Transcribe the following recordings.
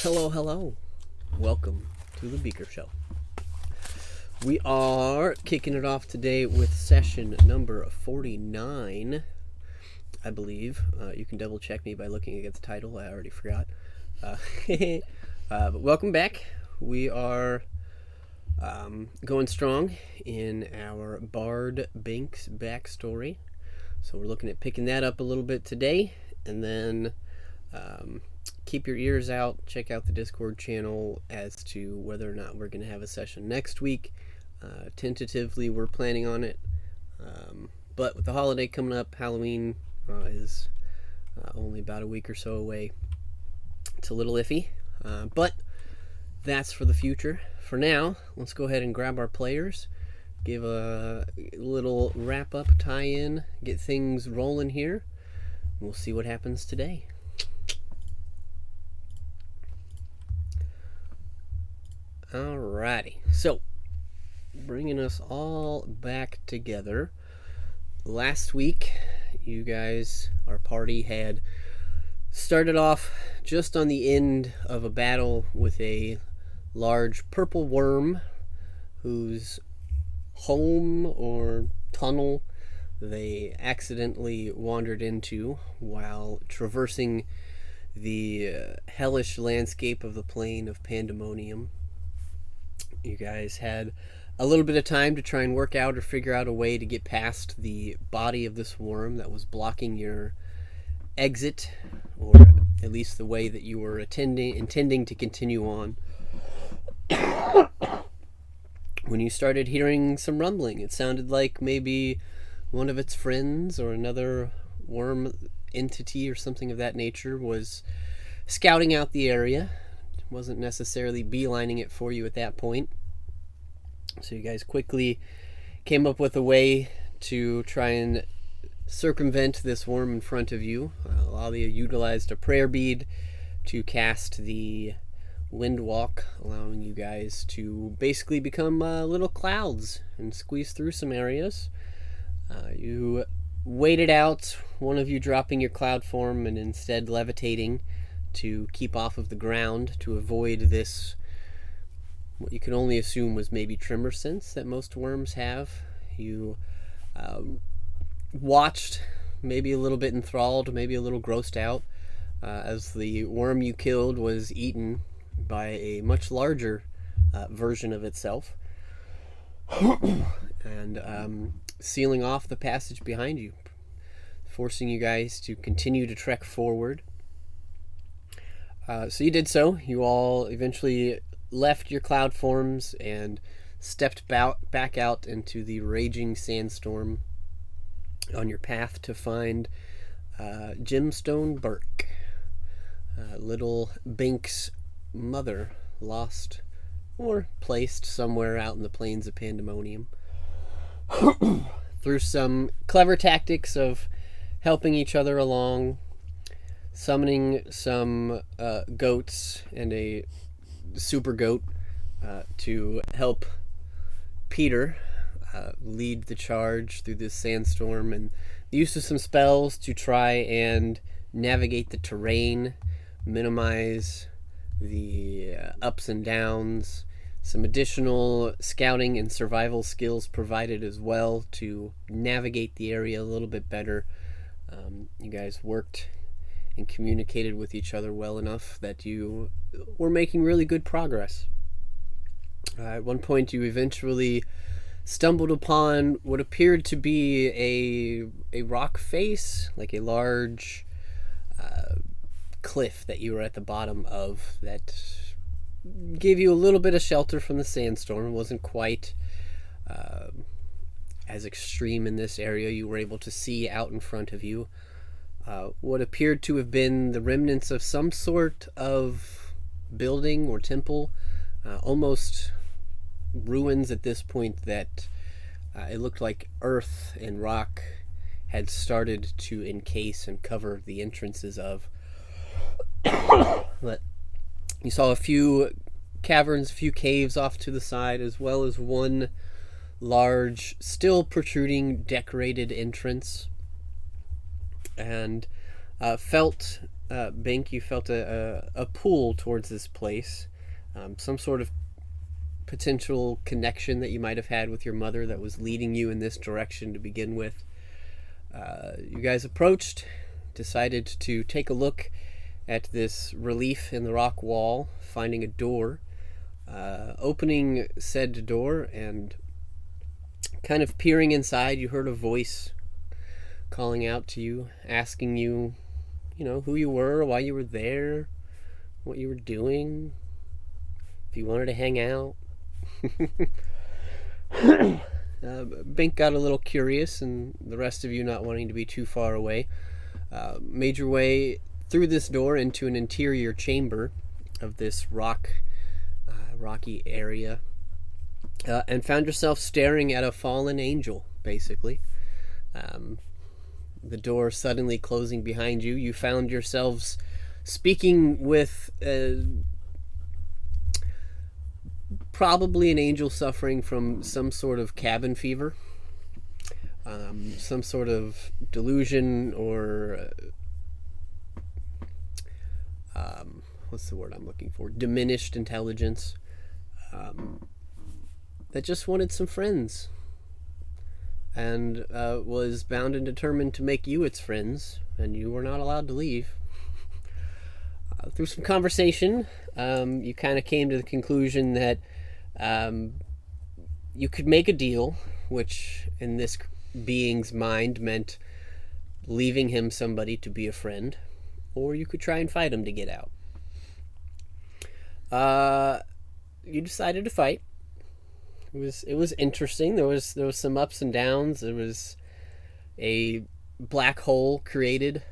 Hello. Welcome to the Beaker Show. We are kicking it off today with session number 49, I believe. You can double check me by looking at the title. I already forgot. But welcome back. We are going strong in our Bard Binks backstory. So we're looking at picking that up a little bit today, and then keep your ears out. Check out the Discord channel as to whether or not we're going to have a session next week. Tentatively, we're planning on it. But with the holiday coming up, Halloween is only about a week or so away. It's a little iffy, but that's for the future. For now, let's go ahead and grab our players, give a little wrap-up, tie-in, get things rolling here. We'll see what happens today. Alrighty, so bringing us all back together. Last week, you guys, our party, had started off just on the end of a battle with a large purple worm whose home or tunnel they accidentally wandered into while traversing the hellish landscape of the plane of Pandemonium. You guys had a little bit of time to try and work out or figure out a way to get past the body of this worm that was blocking your exit, or at least the way that you were intending to continue on. When you started hearing some rumbling, it sounded like maybe one of its friends or another worm entity or something of that nature was scouting out the area. Wasn't necessarily beelining it for you at that point. So you guys quickly came up with a way to try and circumvent this worm in front of you. A lot of you utilized a prayer bead to cast the wind walk, allowing you guys to basically become little clouds and squeeze through some areas. You waited out, one of you dropping your cloud form and instead levitating to keep off of the ground to avoid this, what you can only assume was maybe tremor sense that most worms have. You watched, maybe a little bit enthralled, maybe a little grossed out, as the worm you killed was eaten by a much larger version of itself, and sealing off the passage behind you, forcing you guys to continue to trek forward. So you did so. You all eventually left your cloud forms and stepped back out into the raging sandstorm on your path to find Gemstone Burke, little Bink's mother, lost or placed somewhere out in the plains of Pandemonium. Through some clever tactics of helping each other along, summoning some goats and a super goat to help Peter lead the charge through this sandstorm, and the use of some spells to try and navigate the terrain, minimize the ups and downs, some additional scouting and survival skills provided as well to navigate the area a little bit better. You guys worked and communicated with each other well enough that you were making really good progress. At one point you eventually stumbled upon what appeared to be a rock face, like a large cliff that you were at the bottom of, that gave you a little bit of shelter from the sandstorm. It wasn't quite as extreme in this area. You were able to see out in front of you what appeared to have been the remnants of some sort of building or temple, almost ruins at this point, that it looked like earth and rock had started to encase and cover the entrances of. But you saw a few caverns, a few caves off to the side, as well as one large, still protruding, decorated entrance, and felt Bink, you felt a pull towards this place, some sort of potential connection that you might have had with your mother that was leading you in this direction to begin with. You guys approached, decided to take a look at this relief in the rock wall, finding a door, opening said door, and kind of peering inside. You heard a voice calling out to you, asking you, who you were, why you were there, what you were doing, if you wanted to hang out. Bink got a little curious, and the rest of you not wanting to be too far away, made your way through this door into an interior chamber of this rocky area, and found yourself staring at a fallen angel, basically. The door suddenly closing behind you, you found yourselves speaking with probably an angel suffering from some sort of cabin fever, some sort of delusion, or what's the word I'm looking for? Diminished intelligence, that just wanted some friends, and was bound and determined to make you its friends, and you were not allowed to leave. Through some conversation, you kind of came to the conclusion that you could make a deal, which in this being's mind meant leaving him somebody to be a friend, or you could try and fight him to get out. You decided to fight. It was interesting. There was some ups and downs. There was a black hole created.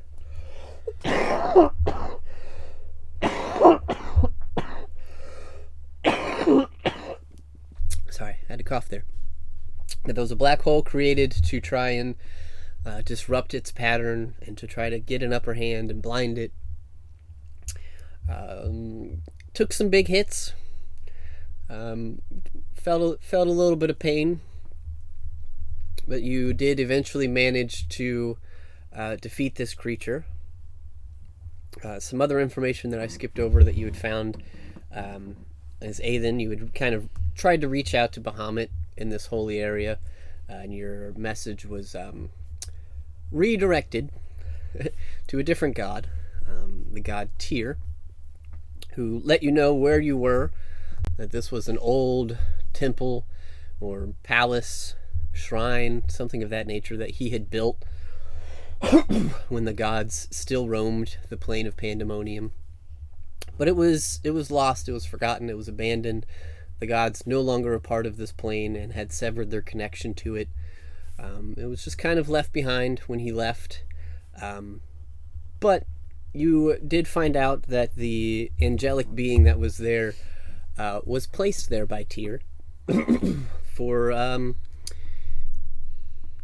Sorry, I had to cough there. But there was a black hole created to try and disrupt its pattern and to try to get an upper hand and blind it. Took some big hits. Felt a little bit of pain, but you did eventually manage to defeat this creature. Some other information that I skipped over that you had found is Aethan. You had kind of tried to reach out to Bahamut in this holy area, and your message was redirected to a different god, the god Tyr, who let you know where you were, that this was an old temple or palace, shrine, something of that nature that he had built when the gods still roamed the plane of Pandemonium. But it was lost, it was forgotten, it was abandoned. The gods no longer a part of this plane and had severed their connection to it. It was just kind of left behind when he left. But you did find out that the angelic being that was there was placed there by Tyr for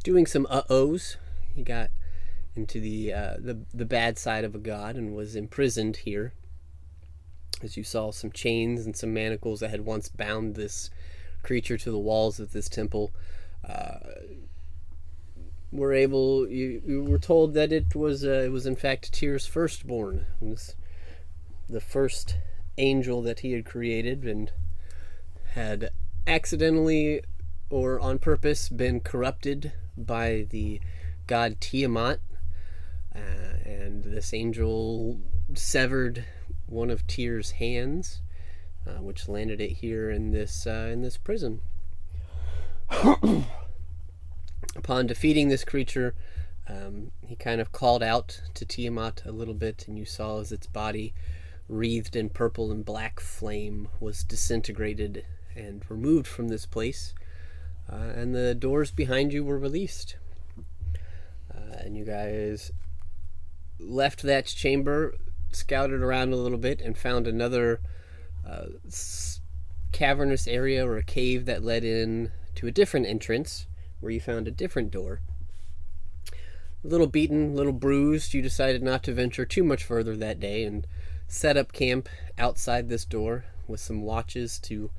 doing some uh-ohs. He got into the bad side of a god and was imprisoned here. As you saw, some chains and some manacles that had once bound this creature to the walls of this temple you were told that it was in fact Tyr's firstborn. It was the first angel that he had created and had accidentally or on purpose been corrupted by the god Tiamat, and this angel severed one of Tyr's hands, which landed it here in this prison. Upon defeating this creature, he kind of called out to Tiamat a little bit, and you saw as its body, wreathed in purple and black flame, was disintegrated and removed from this place, and the doors behind you were released. And you guys left that chamber, scouted around a little bit, and found another cavernous area or a cave that led in to a different entrance, where you found a different door. A little beaten, a little bruised, you decided not to venture too much further that day and set up camp outside this door with some watches to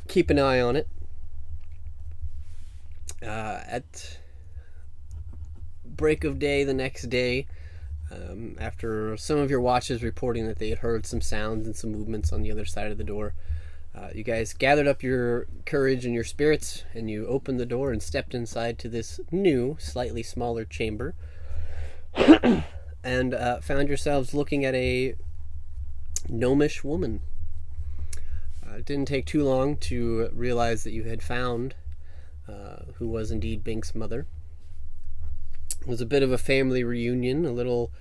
keep an eye on it. At break of day the next day, After some of your watches reporting that they had heard some sounds and some movements on the other side of the door, you guys gathered up your courage and your spirits, and you opened the door and stepped inside to this new, slightly smaller chamber, and found yourselves looking at a gnomish woman. It didn't take too long to realize that you had found who was indeed Bink's mother. It was a bit of a family reunion, a little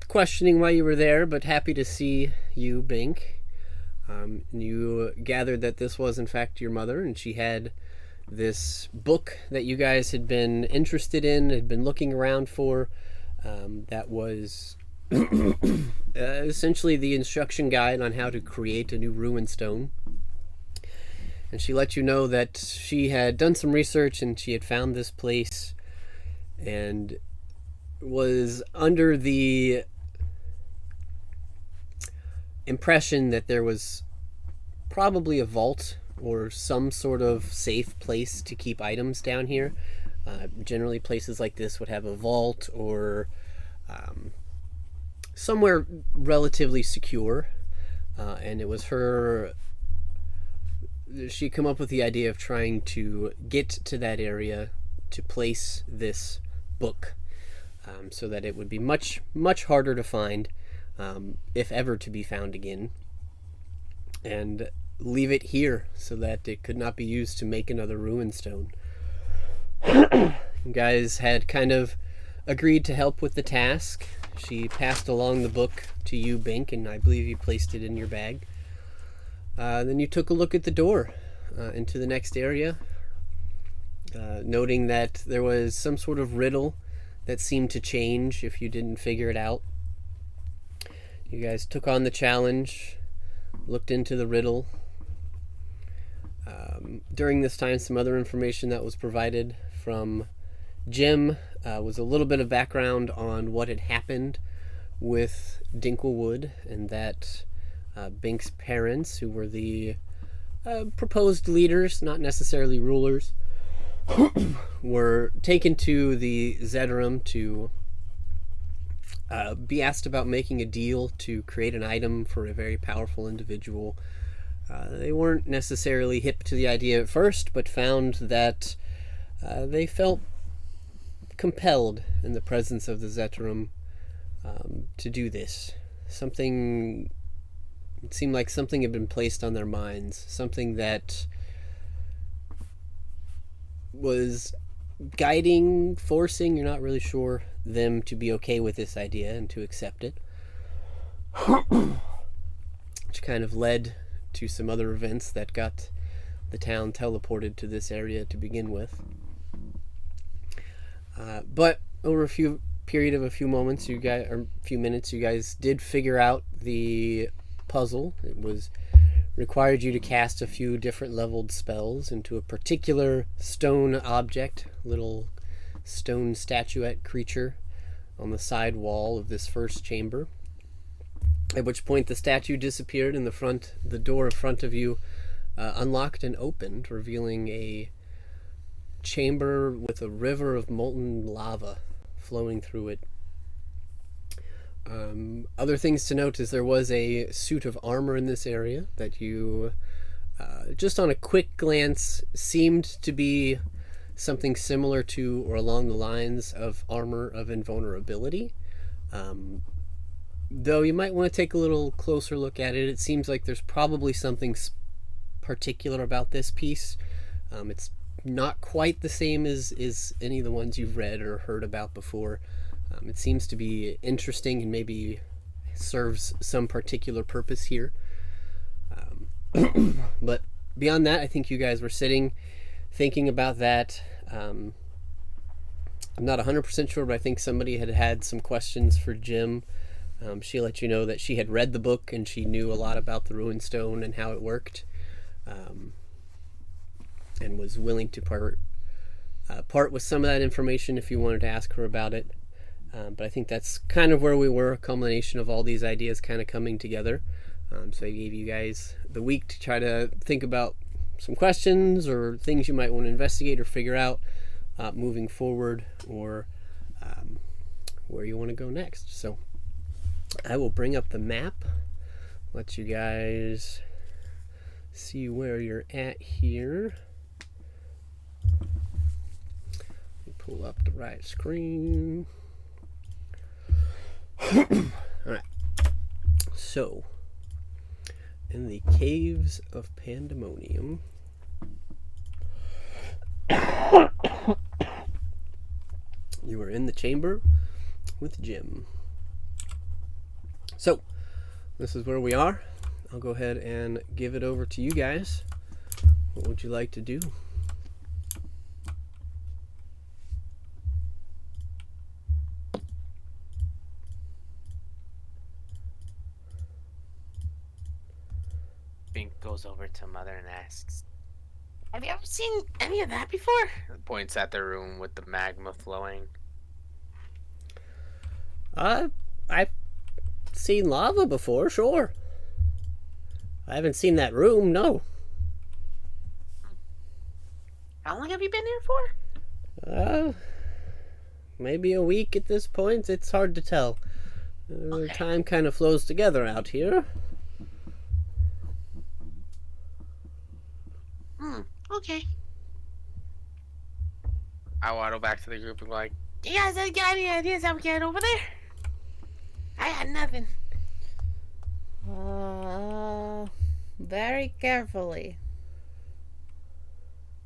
questioning why you were there, but happy to see you, Bink. You gathered that this was in fact your mother, and she had this book that you guys had been interested in, had been looking around for, that was essentially the instruction guide on how to create a new ruin stone. And she let you know that she had done some research and she had found this place and was under the impression that there was probably a vault or some sort of safe place to keep items down here. Generally places like this would have a vault or somewhere relatively secure, and it was she come up with the idea of trying to get to that area to place this book, so that it would be much harder to find, if ever to be found again, and leave it here so that it could not be used to make another ruin stone. You guys had kind of agreed to help with the task. She passed along the book to you, Bink, and I believe you placed it in your bag. Then you took a look at the door into the next area, noting that there was some sort of riddle that seemed to change if you didn't figure it out. You guys took on the challenge, looked into the riddle. During this time, some other information that was provided from Jim was a little bit of background on what had happened with Dinklewood, and that Bink's parents, who were the proposed leaders, not necessarily rulers, were taken to the Zeterum to be asked about making a deal to create an item for a very powerful individual. They weren't necessarily hip to the idea at first, but found that they felt compelled in the presence of the Zeterum to do this. It seemed like something had been placed on their minds, something that was guiding, forcing, you're not really sure, them to be okay with this idea and to accept it. Which kind of led to some other events that got the town teleported to this area to begin with. But over a few minutes, you guys did figure out the puzzle. It was required you to cast a few different leveled spells into a particular stone object, little stone statuette creature on the side wall of this first chamber. At which point the statue disappeared and the door in front of you unlocked and opened, revealing a chamber with a river of molten lava flowing through it. Other things to note is there was a suit of armor in this area that you, just on a quick glance, seemed to be something similar to or along the lines of armor of invulnerability. Though you might want to take a little closer look at it. It seems like there's probably something particular about this piece. It's not quite the same as any of the ones you've read or heard about before. It seems to be interesting and maybe serves some particular purpose here. But beyond that, I think you guys were sitting thinking about that. I'm not 100% sure, but I think somebody had some questions for Jim. She let you know that she had read the book and she knew a lot about the ruin stone and how it worked, and was willing to part with some of that information if you wanted to ask her about it. But I think that's kind of where we were, a culmination of all these ideas kind of coming together. So I gave you guys the week to try to think about some questions or things you might want to investigate or figure out moving forward, or where you want to go next. So I will bring up the map, let you guys see where you're at here. Pull up the right screen. Alright. So, in the caves of Pandemonium, you are in the chamber with Jim. So, this is where we are. I'll go ahead and give it over to you guys. What would you like to do? Bink goes over to Mother and asks, "Have you ever seen any of that before?" Points at the room with the magma flowing. I've seen lava before, sure. I haven't seen that room, no. How long have you been here for? Maybe a week at this point. It's hard to tell. Okay. Time kind of flows together out here. Okay. I waddle back to the group and go like, "Do you guys got any ideas how we get over there? I got nothing." Very carefully.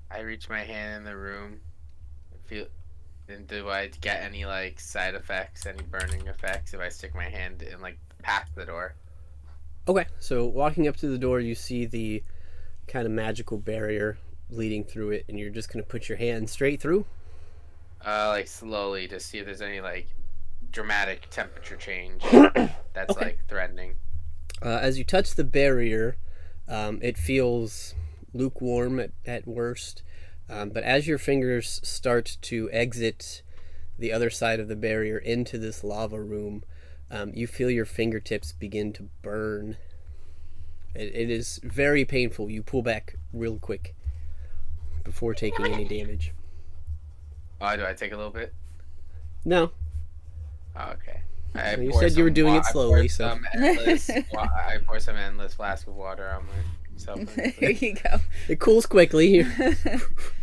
I reach my hand in the room. And do I get any like side effects, any burning effects if I stick my hand in like past the door? Okay, so walking up to the door, you see the kind of magical barrier leading through it, and you're just going to put your hand straight through? Like slowly to see if there's any like dramatic temperature change that's Okay. like threatening. As you touch the barrier, it feels lukewarm at worst, but as your fingers start to exit the other side of the barrier into this lava room, you feel your fingertips begin to burn. It is very painful. You pull back real quick before taking any damage. Oh, do I take a little bit? No. Oh, okay. You said you were doing it slowly, so. I pour some endless flask of water on myself. Here you go. It cools quickly.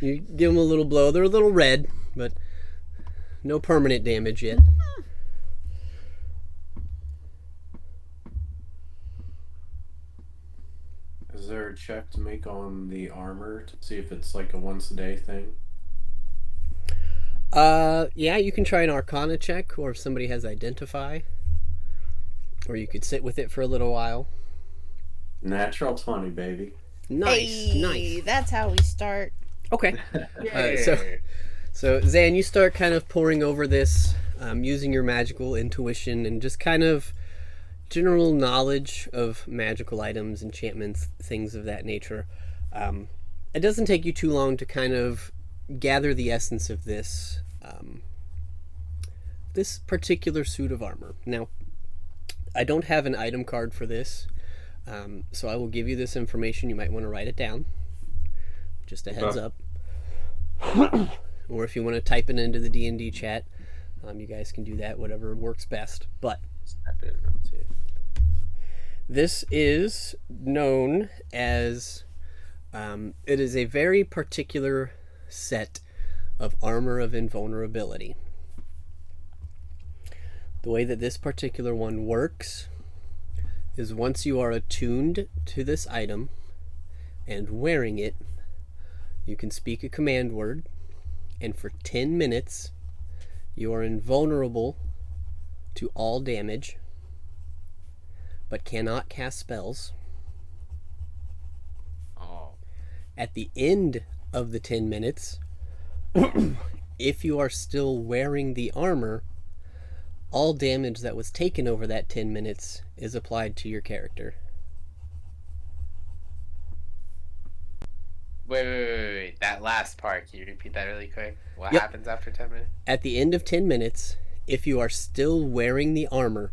You give them a little blow. They're a little red, but no permanent damage yet. Is there a check to make on the armor to see if it's like a once a day thing? Yeah, you can try an Arcana check, or if somebody has Identify, or you could sit with it for a little while. Natural 20, baby. Nice, Hey, nice. That's how we start. Okay. So Zan, you start kind of poring over this, using your magical intuition and just kind of general knowledge of magical items, enchantments, things of that nature. It doesn't take you too long to kind of gather the essence of this this particular suit of armor. Now, I don't have an item card for this, so I will give you this information. You might want to write it down. Just a heads up. Or if you want to type it into the D&D chat, you guys can do that, whatever works best. But this is known as, it is a very particular set of armor of invulnerability. The way that this particular one works is once you are attuned to this item and wearing it, you can speak a command word, and for 10 minutes you are invulnerable to all damage, but cannot cast spells. Oh. At the end of the 10 minutes, if you are still wearing the armor, all damage that was taken over that 10 minutes is applied to your character. Wait. That last part, can you repeat that really quick? What Yep. happens after 10 minutes? At the end of 10 minutes, if you are still wearing the armor,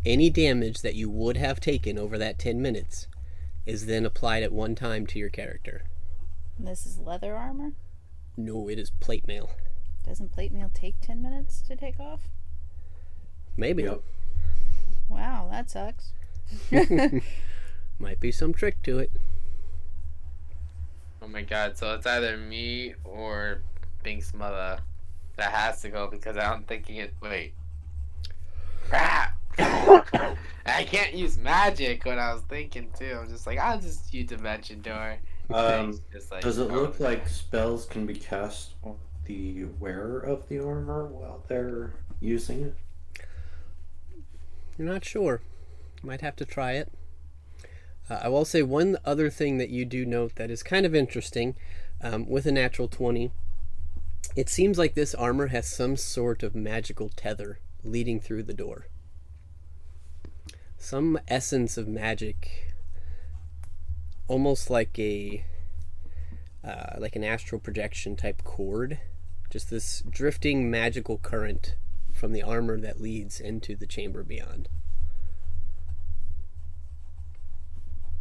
any damage that you would have taken over that 10 minutes is then applied at one time to your character. This is leather armor. No, it is plate mail. Doesn't plate mail take 10 minutes to take off? Maybe. Yep. Wow, that sucks. Might be some trick to it. Oh my god, so it's either me or Bink's mother that has to go because I'm thinking it. Wait. Crap! I can't use magic when I was thinking too. I'm just like, I'll just use Dimension Door. Just like, Does it oh, look like spells can be cast on the wearer of the armor while they're using it? You're not sure. Might have to try it. I will say one other thing that you do note that is kind of interesting with a natural 20. It seems like this armor has some sort of magical tether leading through the door. Some essence of magic, almost like an astral projection type cord. Just this drifting magical current from the armor that leads into the chamber beyond.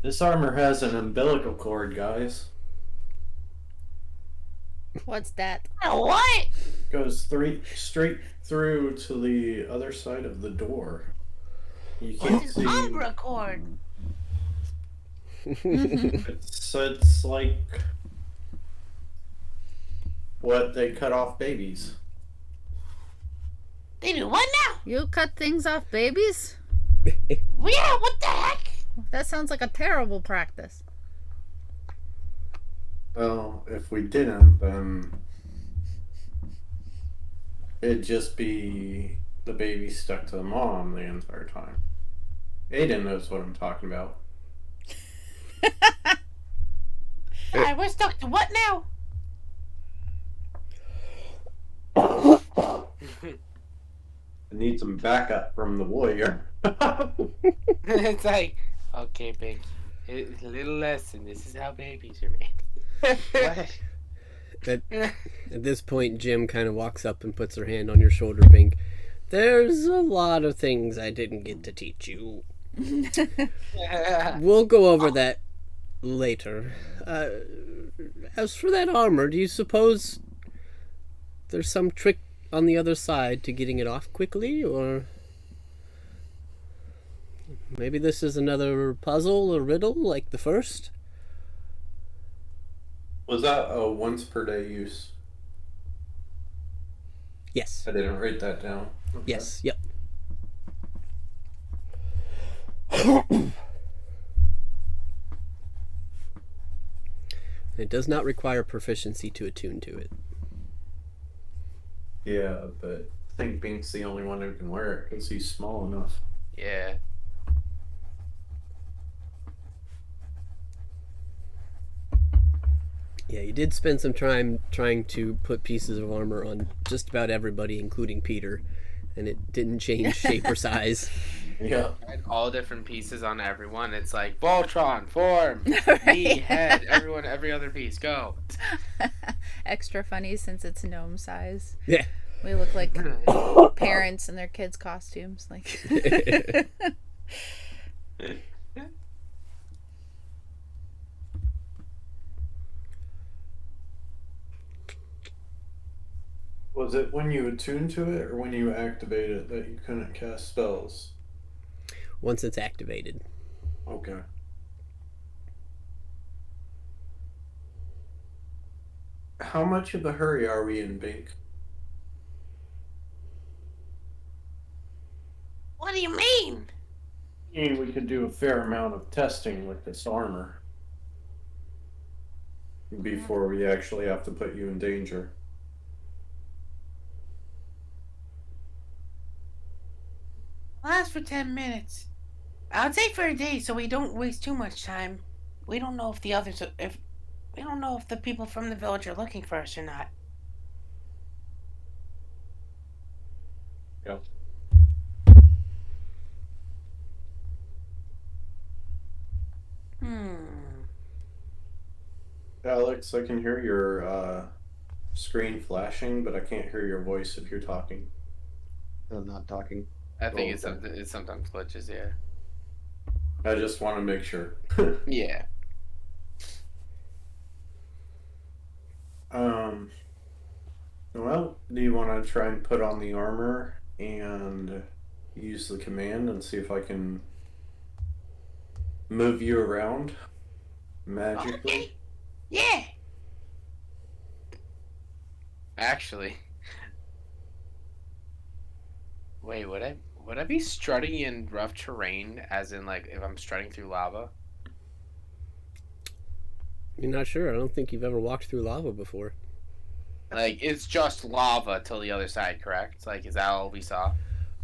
This armor has an umbilical cord, guys. What's that? what? Goes straight through to the other side of the door. You can't It's see. an Umbra cord. It's like what they cut off babies. They do what now? You cut things off babies? Yeah, what the heck? That sounds like a terrible practice. Well, if we didn't, then it'd just be the baby stuck to the mom the entire time. Aiden knows what I'm talking about. Alright, we're stuck to what now? I need some backup from the warrior. It's like, okay, Bink, a little lesson. This is how babies are made. What? At this point, Jim kind of walks up and puts her hand on your shoulder, Bink. There's a lot of things I didn't get to teach you. We'll go over that later. As for that armor, do you suppose there's some trick on the other side to getting it off quickly, or maybe this is another puzzle or riddle like the first? Was that a once per day use? Yes. I didn't write that down. Okay. Yes. Yep. It does not require proficiency to attune to it. Yeah, but I think Bink's the only one who can wear it because he's small enough. Yeah. Yeah, you did spend some time trying to put pieces of armor on just about everybody, including Peter, and it didn't change shape or size. Yeah. And all different pieces on everyone. It's like Voltron, form, Right. knee, head, everyone, every other piece, go. Extra funny since it's gnome size. Yeah. We look like parents in their kids' costumes. Like. Was it when you attuned to it or when you activate it that you couldn't cast spells? Once it's activated. Okay. How much of a hurry are we in, Bink? What do you mean? I mean, we could do a fair amount of testing with this armor before we actually have to put you in danger. Last for 10 minutes. I would say for a day, so we don't waste too much time. We don't know if the others, if we don't know if the people from the village are looking for us or not. Yeah. Alex, I can hear your screen flashing, but I can't hear your voice if you're talking. I'm not talking. I think Okay. it sometimes glitches. Yeah. I just want to make sure. Yeah. Well, do you want to try and put on the armor and use the command and see if I can move you around magically. Okay. Yeah. Actually, wait, would I be strutting in rough terrain, as in like if I'm strutting through lava? You're not sure. I don't think you've ever walked through lava before. Like it's just lava till the other side, correct? Like is that all we saw?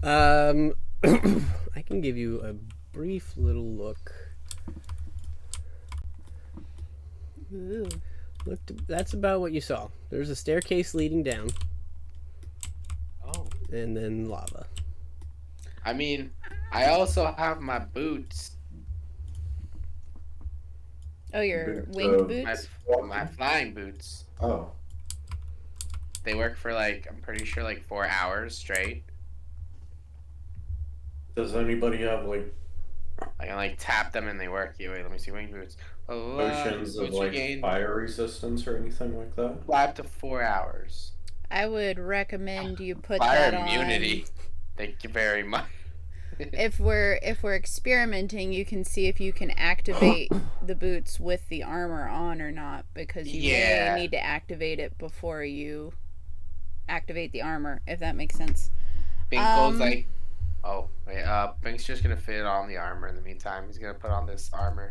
I can give you a brief little look. Ooh. That's about what you saw. There's a staircase leading down, Oh. and then lava. I mean, I also have my boots, Oh, your Boots, winged my boots? my flying boots. Oh, They work for like I'm pretty sure like 4 hours straight. does anybody have like I can like tap them and they work. Yeah, wait, let me see wing boots. potions of boots like regain fire resistance or anything like that? 5 to 4 hours. I would recommend you put Fire that immunity. Thank you very much. on. If we're experimenting, you can see if you can activate the boots with the armor on or not, because you Yeah. may need to activate it before you activate the armor, if that makes sense. Bink goes Um, like, oh wait, Bink's just gonna fit on the armor in the meantime. He's gonna put on this armor.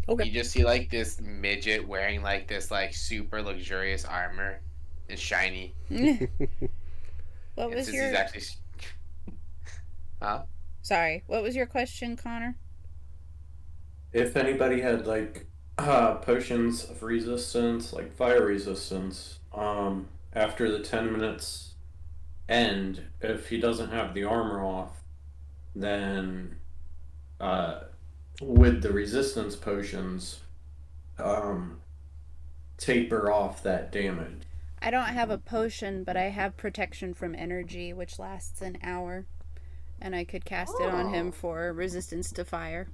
Okay. You just see like this midget wearing like this like super luxurious armor. It's shiny. What And was since your he's actually huh? Sorry, what was your question, Connor? If anybody had like potions of resistance, like fire resistance, after the 10 minutes end, if he doesn't have the armor off, then with the resistance potions, taper off that damage. I don't have a potion, but I have protection from energy, which lasts an hour. And I could cast it on him for resistance to fire.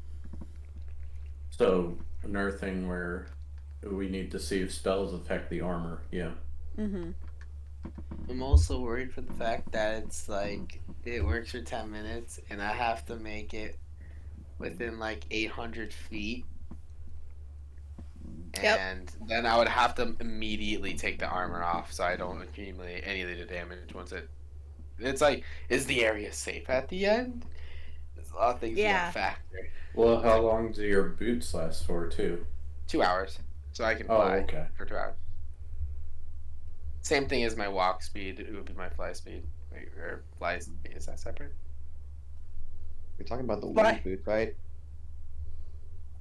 So another thing where we need to see if spells affect the armor. Yeah. Mm-hmm. I'm also worried for the fact that it's like it works for 10 minutes and I have to make it within like 800 feet. Yep. And then I would have to immediately take the armor off so I don't accumulate any of the damage once it's like, is the area safe at the end? There's a lot of things you Yeah. gotta factor. Well, how long do your boots last for, too? 2 hours. So I can Oh, fly okay. for 2 hours. Same thing as my walk speed. It would be my fly speed. Wait, or fly speed. Is that separate? We're talking about the Why? winged boot, right?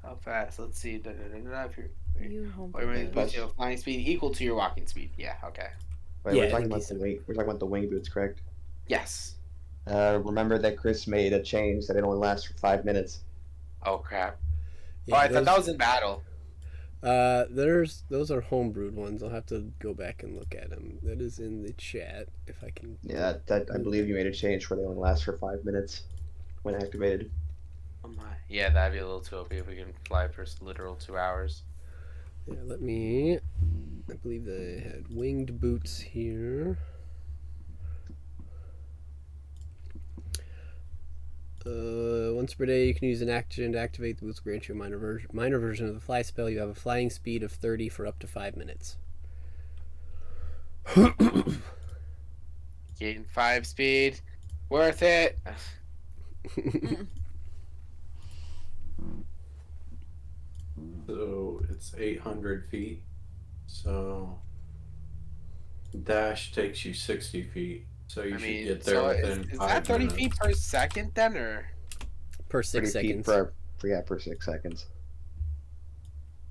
How fast? Let's see. If you're, You home wait, wait, Best. you have flying speed equal to your walking speed. Yeah, okay. Right, Yeah, we're I talking think about he's- the wing. We're talking about the wing boots, correct? Yes. Remember that Chris made a change that it only lasts for 5 minutes. Oh, crap. Yeah, oh, I thought those, that was in battle. those are homebrewed ones. I'll have to go back and look at them. That is in the chat if I can. Yeah, that I believe you made a change where they only last for 5 minutes when activated. Oh, my. Yeah, that'd be a little too OP if we can fly for literal 2 hours. Yeah, let me. I believe they had winged boots here. Once per day, you can use an action to activate the boots. Grant you a minor version of the fly spell. You have a flying speed of 30 for up to 5 minutes. Gain 5 speed. Worth it. So it's 800 feet. So dash takes you 60 feet. So you I should mean, get there so within is 5 that 30 minutes. feet per second then, or? Per 6 30 feet seconds. per 6 seconds.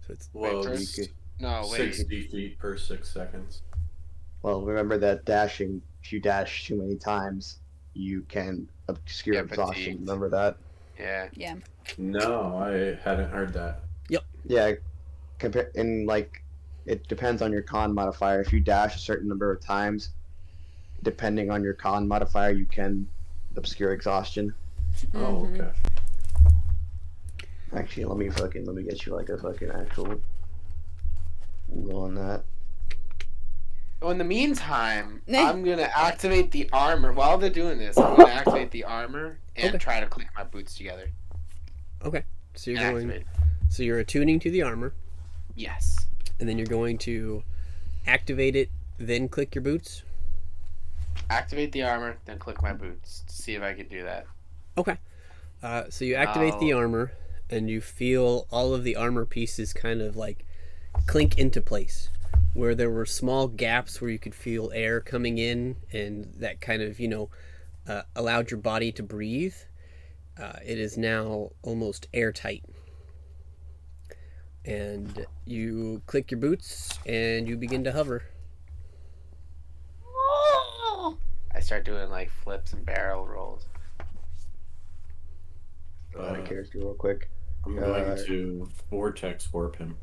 So it's Well, Wait, it's first- No, wait. 60 feet per 6 seconds. Well, remember that dashing, if you dash too many times, you can obscure Get exhaustion. fatigued. Remember that? Yeah. Yeah. No, I hadn't heard that. Yeah, it depends on your con modifier. If you dash a certain number of times, depending on your con modifier, you can obscure exhaustion. Oh, Mhm. okay. Actually, let me get you like a fucking actual rule on that. Well, in the meantime, I'm gonna activate the armor. While they're doing this, I'm gonna activate the armor and Okay. try to click my boots together. Okay. So you're And going. activate. So you're attuning to the armor, Yes. and then you're going to activate it, then click your boots. Activate the armor, then click my boots to see if I can do that. Okay. So you activate the No. armor, and you feel all of the armor pieces kind of like clink into place. Where there were small gaps where you could feel air coming in, and that kind of, allowed your body to breathe. It is now almost airtight. And you click your boots, and you begin to hover. I start doing like flips and barrel rolls. My character real quick. I'm going to vortex warp him.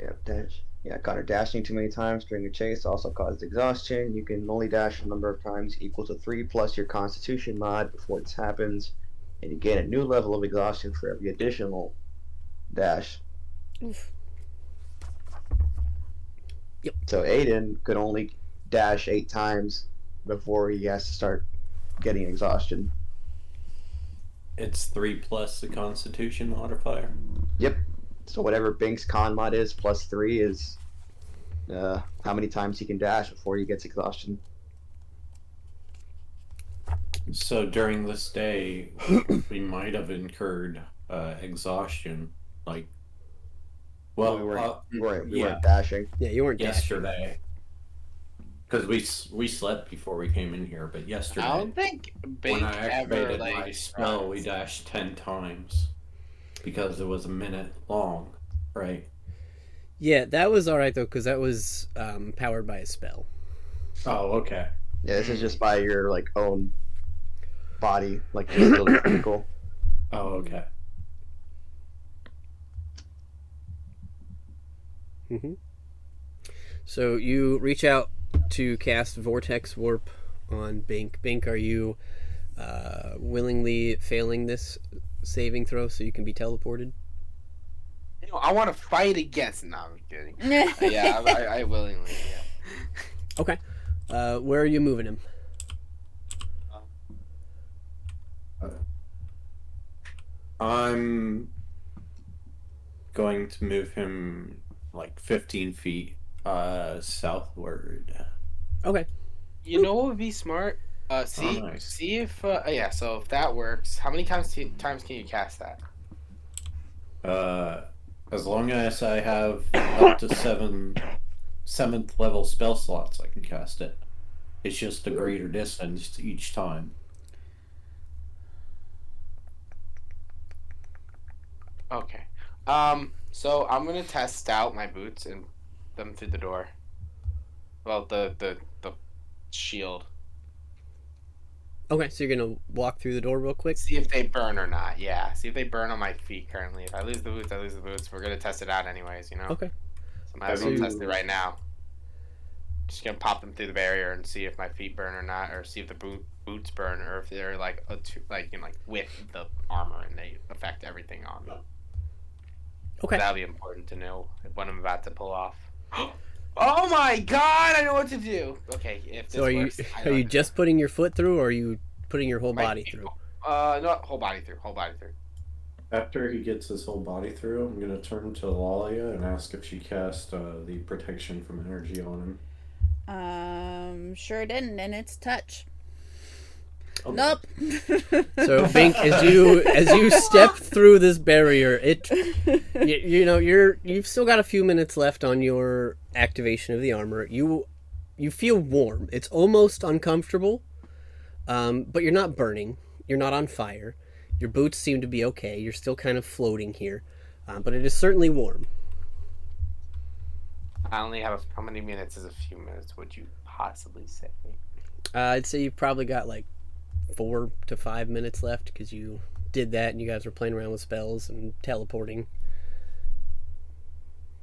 Yeah, dash. Yeah, Connor, dashing too many times during a chase also causes exhaustion. You can only dash a number of times equal to 3 plus your Constitution mod before this happens, and you gain a new level of exhaustion for every additional dash. Oof. Yep. So Aiden could only dash 8 times before he has to start getting exhaustion. It's 3 plus the Constitution modifier. Yep. So whatever Bink's con mod is plus 3 is how many times he can dash before he gets exhaustion. So during this day, we might have incurred exhaustion. Like, well, we weren't yeah, dashing. Yeah, you weren't dashing. yesterday. Because we slept before we came in here, but yesterday, I don't think Bink when I ever activated like my spell, we runs. dashed 10 times. Because it was a minute long, right? Yeah, that was all right though, because that was powered by a spell. Oh, okay. Yeah, this is just by your like own body, like physical. Oh, okay. Mm-hmm. So you reach out to cast Vortex Warp on Bink. Bink, are you willingly failing this saving throw so you can be teleported? You know, I want to fight against. No, I'm kidding. Yeah, I willingly. Yeah. Okay. Where are you moving him? I'm going to move him like 15 feet southward. Okay. You know what would be smart? See, nice. see if yeah. So if that works, how many times can you cast that? As long as I have up to 7th level spell slots, I can cast it. It's just a greater distance each time. Okay. So I'm gonna test out my boots and them through the door. Well, the shield. Okay, so you're gonna walk through the door real quick. See if they burn or not. Yeah. See if they burn on my feet currently. If I lose the boots, I lose the boots. We're gonna test it out anyways, you know. Okay. So might as well test it right now. Just gonna pop them through the barrier and see if my feet burn or not, or see if the boots burn, or if they're like with the armor and they affect everything on me. Okay. That'll be important to know what I'm about to pull off. Oh my god! I know what to do. Okay, if this So works, are you just putting your foot through, or are you putting your whole my body feet- through? No, whole body through. Whole body through. After he gets his whole body through, I'm gonna turn to Lalia and ask if she cast the protection from energy on him. Sure didn't, and it's touch. Oh, Nope. So Bink, as you step through this barrier, you've still got a few minutes left on your activation of the armor. You feel warm. It's almost uncomfortable, but you're not burning. You're not on fire. Your boots seem to be okay. You're still kind of floating here, but it is certainly warm. I only have how many minutes is a few minutes? Would you possibly say? I'd say you've probably got like 4 to 5 minutes left because you did that and you guys were playing around with spells and teleporting.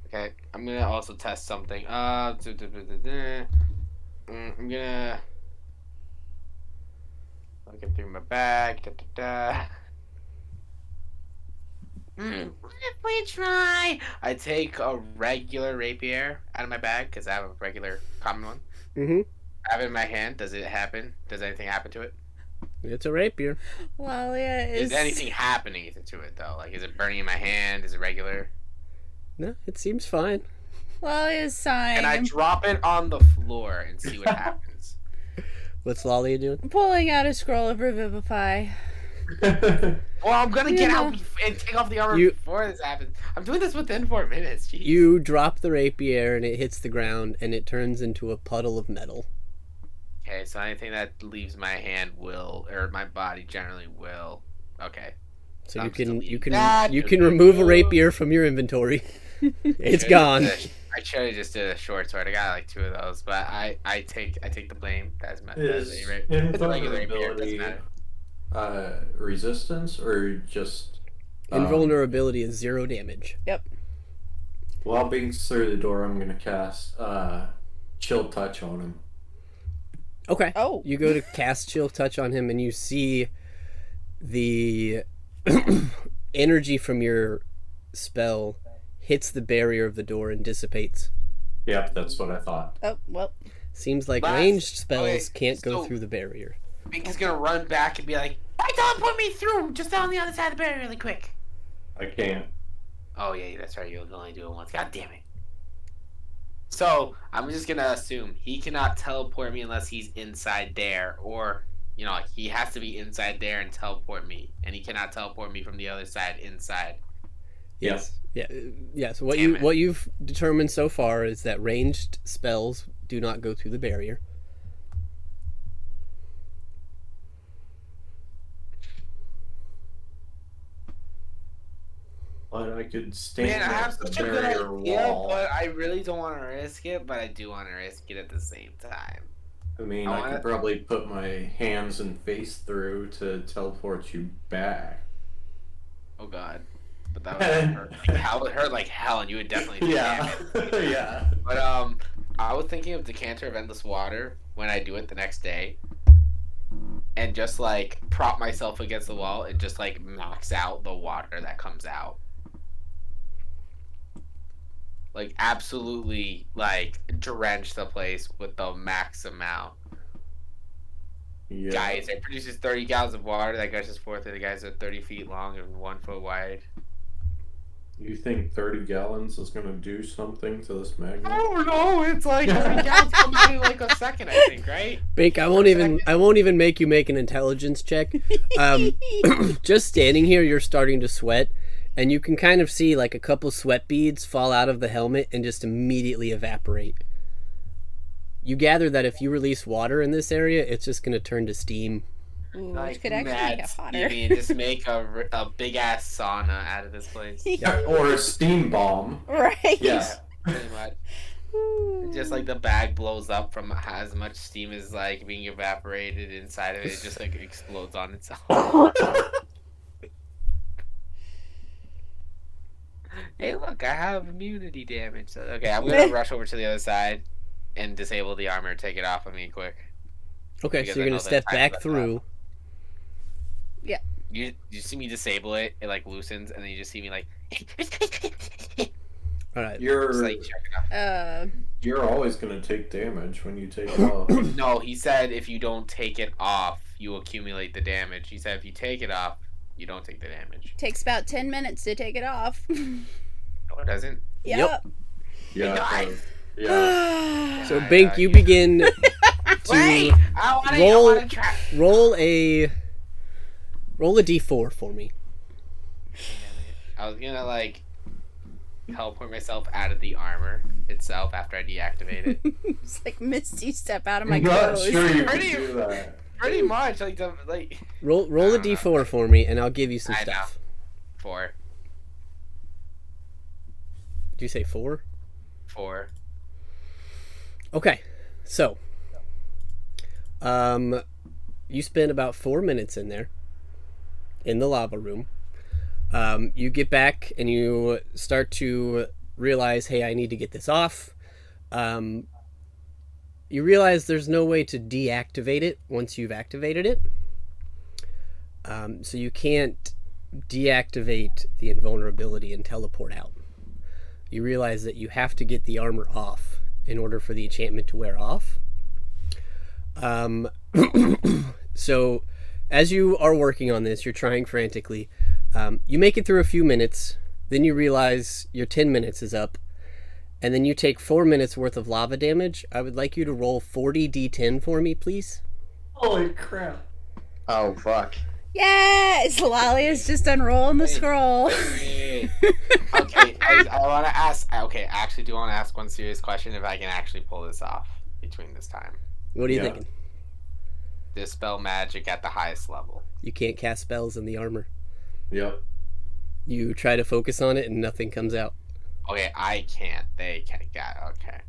Okay, I'm gonna also test something. I'm gonna looking through my bag. What if we try? I take a regular rapier out of my bag because I have a regular common one. Mm-hmm. I have it in my hand. Does it happen? Does anything happen to it? It's a rapier. Lalia is. Is anything happening to it though? Like, is it burning in my hand? Is it regular? No, it seems fine. Lalia's sighing. And I drop it on the floor and see what happens. What's Lalia doing? Pulling out a scroll of Revivify. Well, I'm gonna get Yeah. out and take off the armor You- before this happens. I'm doing this within 4 minutes. Jeez. You drop the rapier and it hits the ground and it turns into a puddle of metal. Okay, so anything that leaves my hand will, or my body generally will. Okay. So I'm you still can eating that. remove a rapier from your inventory. It's gone. I should have just did a short sword. I got like 2 of those, but I take the blame. That's my Is it's a regular rapier. It doesn't invulnerability matter. resistance or just Invulnerability is 0 damage. while being through the door? I'm gonna cast chill touch on him. Okay. Oh. You go to cast Chill Touch on him and you see the energy from your spell hits the barrier of the door and dissipates. Yep, that's what I thought. Oh, well. Seems like Last- ranged spells okay, can't go so- through the barrier. Mink is gonna run back and be like, "Why teleport me through? Just on the other side of the barrier, really quick." I can't. Oh yeah, that's right. You'll only do it once. God damn it. So I'm just gonna assume he cannot teleport me unless he's inside there, or like he has to be inside there and teleport me, and he cannot teleport me from the other side inside. Yes. Yeah. Yeah. So Damn it. what you've determined so far is that ranged spells do not go through the barrier. But I could stand Man, I at have the such a good barrier idea, wall. but I really don't want to risk it. But I do want to risk it at the same time. I mean, I I wanna- could probably put my hands and face through to teleport you back. Oh god, but that would hurt. That would hurt like hell, and you would definitely do Yeah, damage. yeah. But I was thinking of Decanter of Endless Water when I do it the next day, and just like prop myself against the wall and just like max out the water that comes out. Like absolutely like drench the place with the max amount. Yeah. Guys, it produces 30 gallons of water. That gushes forth, and the guys are 30 feet long and 1 foot wide. You think 30 gallons is gonna do something to this magnet? Oh no, it's like 30 gallons come out in like a second, I think, right? Bake, I won't even make you make an intelligence check. Just standing here, you're starting to sweat, and you can kind of see like a couple sweat beads fall out of the helmet and just immediately evaporate. You gather that if you release water in this area, it's just going to turn to steam. Ooh, Like which could actually mad make it hotter. steamy and just make a big ass sauna out of this place. Yeah, or a steam bomb. Right? Yeah. Pretty much. Just like the bag blows up from as much steam as like being evaporated inside of it, it just like explodes on itself. Hey, look, I have immunity damage. So, okay, I'm gonna rush over to the other side and disable the armor. Take it off of me quick. Okay, Because so you're I going know to that step time back left through. You see me disable it, it like loosens, and then you just see me like All right. You're just like check it out. you're always gonna take damage when you take it off. No, he said if you don't take it off, you accumulate the damage. He said if you take it off, you don't take the damage. Takes about 10 minutes to take it off. No, it doesn't. Yep. Yeah. Guys. Yeah. So, Yeah, Bink, yeah, you yeah. begin Wait! to I roll- want to try. roll a d4 for me. I was gonna like teleport myself out of the armor itself after I deactivate it. It's like Misty step out of my I'm not clothes. sure you Pretty- can do that. Pretty much like the like Roll a I don't d4 for me, and I'll give you some I know. stuff. 4. Did you say 4? 4. Okay, so you spend about 4 minutes in there, in the lava room. You get back and you start to realize, hey, I need to get this off. You realize there's no way to deactivate it once you've activated it. So you can't deactivate the invulnerability and teleport out. You realize that you have to get the armor off in order for the enchantment to wear off. So as you are working on this, you're trying frantically. You make it through a few minutes, then you realize your 10 minutes is up, and then you take 4 minutes worth of lava damage. I would like you to roll 40 d10 for me, please. Holy crap. Oh, fuck. Yes! Lolly is just unrolling the scroll. Okay, I want to ask. Okay, I actually do want to ask one serious question if I can actually pull this off between this time. What are you Yeah. thinking? Dispel magic at the highest level. You can't cast spells in the armor. Yep. You try to focus on it and nothing comes out. Okay, I can't. They can. Got okay.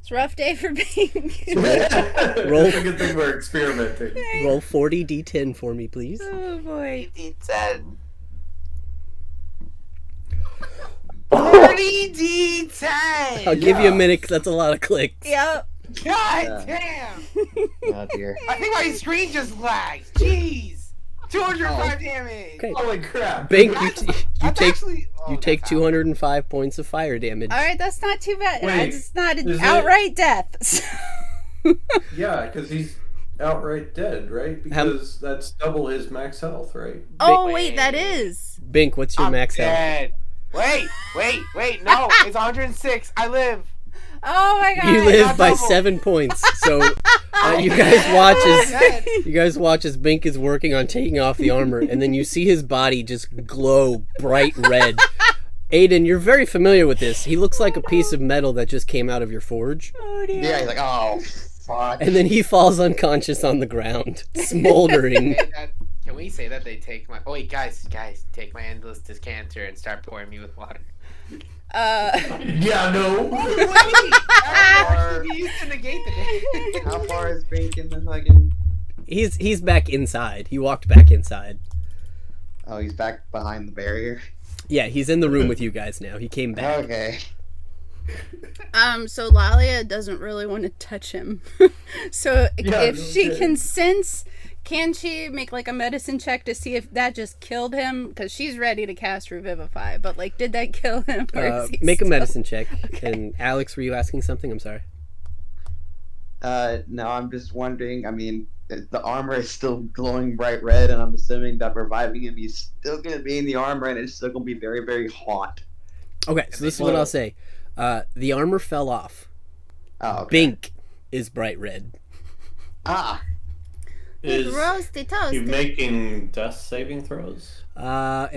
It's a rough day for Pink. Roll. It's a good thing we're experimenting. Roll 40 d10 for me, please. Oh boy. It said 40 D10. I'll give you a minute 'cause that's a lot of clicks. Yep. God damn! Oh, dear. I think my screen just lagged. Jeez, 205 damage. Okay. Holy crap. Bink, That's- you that's take actually, oh, you take that's 205 points of fire damage. Alright, that's not too bad. Wait, It's not an is it- outright death. Yeah, because he's outright dead, right? Because that's double his max health, right? Oh, wait, that is. Bink, what's your I'm max health? dead. Wait, no, it's 106. I live. Oh my god. You live by double. 7 points. So you guys watch as Dead. Bink is working on taking off the armor, and then you see his body just glow bright red. Aiden, you're very familiar with this. He looks like a piece of metal that just came out of your forge. Oh dear. Yeah, he's like, oh, fuck. And then he falls unconscious on the ground, smoldering. Can we say that they take my? Oh wait, guys, take my endless decanter and start pouring me with water. Yeah, no. Wait, that would actually be used to negate the day. How far is Bink in the fucking... He's back inside. He walked back inside. Oh, he's back behind the barrier. Yeah, he's in the room with you guys now. He came back. Okay. So Lalia doesn't really want to touch him. So Yeah, if no she kidding. can sense, can she make like a medicine check to see if that just killed him? Because she's ready to cast Revivify, but like, did that kill him? Or is he Make a still- medicine check. And Alex, were you asking something? I'm sorry. No, I'm just wondering, I mean, the armor is still glowing bright red, and I'm assuming that reviving him, he's still going to be in the armor, and it's still going to be very, very hot. Okay, so this is what I'll say. The armor fell off. Oh, okay. Bink is bright red. Ah, Is Roasty he toasty. making death saving throws? In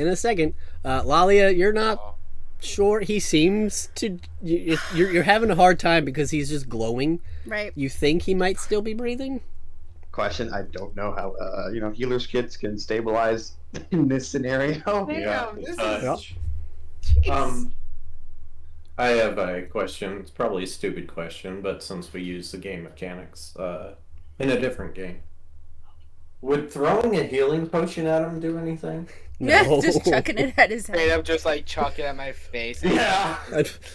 a second, Lalia, you're not sure. He seems to. You're having a hard time because he's just glowing. Right. You think he might still be breathing? question, I don't know how, healer's kits can stabilize in this scenario. Damn, this is. Yep. I have a question. It's probably a stupid question, but since we use the game mechanics in a different game, would throwing a healing potion at him do anything? Yeah, just chucking it at his Straight head. up, just like chuck it at my face. Yeah.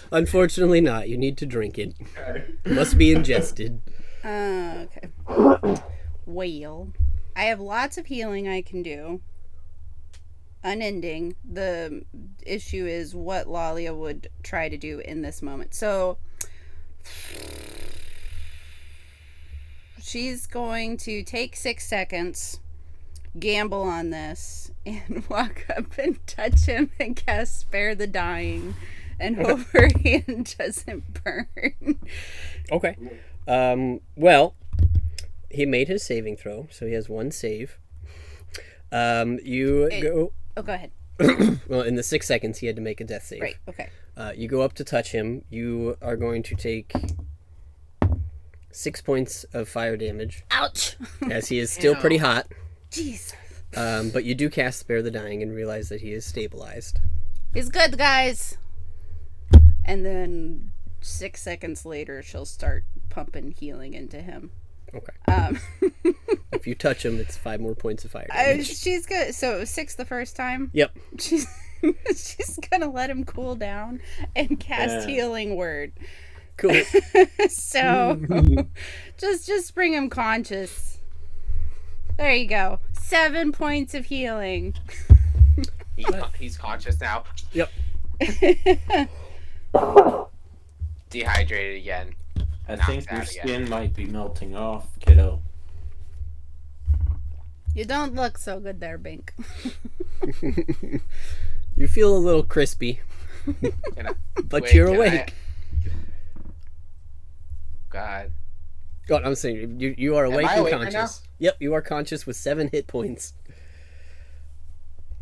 Unfortunately, not. You need to drink it. Must be ingested. Okay. Well, I have lots of healing I can do. Unending. The issue is what Lalia would try to do in this moment. So she's going to take 6 seconds, gamble on this, and walk up and touch him and cast Spare the Dying and hope her hand doesn't burn. Okay. Well, he made his saving throw, so he has one save. Go. Oh, go ahead. Well, in the 6 seconds, he had to make a death save. Right, okay. You go up to touch him. You are going to take 6 points of fire damage, Ouch! as he is still pretty hot. Jeez. But you do cast Spare the Dying and realize that he is stabilized. He's good, guys. And then 6 seconds later, she'll start pumping healing into him. Okay. If you touch him, it's 5 more points of fire damage. She's good. So it was 6 the first time. Yep. She's gonna let him cool down and cast healing word. Cool. So just bring him conscious. There you go. 7 points of healing. He's conscious now. Yep. Dehydrated again. I Knocks think your out again. skin might be melting off, kiddo. You don't look so good there, Bink. You feel a little crispy, but Wait, you're can awake. God. God, I'm saying you are awake I and awake right conscious. Yep, you are conscious with 7 hit points.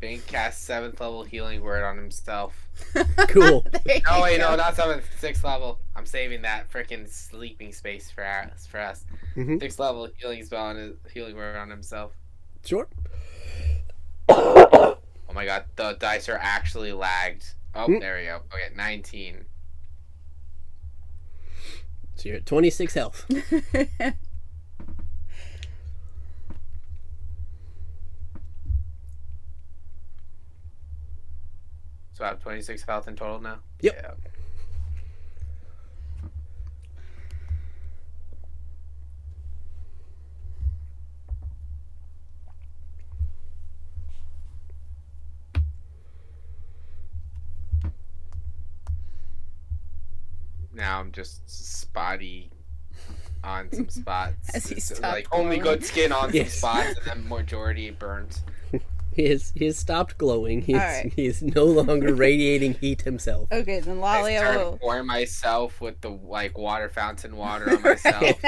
Bink casts 7th level healing word on himself. Cool. There you No, wait, go. no, not 7th. 6th level. I'm saving that freaking sleeping space for us. Mhm. 6th level healing spell on his healing word on himself. Sure. Oh my god, the dice are actually lagged. Oh, there we go. Okay, 19. So you're at 26 health. So I have 26 health in total now? Yep. Yeah. Now I'm just spotty on some spots. As he It's stopped like only glowing. good skin on Yes. some spots, and then majority burnt. He has stopped glowing. Alright. He is no longer radiating heat himself. Okay, then I Lalia started will. pouring myself with the water fountain water on myself.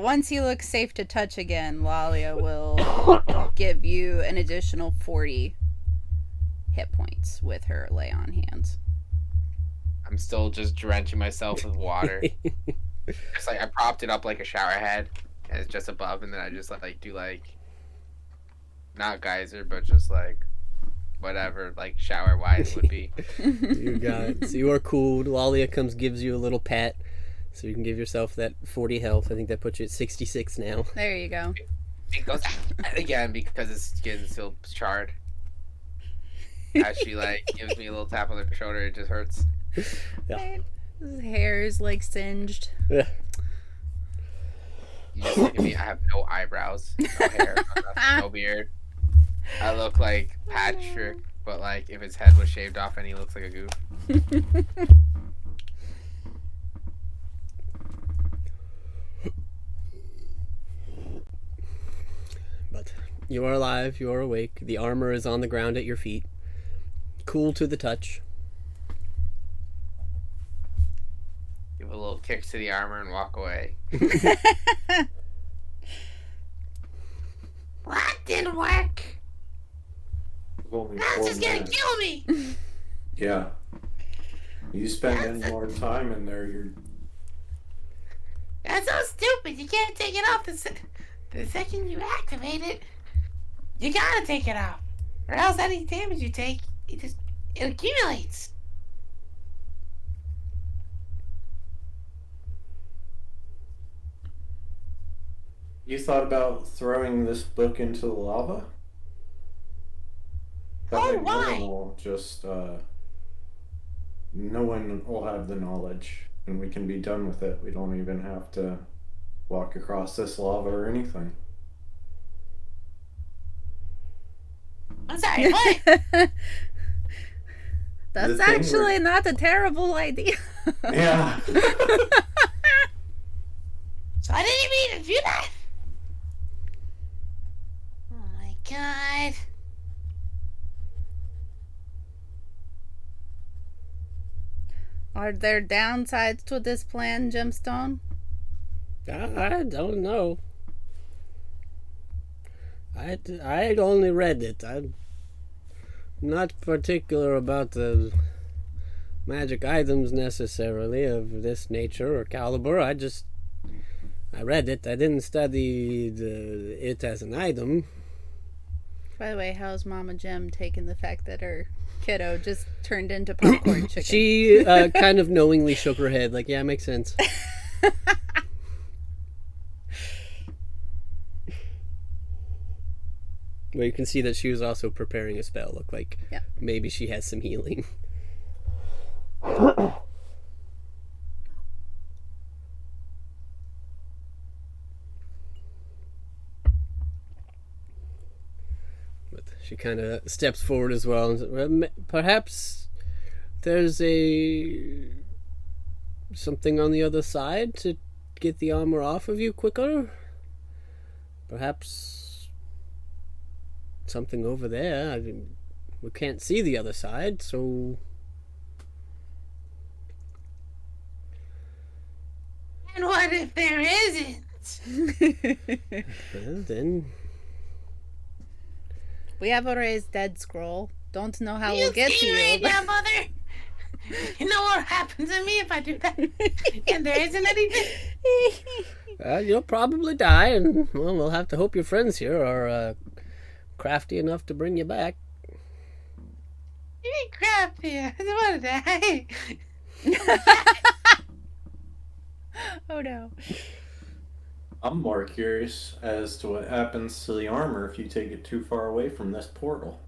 Once he looks safe to touch again, Lalia will give you an additional 40 hit points with her lay on hands. I'm still just drenching myself with water. Just like I propped it up like a shower head, and it's just above, and then I just like do like not geyser, but just like whatever like shower wise would be. You got it. So you are cooled. Lalia comes, gives you a little pat, so you can give yourself that 40 health. I think that puts you at 66 now. There you go. It goes again because his skin's still charred. As she like gives me a little tap on the shoulder, it just hurts. Yeah. His hair is like singed. Yeah. You just look at me. I have no eyebrows, no hair, no nothing, no beard. I look like Patrick, but like if his head was shaved off and he looks like a goof. But you are alive. You are awake. The armor is on the ground at your feet. Cool to the touch. Give a little kick to the armor and walk away. What didn't work? Only That's 4 just gonna minutes. kill me. Yeah. You spend any more time in there, you're. That's so stupid. You can't take it off the second you activate it. You gotta take it off, or else any damage you take, it accumulates. You thought about throwing this book into the lava? That Oh, way why? no one will just, no one will have the knowledge, and we can be done with it. We don't even have to walk across this lava or anything. I'm sorry, what? That's The thing actually where- not a terrible idea. Yeah. So I didn't mean to do that. Oh my god. Are there downsides to this plan, Gemstone? I don't know. I'd only read it. I'm not particular about the magic items necessarily of this nature or caliber. I read it. I didn't study it as an item. By the way, how's Mama Gem taking the fact that her kiddo just turned into popcorn chicken? She kind of knowingly shook her head, like, yeah, makes sense. Well, you can see that she was also preparing a spell. Look like Yeah. maybe she has some healing. She kind of steps forward as well and says, well, perhaps there's something on the other side to get the armor off of you quicker. Perhaps something over there. I mean, we can't see the other side, so... And what if there isn't? Well, then... We have a raised dead scroll. Don't know how You we'll get to see you. right now, Mother? You know what happens to me if I do that? And there isn't anything? You'll probably die, and well, we'll have to hope your friends here are crafty enough to bring you back. You ain't crafty. I don't want to die. Oh no. I'm more curious as to what happens to the armor if you take it too far away from this portal.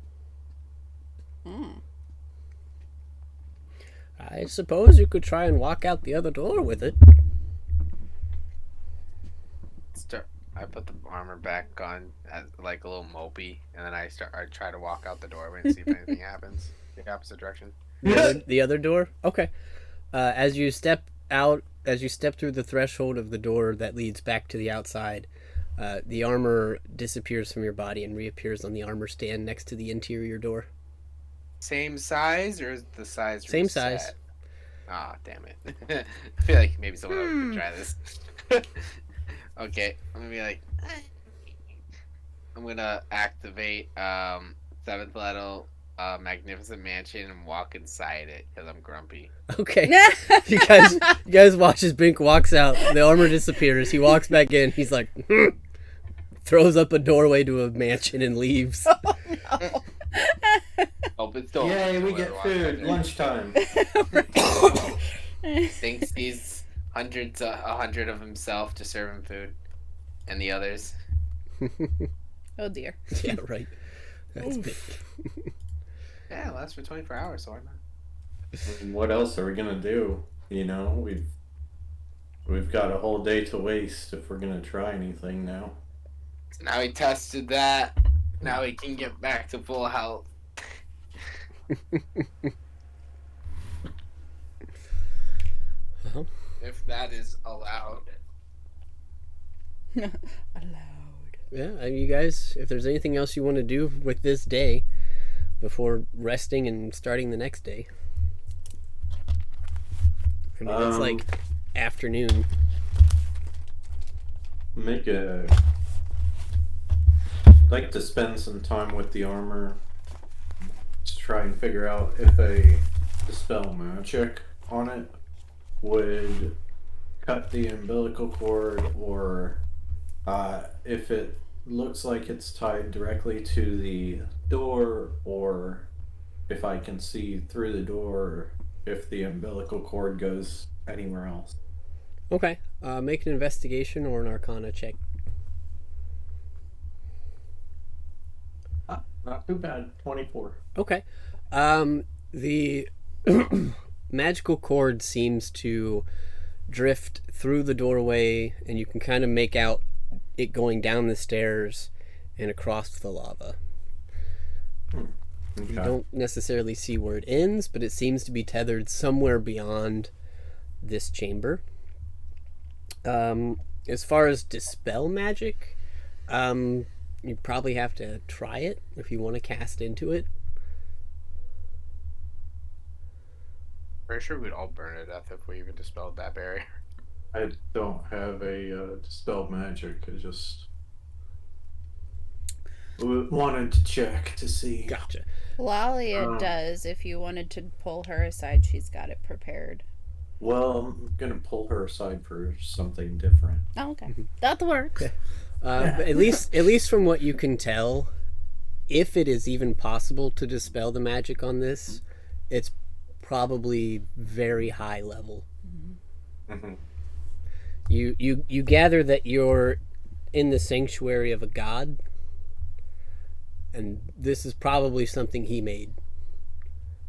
I suppose you could try and walk out the other door with it. I put the armor back on as like a little mopey, and then I try to walk out the doorway and see if anything happens. The opposite direction. The other door? Okay. As you step through the threshold of the door that leads back to the outside, the armor disappears from your body and reappears on the armor stand next to the interior door. Same size, or is the size Same reset? size. Ah, damn it. I feel like maybe someone else could try this. Okay, I'm gonna be like, I'm gonna activate 7th level Magnificent Mansion and walk inside it because I'm grumpy. Okay. you guys watch as Bink walks out. The armor disappears. He walks back in. He's like, throws up a doorway to a mansion and leaves. Oh no. Oh, but still. Yay, we get food. Lunchtime. Thinks he's 100 of himself to serve him food. And the others. Oh dear. Yeah, right. That's big. Yeah, it lasts for 24 hours, so why not? What else are we gonna do? You know, we've got a whole day to waste if we're gonna try anything now. So now he tested that. Now he can get back to full health. Well. If that is allowed. Allowed. Yeah, you guys, if there's anything else you want to do with this day before resting and starting the next day. I mean, it's like afternoon. Like to spend some time with the armor to try and figure out if a dispel magic on it would cut the umbilical cord, or if it looks like it's tied directly to the door, or if I can see through the door if the umbilical cord goes anywhere else. Okay, make an investigation or an arcana check. Not too bad. 24. Okay. The magical cord seems to drift through the doorway, and you can kind of make out it going down the stairs and across the lava. Okay. You don't necessarily see where it ends, but it seems to be tethered somewhere beyond this chamber. As far as dispel magic, you probably have to try it if you want to cast into it. Pretty sure we'd all burn to death if we even dispelled that barrier. I don't have a dispel magic. I just wanted to check to see. Gotcha. Lalia does. If you wanted to pull her aside, she's got it prepared. Well, I'm gonna pull her aside for something different. Oh, okay. That works. But at least from what you can tell, if it is even possible to dispel the magic on this, it's probably very high level. Mm-hmm. You gather that you're in the sanctuary of a god, and this is probably something he made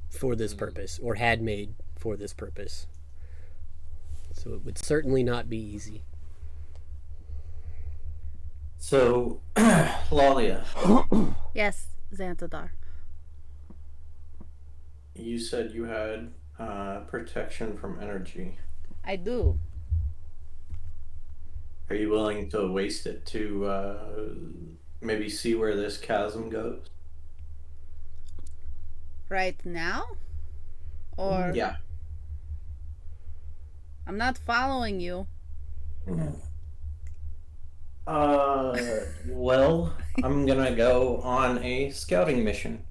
for this purpose, or had made for this purpose. So it would certainly not be easy. So, Lalia, Yes. Xantadar. You said you had protection from energy. I do. Are you willing to waste it to maybe see where this chasm goes? Right now? Or Yeah. I'm not following you. Well, I'm gonna go on a scouting mission.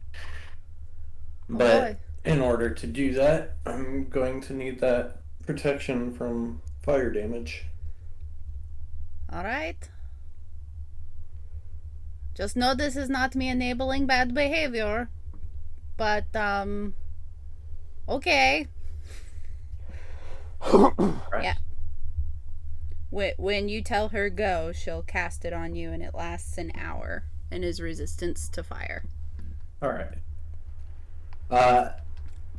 Oh, But boy. in order to do that, I'm going to need that protection from fire damage. All right. Just know this is not me enabling bad behavior. But, okay. Right. Yeah. When you tell her go, she'll cast it on you and it lasts an hour and is resistance to fire. All right.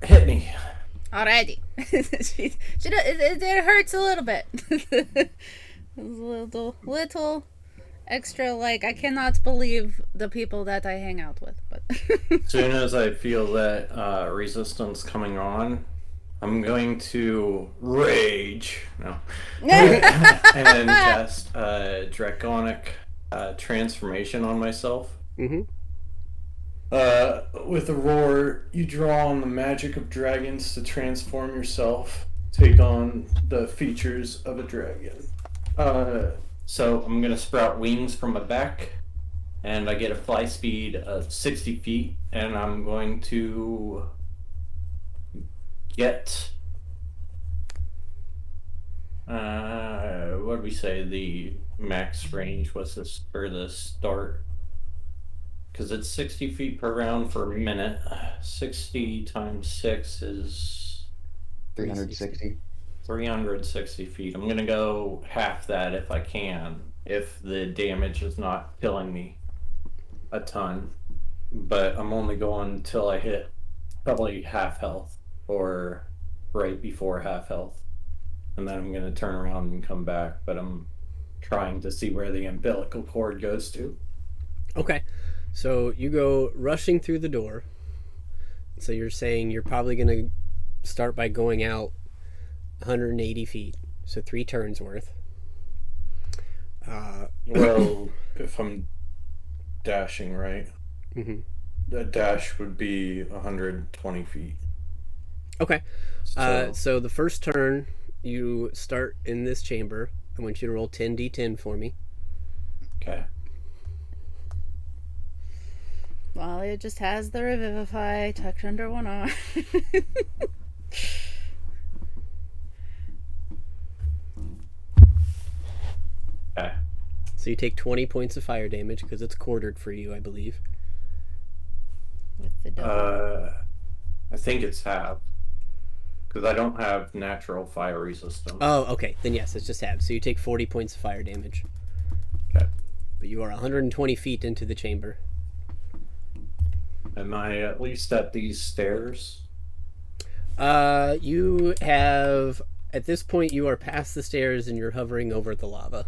Hit me. Alrighty. It hurts a little bit. It's a little extra, like, I cannot believe the people that I hang out with. But As soon as I feel that resistance coming on, I'm going to rage. No. And cast draconic transformation on myself. Mm-hmm. With a roar, you draw on the magic of dragons to transform yourself, take on the features of a dragon. So I'm gonna sprout wings from my back, and I get a fly speed of 60 feet, and I'm going to get what do we say the max range was this for the start? Because it's 60 feet per round for a minute. 60 times 6 is 360. 360 feet. I'm gonna go half that if I can, if the damage is not killing me a ton. But I'm only going till I hit probably half health or right before half health. And then I'm gonna turn around and come back, but I'm trying to see where the umbilical cord goes to. Okay. So you go rushing through the door. So you're saying you're probably going to start by going out 180 feet. So 3 turns worth. Well, if I'm dashing, right? Mm-hmm. The dash would be 120 feet. Okay. So, So the first turn, you start in this chamber. I want you to roll 10d10 for me. okay. well, it just has the Revivify tucked under one arm. Okay. So you take 20 points of fire damage because it's quartered for you, I believe. With the double. I think it's half. Because I don't have natural fire resistance. Oh, okay. Then yes, it's just half. So you take 40 points of fire damage. Okay. But you are 120 feet into the chamber. Am I at least at these stairs? You have... At this point, you are past the stairs and you're hovering over the lava.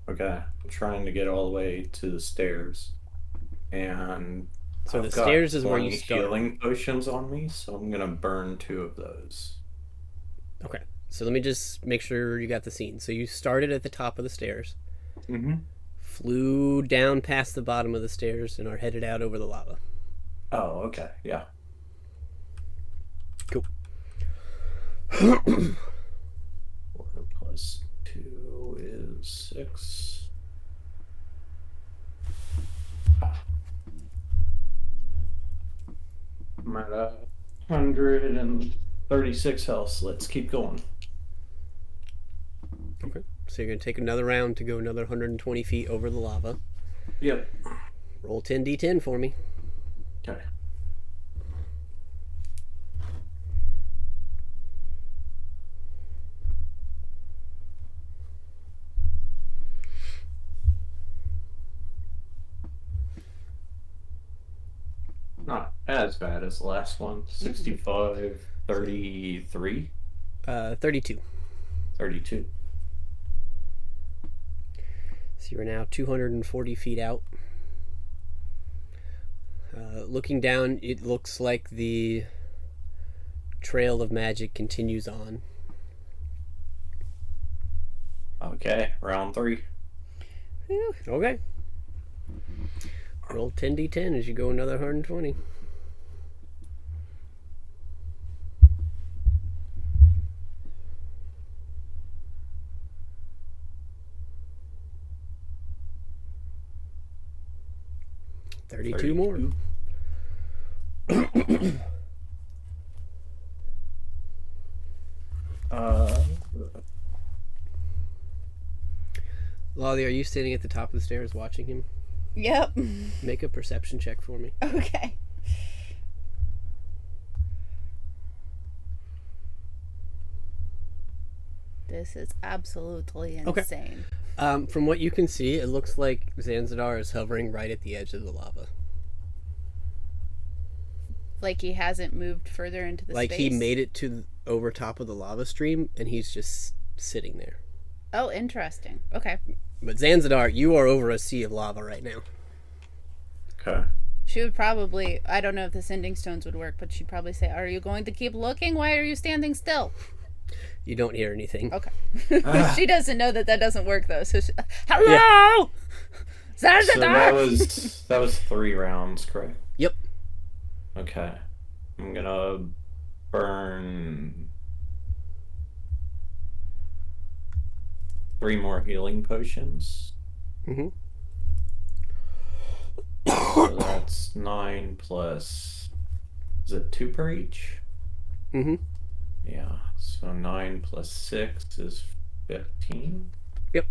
Okay. I'm trying to get all the way to the stairs. And So I've the got stairs is where you 20 start. healing potions on me, so I'm gonna burn 2 of those. Okay. So let me just make sure you got the scene. So you started at the top of the stairs, Mm-hmm. flew down past the bottom of the stairs, and are headed out over the lava. Oh, okay. Yeah. Cool. 4 plus 2 is 6. I'm at 136 health, so let's keep going. Okay. So you're going to take another round to go another 120 feet over the lava. Yep. Roll 10d10 for me. Okay. Not as bad as the last one. 65, 33, 32. 32. So you're now 240 feet out. Looking down, it looks like the trail of magic continues on. Okay, round 3. Whew. Okay. Roll 10d10 as you go another 120. $32 more. Lolly, are you standing at the top of the stairs watching him? Yep. Make a perception check for me. Okay. This is absolutely Okay. insane. From what you can see, it looks like Zanzidar is hovering right at the edge of the lava. Like he hasn't moved further into the Like space. he made it to over top of the lava stream, and he's just sitting there. Oh, interesting. Okay. But Zanzidar, you are over a sea of lava right now. Okay. She would probably, I don't know if the sending stones would work, but she'd probably say, "Are you going to keep looking? Why are you standing still?" You don't hear anything. Okay. She doesn't know that doesn't work, though. So she, hello! So that was 3 rounds, correct? Yep. Okay. I'm gonna burn 3 more healing potions. Mm-hmm. So that's 9 plus. Is it 2 per each? Mm-hmm. Yeah. So 9 plus 6 is 15. Yep.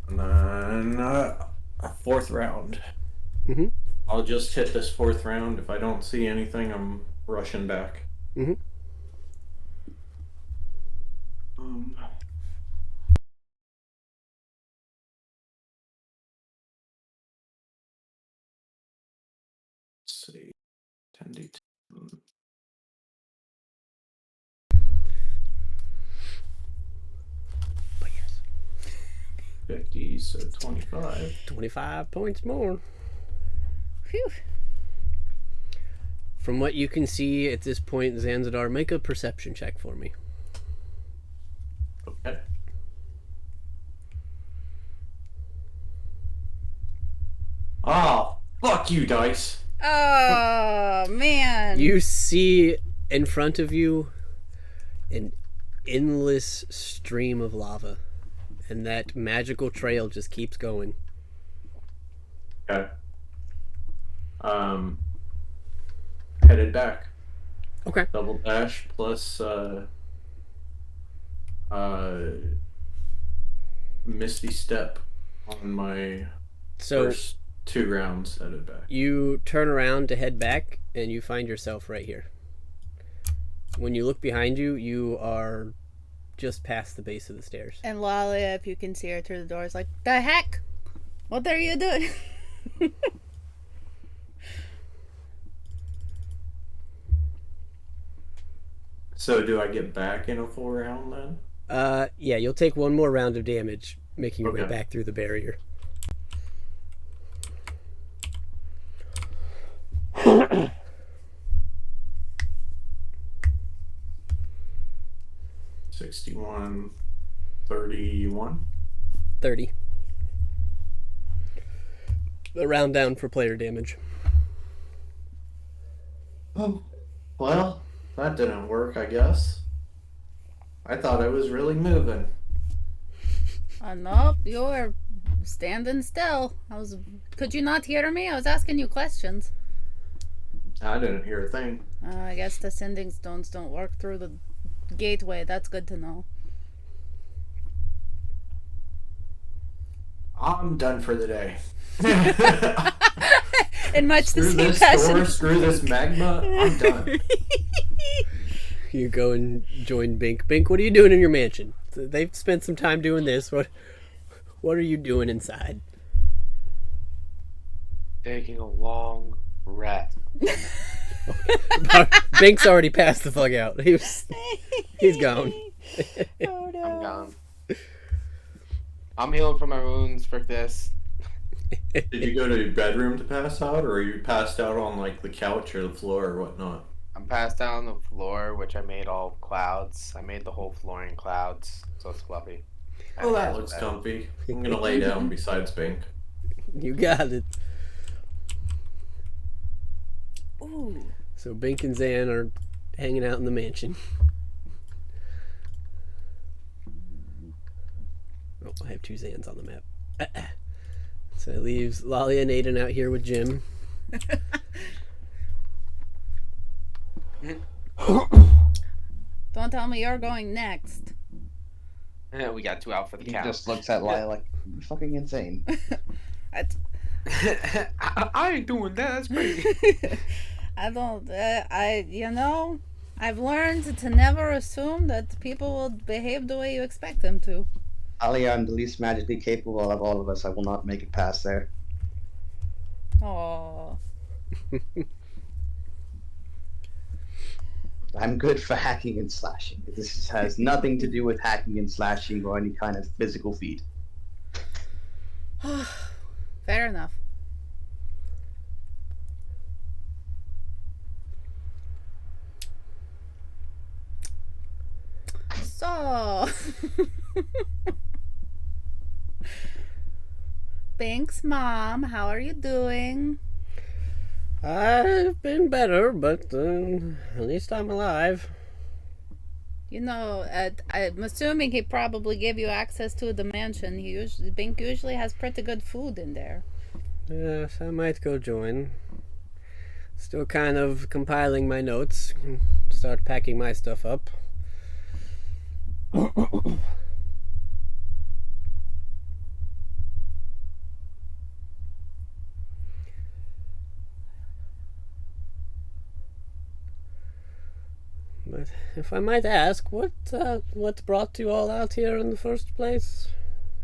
And then a 4th round. Mm-hmm. I'll just hit this 4th round. If I don't see anything, I'm rushing back. Mm-hmm. Let's see. 10d10. But yes. 50, so 25. 25 points more. Phew. From what you can see at this point, Zanzidar, make a perception check for me. Okay. Oh, fuck you, dice. Oh, man. You see in front of you an endless stream of lava, and that magical trail just keeps going. Okay. Headed back. Okay. Double dash plus Misty Step on my So first 2 rounds. Headed back. you turn around to head back, and you find yourself right here. When you look behind you, you are just past the base of the stairs. And Lala, if you can see her through the door, is like, "The heck? What are you doing?" So do I get back in a full round then? Yeah, you'll take one more round of damage, making your way Okay. back through the barrier. $61, 31. 30. A round down for player damage. Oh, well, that didn't work, I guess. I thought I was really moving. Nope, you're standing still. Could you not hear me? I was asking you questions. I didn't hear a thing. I guess the sending stones don't work through the gateway. That's good to know. I'm done for the day. In much the Screw same this fashion. door, screw this magma, I'm done. You go and join Bink. Bink, what are you doing in your mansion? They've spent some time doing this. What are you doing inside? Taking a long rest. Bink's already passed the fuck out. He's gone. Oh no. I'm gone. I'm healing from my wounds for this. Did you go to your bedroom to pass out, or are you passed out on like the couch or the floor or whatnot? I'm passed out on the floor, which I made all clouds. I made the whole floor in clouds, so it's fluffy. Oh, that looks comfy. I'm gonna lay down beside Spink. You got it. Ooh. So Bink and Zan are hanging out in the mansion. Oh, I have 2 Zans on the map. So it leaves Lolly and Aiden out here with Jim. Don't tell me you're going next. We got 2 out for the He count. just looks at Lyle like, you're fucking insane. I ain't doing that. That's crazy. I don't. I've learned to never assume that people will behave the way you expect them to. Ali, I'm the least magically capable of all of us. I will not make it past there. Oh. I'm good for hacking and slashing. This has nothing to do with hacking and slashing or any kind of physical feat. Fair enough. So. Thanks, Mom. How are you doing? I've been better, but at least I'm alive. You know, I'm assuming he probably gave you access to the mansion. Bink usually has pretty good food in there. Yes, I might go join. Still kind of compiling my notes. Start packing my stuff up. But if I might ask, what brought you all out here in the first place?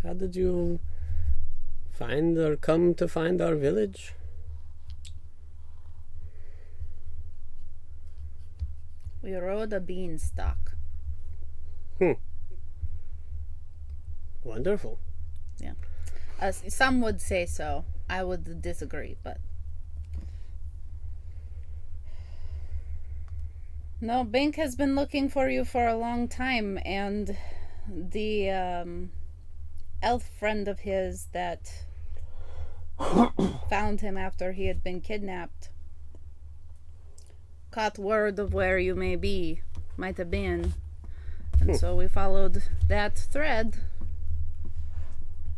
How did you find or come to find our village? We rode a beanstalk. Wonderful. Yeah. Some would say so. I would disagree, but... No, Bink has been looking for you for a long time, and the elf friend of his that found him after he had been kidnapped caught word of where you might have been. And so we followed that thread,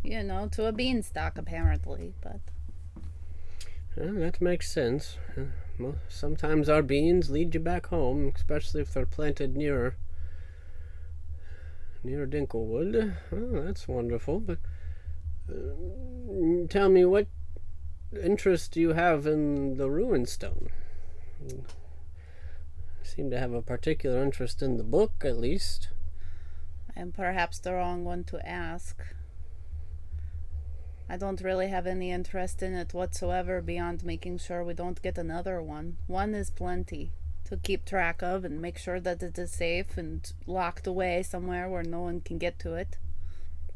to a beanstalk apparently, but... Well, that makes sense. Well, sometimes our beans lead you back home, especially if they're planted near Dinklewood. Oh, that's wonderful. But tell me, what interest do you have in the Ruin Stone? You seem to have a particular interest in the book, at least. I am perhaps the wrong one to ask. I don't really have any interest in it whatsoever beyond making sure we don't get another one. One is plenty to keep track of and make sure that it is safe and locked away somewhere where no one can get to it.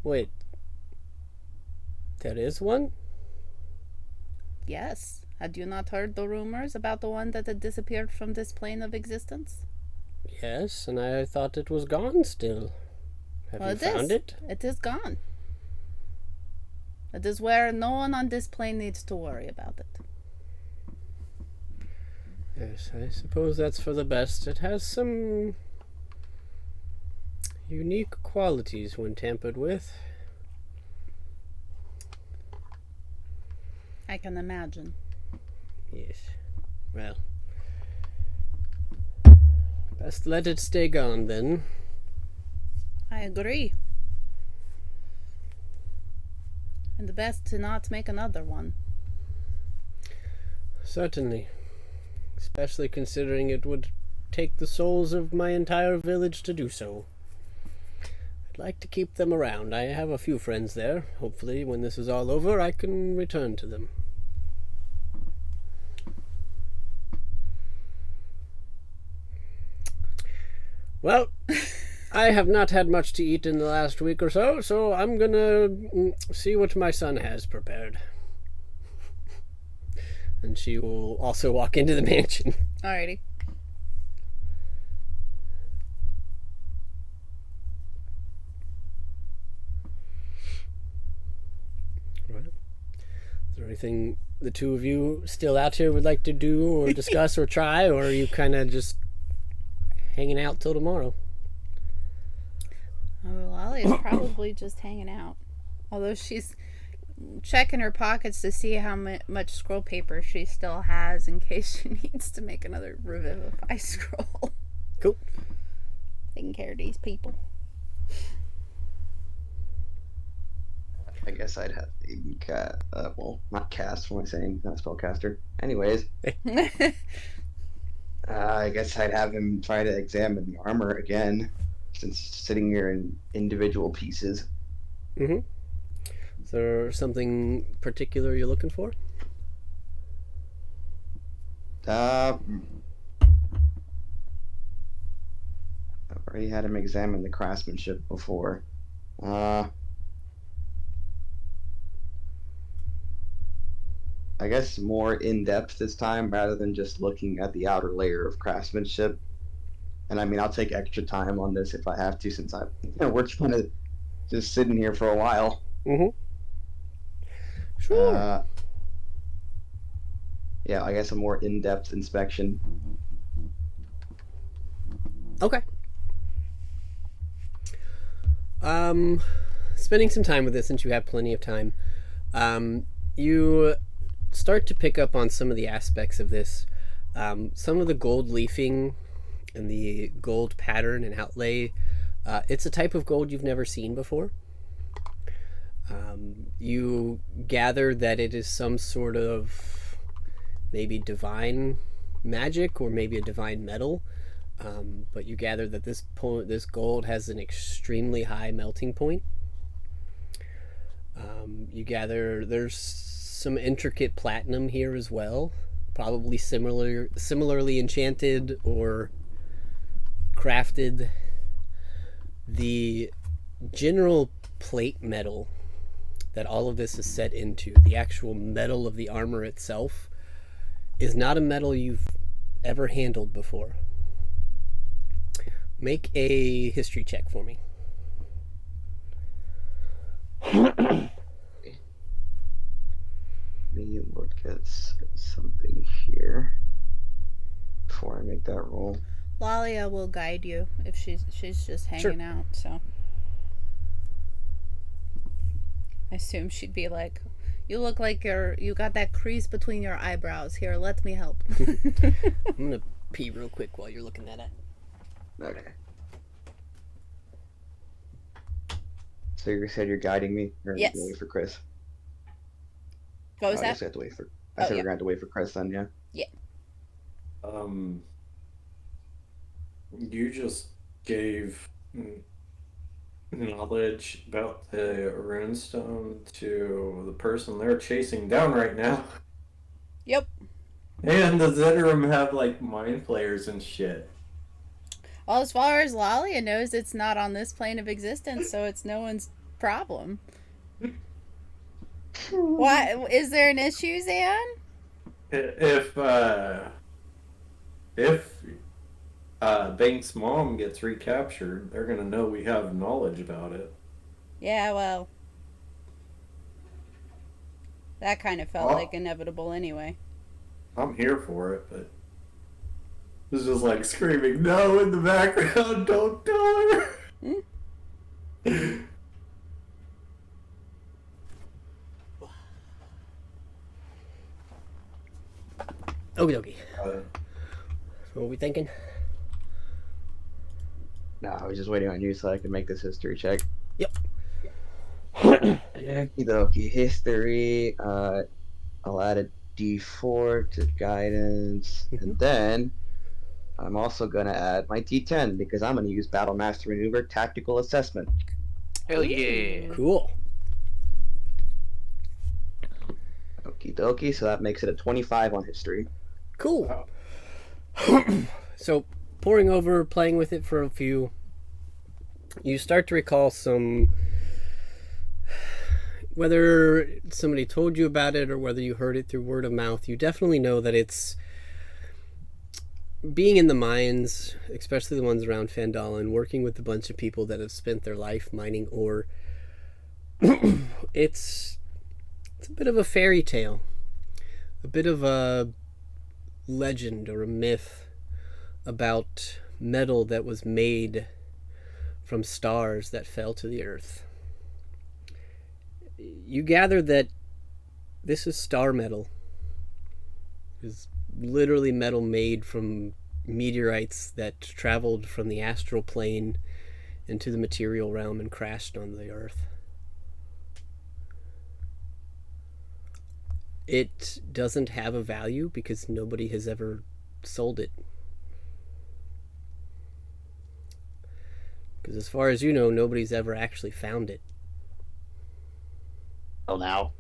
Wait. There is one? Yes. Had you not heard the rumors about the one that had disappeared from this plane of existence? Yes, and I thought it was gone still. Have you found it? It is gone. It is where no one on this plane needs to worry about it. Yes, I suppose that's for the best. It has some unique qualities when tampered with. I can imagine. Yes. Well, best let it stay gone then. I agree. And the best to not make another one. Certainly. Especially considering it would take the souls of my entire village to do so. I'd like to keep them around. I have a few friends there. Hopefully, when this is all over, I can return to them. Well, I have not had much to eat in the last week or so, so I'm gonna see what my son has prepared. And she will also walk into the mansion. Alrighty. Right. Is there anything the two of you still out here would like to do or discuss or try, or are you kind of just hanging out till tomorrow? Oh, Lolly is probably just hanging out. Although she's checking her pockets to see how much scroll paper she still has in case she needs to make another Revivify scroll. Cool. Taking care of these people. I guess I'd have well, not cast. What am I saying? Not spellcaster. Anyways, I guess I'd have him try to examine the armor again, since it's sitting here in individual pieces. Mm-hmm. Is there something particular you're looking for? I've already had him examine the craftsmanship before. I guess more in depth this time rather than just looking at the outer layer of craftsmanship. And I mean, I'll take extra time on this if I have to, since we're kind of just sitting here for a while. Mm-hmm. Sure. Yeah, I guess a more in-depth inspection. Okay. Spending some time with this since you have plenty of time, you start to pick up on some of the aspects of this. Some of the gold leafing and the gold pattern and outlay, it's a type of gold you've never seen before. You gather that it is some sort of maybe divine magic or maybe a divine metal, but you gather that this gold has an extremely high melting point. You gather there's some intricate platinum here as well, probably similarly enchanted or crafted. The general plate metal that all of this is set into, the actual metal of the armor itself, is not a metal you've ever handled before. Make a history check for me. Me look at something here before I make that roll. Lalia will guide you if she's just hanging out, so I assume she'd be like, you look like you got that crease between your eyebrows. Here, let me help. I'm gonna pee real quick while you're looking at it. Okay. So you said you're guiding me? Or Yes. Wait for Chris. What was I that? guess I have to wait for. Oh, I said yeah. we're gonna have to wait for Chris then, yeah. You just gave knowledge about the runestone to the person they're chasing down right now. Yep. And the Zedram have like mind flayers and shit. Well, as far as Lalia knows, it's not on this plane of existence, so it's no one's problem. What? Is there an issue, Zan? If Bank's mom gets recaptured, they're gonna know we have knowledge about it. Yeah, well, that kind of felt Oh. like inevitable anyway. I'm here for it, but it's just like screaming no in the background. Don't tell her. Okie dokie. So what are we thinking? No, I was just waiting on you so I could make this history check. Yep. Okie dokie. History. I'll add a D4 to guidance, and then I'm also gonna add my D10 because I'm gonna use Battle Master Maneuver Tactical Assessment. Hell yeah. Cool. Okie dokie. So that makes it a 25 on history. Cool. So, poring over, playing with it for a few you start to recall some, whether somebody told you about it or whether you heard it through word of mouth, you definitely know that it's being in the mines, especially the ones around Fandolin, working with a bunch of people that have spent their life mining ore. It's a bit of a fairy tale, a bit of a legend or a myth about metal that was made from stars that fell to the earth. You gather that this is star metal. It's literally metal made from meteorites that traveled from the astral plane into the material realm and crashed on the earth. It doesn't have a value because nobody has ever sold it. Because as far as you know, nobody's ever actually found it. Well, now.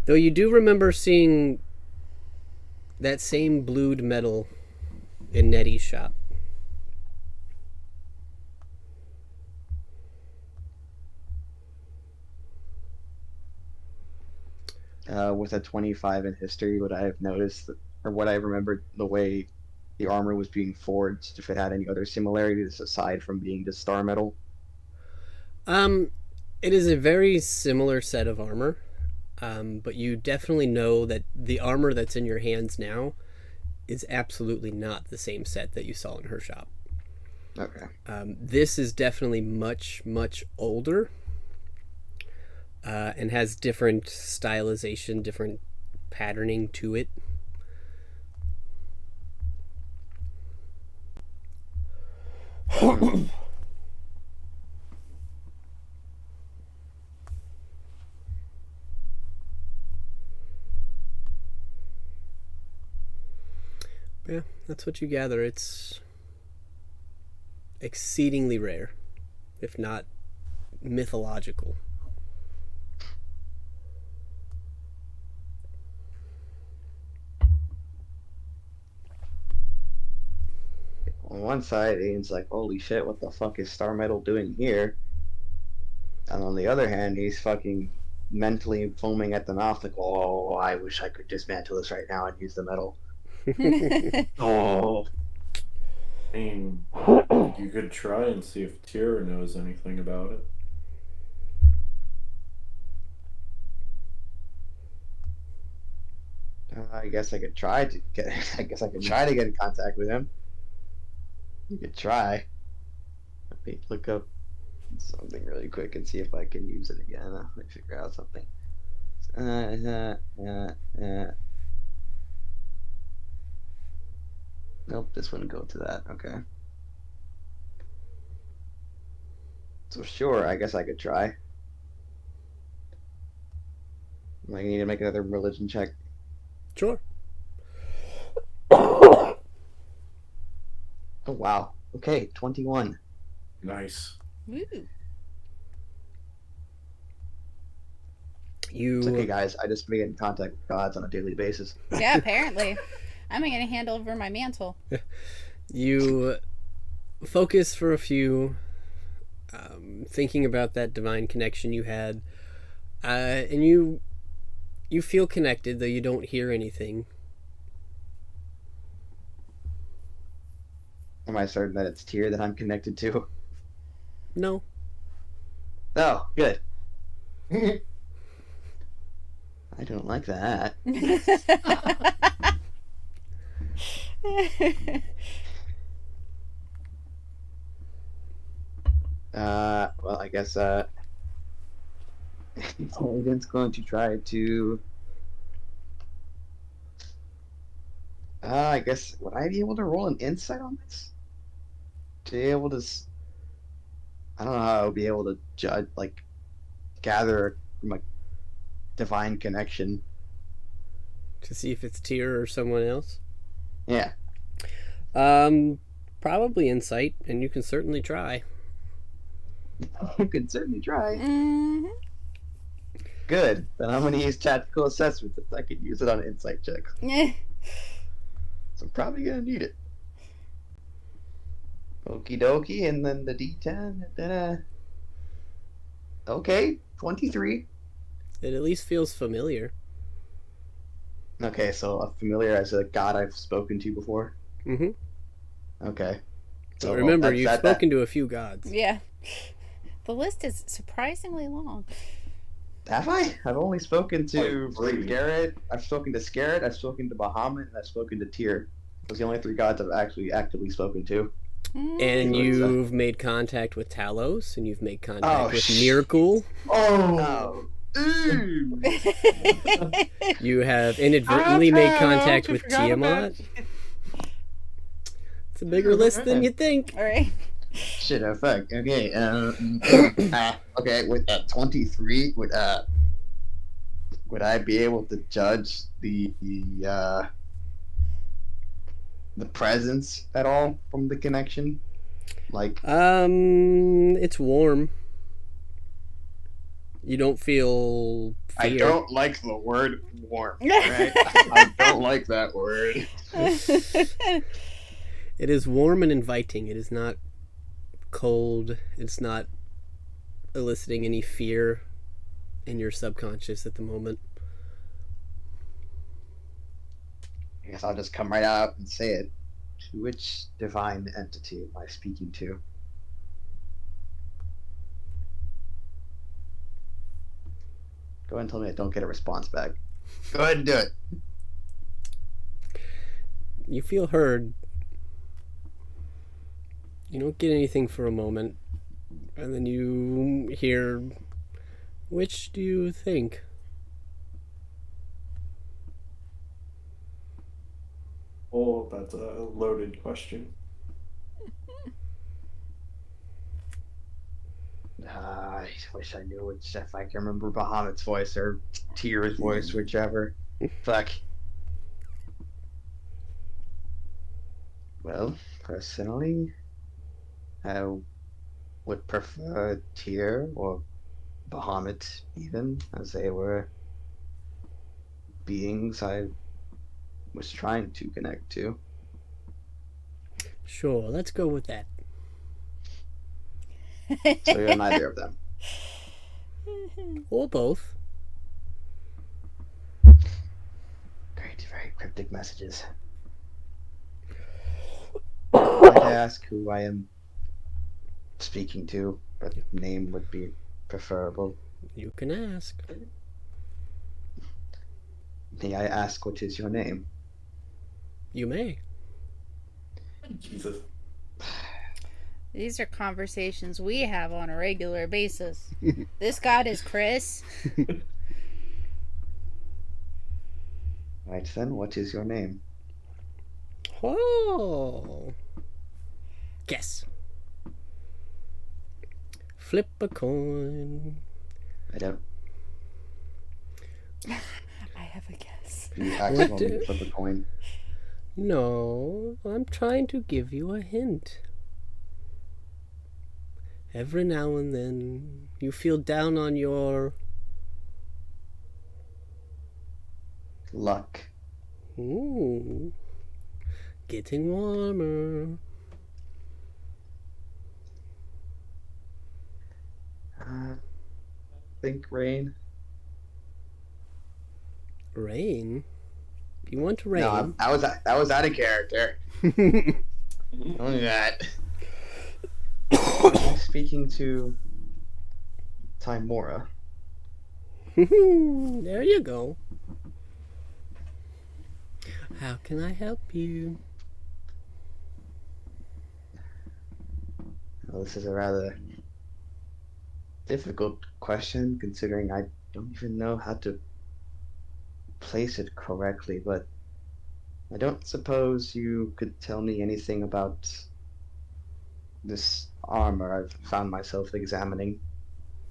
Though you do remember seeing that same blued metal in Nettie's shop. With a 25 in history, would I have noticed, or would I have remembered the way the armor was being forged, if it had any other similarities aside from being just star metal? It is a very similar set of armor, but you definitely know that the armor that's in your hands now is absolutely not the same set that you saw in her shop. Okay. This is definitely much, much older, and has different stylization, different patterning to it. Yeah, that's what you gather. It's exceedingly rare, if not mythological. On one side, Aiden's like, holy shit, what the fuck is star metal doing here? And on the other hand, he's fucking mentally foaming at the mouth, like, oh, I wish I could dismantle this right now and use the metal. Oh. I mean, you could try and see if Tira knows anything about it. I guess I could try to get. I guess I could try to get in contact with him. You could try. Let me look up something really quick and see if I can use it again. Let me figure out something. Nope, this wouldn't go to that. Okay. So sure, I guess I could try. I need to make another religion check. Sure. Oh wow. Okay, 21. Nice. Woo. It's okay, guys. I just get in contact with gods on a daily basis. Yeah, apparently. I'm going to hand over my mantle. You focus for a few, thinking about that divine connection you had, and you feel connected, though you don't hear anything. Am I certain that it's Tyr that I'm connected to? No. Oh, good. I don't like that. Well, I guess, Aiden's going to try to, I guess, would I be able to roll an insight on this? To be able to, I don't know how I would be able to judge, like, gather from a divine connection. To see if it's Tyr or someone else? Yeah. Probably insight, and you can certainly try. You can certainly try. Mhm. Good. Then I'm going to use tactical assessment since I could use it on insight checks. Eh. So I'm probably going to need it. Okie dokie, and then the D10, and then okay, 23. It at least feels familiar. Okay, so a familiar as a god I've spoken to before. Mm-hmm. Okay. So well, remember, that's- you've that- spoken to a few gods. Yeah. The list is surprisingly long. Have I? I've only spoken to Like three. Garrett. I've spoken to Scarrett. I've spoken to Bahamut, and I've spoken to Tyr. Those are the only 3 gods I've actually actively spoken to. And So it's, you've made contact with Talos, and you've made contact Oh, with shit. Miracle. Oh. Ooh. You have inadvertently made contact with Tiamat. It's a bigger list than you think. All right. Shit, oh fuck. Okay, okay, with 23, would I be able to judge the presence at all from the connection? Like, It's warm. You don't feel fear. I don't like the word warm, right? I don't like that word. It is warm and inviting. It is not cold. It's not eliciting any fear in your subconscious at the moment. I guess I'll just come right out and say it. Which divine entity am I speaking to? Go ahead and tell me I don't get a response back. Go ahead and do it. You feel heard. You don't get anything for a moment. And then you hear, which do you think? Oh, that's a loaded question. I wish I knew which, if I can remember Bahamut's voice or Tyr's voice, whichever. Fuck. Well, personally, I would prefer Tyr or Bahamut even, as they were beings I was trying to connect to. Sure, let's go with that. So you're neither of them. Or both. Great, very cryptic messages. I'd ask who I am speaking to, but name would be preferable. You can ask. May I ask what is your name? You may. Jesus. These are conversations we have on a regular basis. This god is Chris. Right then, what is your name? Oh. Guess. Flip a coin. I don't. I have a guess. You actually What want me do- to flip a coin? No, I'm trying to give you a hint. Every now and then, you feel down on your... Luck. Ooh. Getting warmer. Think rain. Rain? You want rain? No, that was out of character. Only that. I'm speaking to Timora. There you go. How can I help you? Well, this is a rather difficult question, considering I don't even know how to place it correctly, but I don't suppose you could tell me anything about this armor I've found myself examining.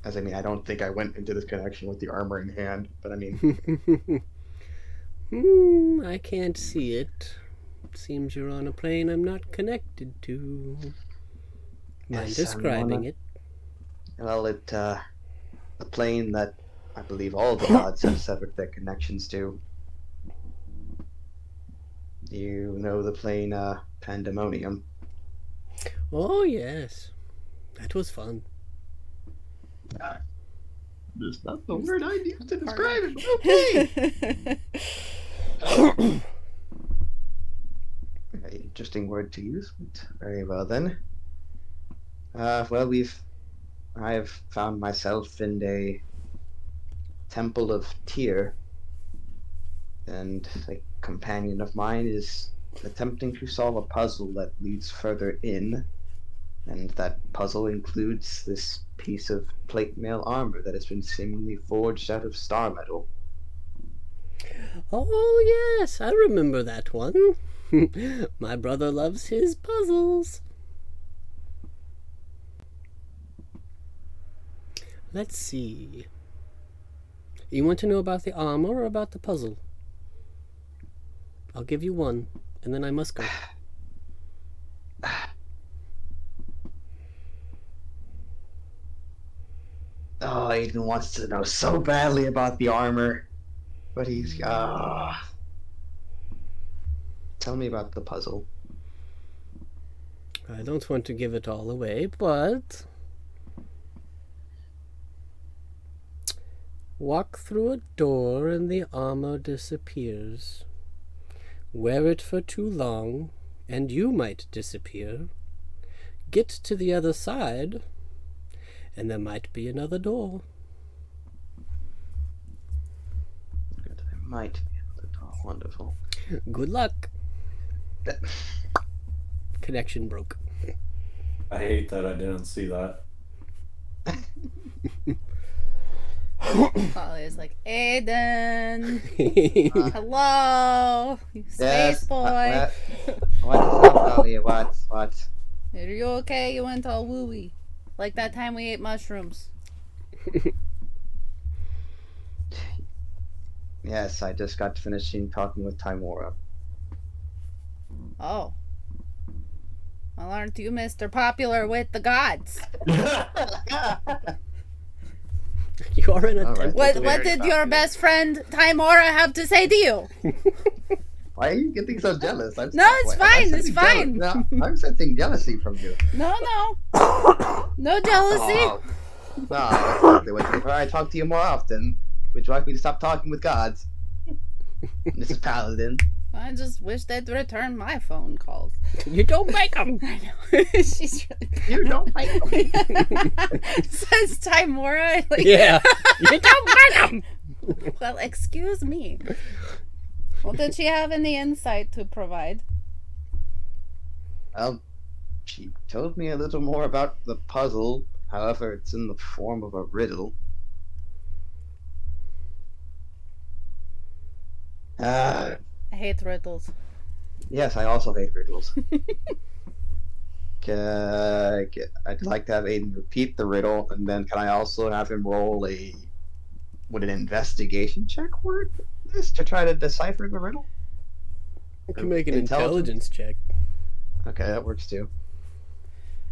As I mean, I don't think I went into this connection with the armor in hand, but I mean, I can't see it. Seems you're on a plane I'm not connected to. Mind Yes, I'm describing on a- it? well, the plane that I believe all the gods have severed their connections to. You know the plane, Pandemonium. Oh, yes. That was fun. That's not the word I used to describe it. Okay. Very interesting word to use. But very well then. Well, I have found myself in a temple of Tyr, and a companion of mine is attempting to solve a puzzle that leads further in, and that puzzle includes this piece of plate mail armor that has been seemingly forged out of star metal. Oh, yes, I remember that one. My brother loves his puzzles. Let's see. You want to know about the armor or about the puzzle? I'll give you one, and then I must go. Oh, Aiden wants to know so badly about the armor, but he's Tell me about the puzzle. I don't want to give it all away, but walk through a door and the armor disappears. Wear it for too long, and you might disappear. Get to the other side, and there might be another door. Good, there might be another door. Wonderful. Good luck. Connection broke. I hate that I didn't see that. Polly's like, Aiden, hello, you space boy. What's up, Ollie? What? Are you okay? You went all wooey. Like that time we ate mushrooms. Yes, I just got finishing talking with Timora. Oh. Well, aren't you Mr. Popular with the gods? You are in a All right. temple. What to did Very your popular. best friend Timora have to say to you? Why are you getting so jealous? No, it's fine, it's fine. No, I'm sensing jealousy from you. No. No jealousy. Oh, no, that's exactly what you I talk to you more often. Would you like me to stop talking with gods? Mrs. Paladin. I just wish they'd return my phone calls. You don't make them. I know. She's really You don't make them. Says Timora. Like, Yeah. You don't make them. well, excuse me. Well, did she have any insight to provide? Well, she told me a little more about the puzzle. However, it's in the form of a riddle. I hate riddles. Yes, I also hate riddles. I'd like to have Aiden repeat the riddle, and then can I also have him roll would an investigation check work this to try to decipher the riddle? You can make an intelligence check. Okay, that works too.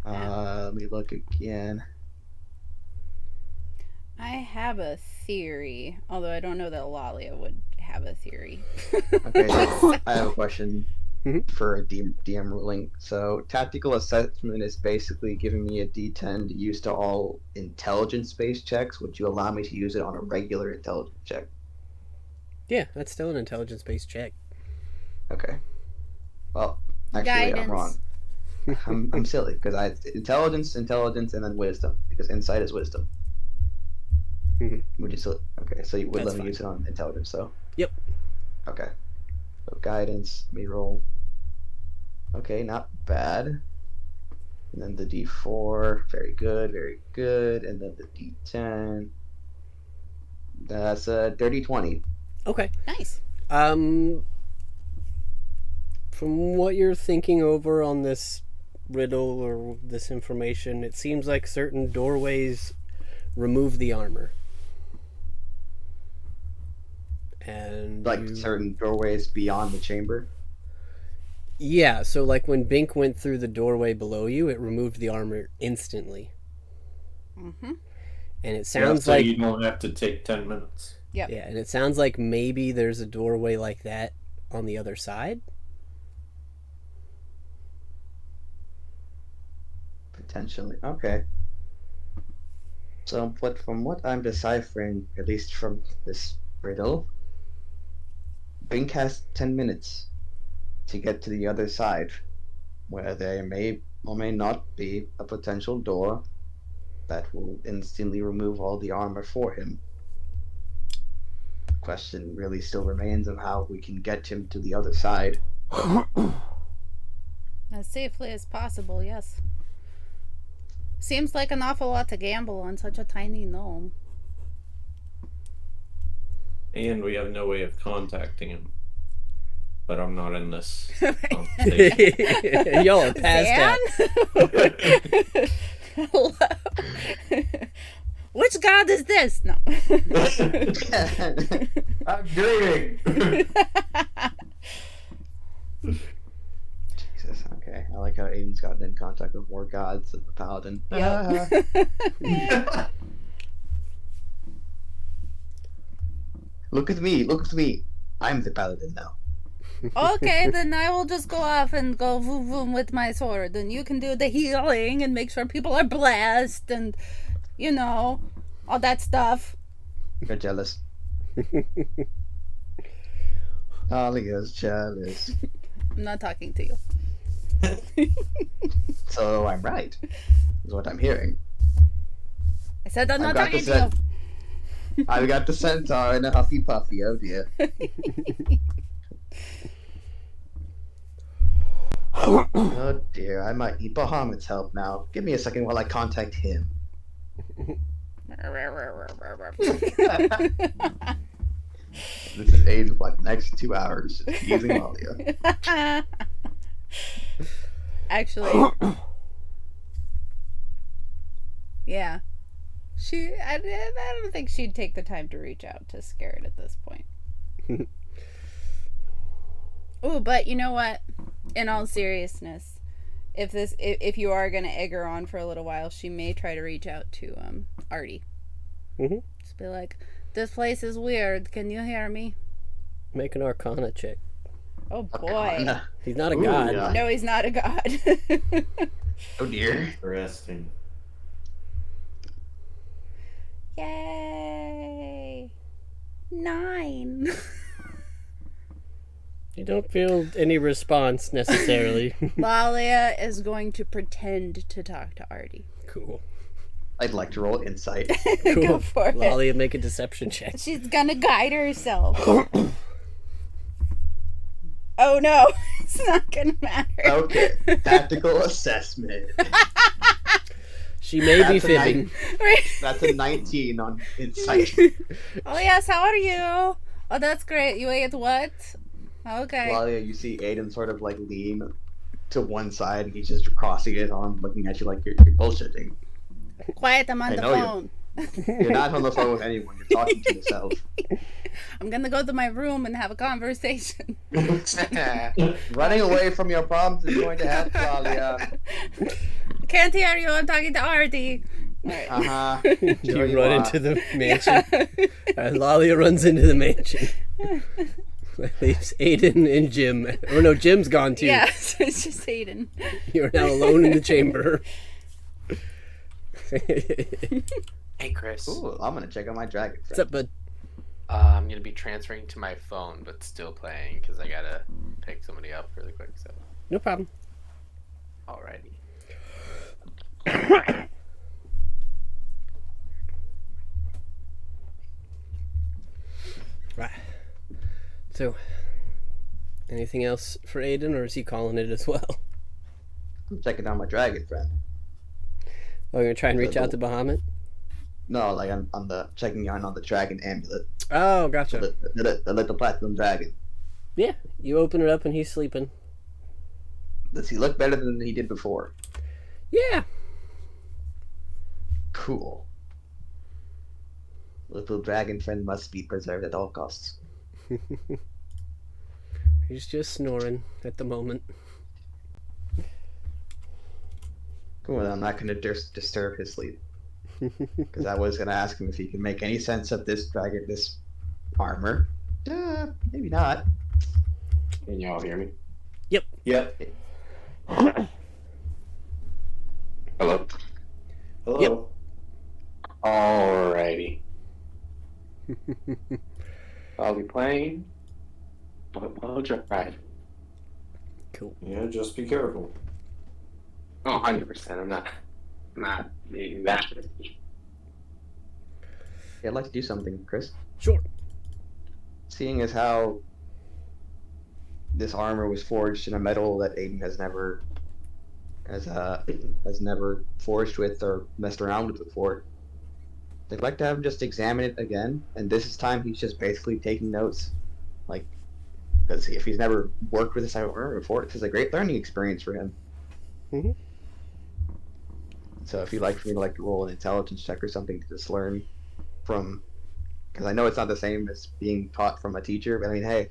Let me look again. I have a theory, although I don't know that Lalia would have a theory. Okay, so I have a question Mhm. for a DM ruling. So, tactical assessment is basically giving me a D10 to use to all intelligence-based checks. Would you allow me to use it on a regular intelligence check? Yeah, that's still an intelligence-based check. Okay. Well, actually, I'm wrong. I'm silly because intelligence, and then wisdom because insight is wisdom. Mhm. Would you still? Okay, so you would That's let me fine. use it on intelligence, though. Yep. Okay. So guidance, me roll. Okay, not bad. And then the D4, very good, very good. And then the D10. That's a dirty 20. Okay. Nice. From what you're thinking over on this riddle or this information, it seems like certain doorways remove the armor. And Like certain doorways beyond the chamber. yeah, so like when Bink went through the doorway below you, it removed the armor instantly. Mm-hmm. And it sounds so like you don't have to take 10 minutes. Yep. yeah, and it sounds like maybe there's a doorway like that on the other side. Potentially. Okay. So, but from what I'm deciphering, at least from this riddle, Bink has 10 minutes to get to the other side, where there may or may not be a potential door that will instantly remove all the armor for him. Question really still remains of how we can get him to the other side. As safely as possible, yes. Seems like an awful lot to gamble on such a tiny gnome. And we have no way of contacting him. But I'm not in this conversation. Y'all are past that. Hello? Which god is this? No. I'm dreaming. Jesus, okay. I like how Aiden's gotten in contact with more gods than the paladin. Yep. Look at me, look at me. I'm the paladin now. Okay, then I will just go off and go vroom vroom with my sword, and you can do the healing and make sure people are blessed and, you know, all that stuff. You're jealous. Talia's jealous. I'm not talking to you. So I'm right, is what I'm hearing. I said I'm not I've got talking the to you. I've got the centaur and a huffy puffy, oh dear. Oh dear, I might need Bahamut's help now. Give me a second while I contact him. This is Aiden's like next 2 hours just using Malia. Actually, yeah. I don't think she'd take the time to reach out to scare it at this point. Oh, but you know what? In all seriousness, if you are gonna egg her on for a little while, she may try to reach out to Artie. Just be like, "This place is weird. Can you hear me?" Make an Arcana check. Oh boy. Arcana. He's not a Ooh, god. yeah. No, he's not a god. Oh dear. Interesting. Yay! 9. You don't feel any response necessarily. Lalia is going to pretend to talk to Artie. Cool. I'd like to roll insight. Cool. Go for it. Lalia, make a deception check. She's gonna guide herself. Oh no, it's not gonna matter. Okay, tactical assessment. She may be That's a fibbing. That's a 19 on insight. Oh yes, how are you? Oh, that's great. You ate what? Okay. Lalia, you see Aiden sort of like lean to one side, and he's just crossing his arm, looking at you like you're bullshitting. Quiet, I'm on I the know phone. You're not on the phone with anyone. You're talking to yourself. I'm gonna go to my room and have a conversation. Running away from your problems is going to help, Lalia. Can't hear you. I'm talking to Artie. Alright. Uh-huh. You run into the mansion. Lalia runs into the mansion. Leaves Aiden and Jim. Oh no, Jim's gone too. Yeah, so it's just Aiden. You're now alone in the chamber. Hey, Chris. Ooh, I'm gonna check on my dragon What's friend. up, bud? I'm gonna be transferring to my phone, but still playing because I gotta pick somebody up really quick. So, No problem. alrighty. Right. So, anything else for Aiden, or is he calling it as well? I'm checking on my dragon friend. Oh, you're gonna try and reach out to Bahamut? No, like on the checking on the dragon amulet. Oh, gotcha. The little platinum dragon. Yeah, you open it up and he's sleeping. Does he look better than he did before? Yeah. Cool. Little dragon friend must be preserved at all costs. He's just snoring at the moment. Cool, I'm not going to disturb his sleep. Because I was going to ask him if he can make any sense of this dragon, this armor. Maybe not. Can y'all hear me? Yep. Yep. Hello. Hello. Alrighty. I'll be playing. I'll drive. Cool. Yeah, just be careful. Oh, 100%. I'm not being that. Yeah, I'd like to do something, Chris. Sure. Seeing as how this armor was forged in a metal that Aiden has never forged with or messed around with before, I'd like to have him just examine it again, and this time he's just basically taking notes, like, because if he's never worked with this type of armor before, this is a great learning experience for him. Mm-hmm. So if you'd like for me to roll an intelligence check or something to just learn from, because I know it's not the same as being taught from a teacher, but I mean, hey,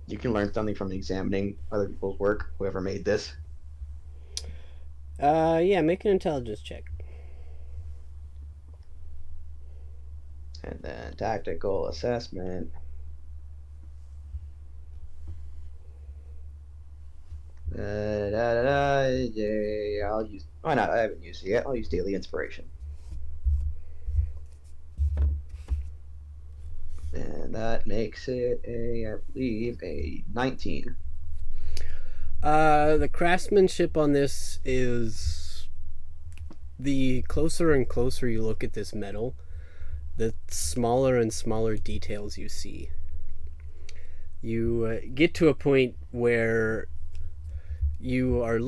you can learn something from examining other people's work, whoever made this. Yeah, make an intelligence check. And then tactical assessment. Yeah, I'll use. Why not? I haven't used it yet. I'll use daily inspiration. And that makes it I believe, a 19. The craftsmanship on this is, the closer and closer you look at this metal, the smaller and smaller details you see. You get to a point where you are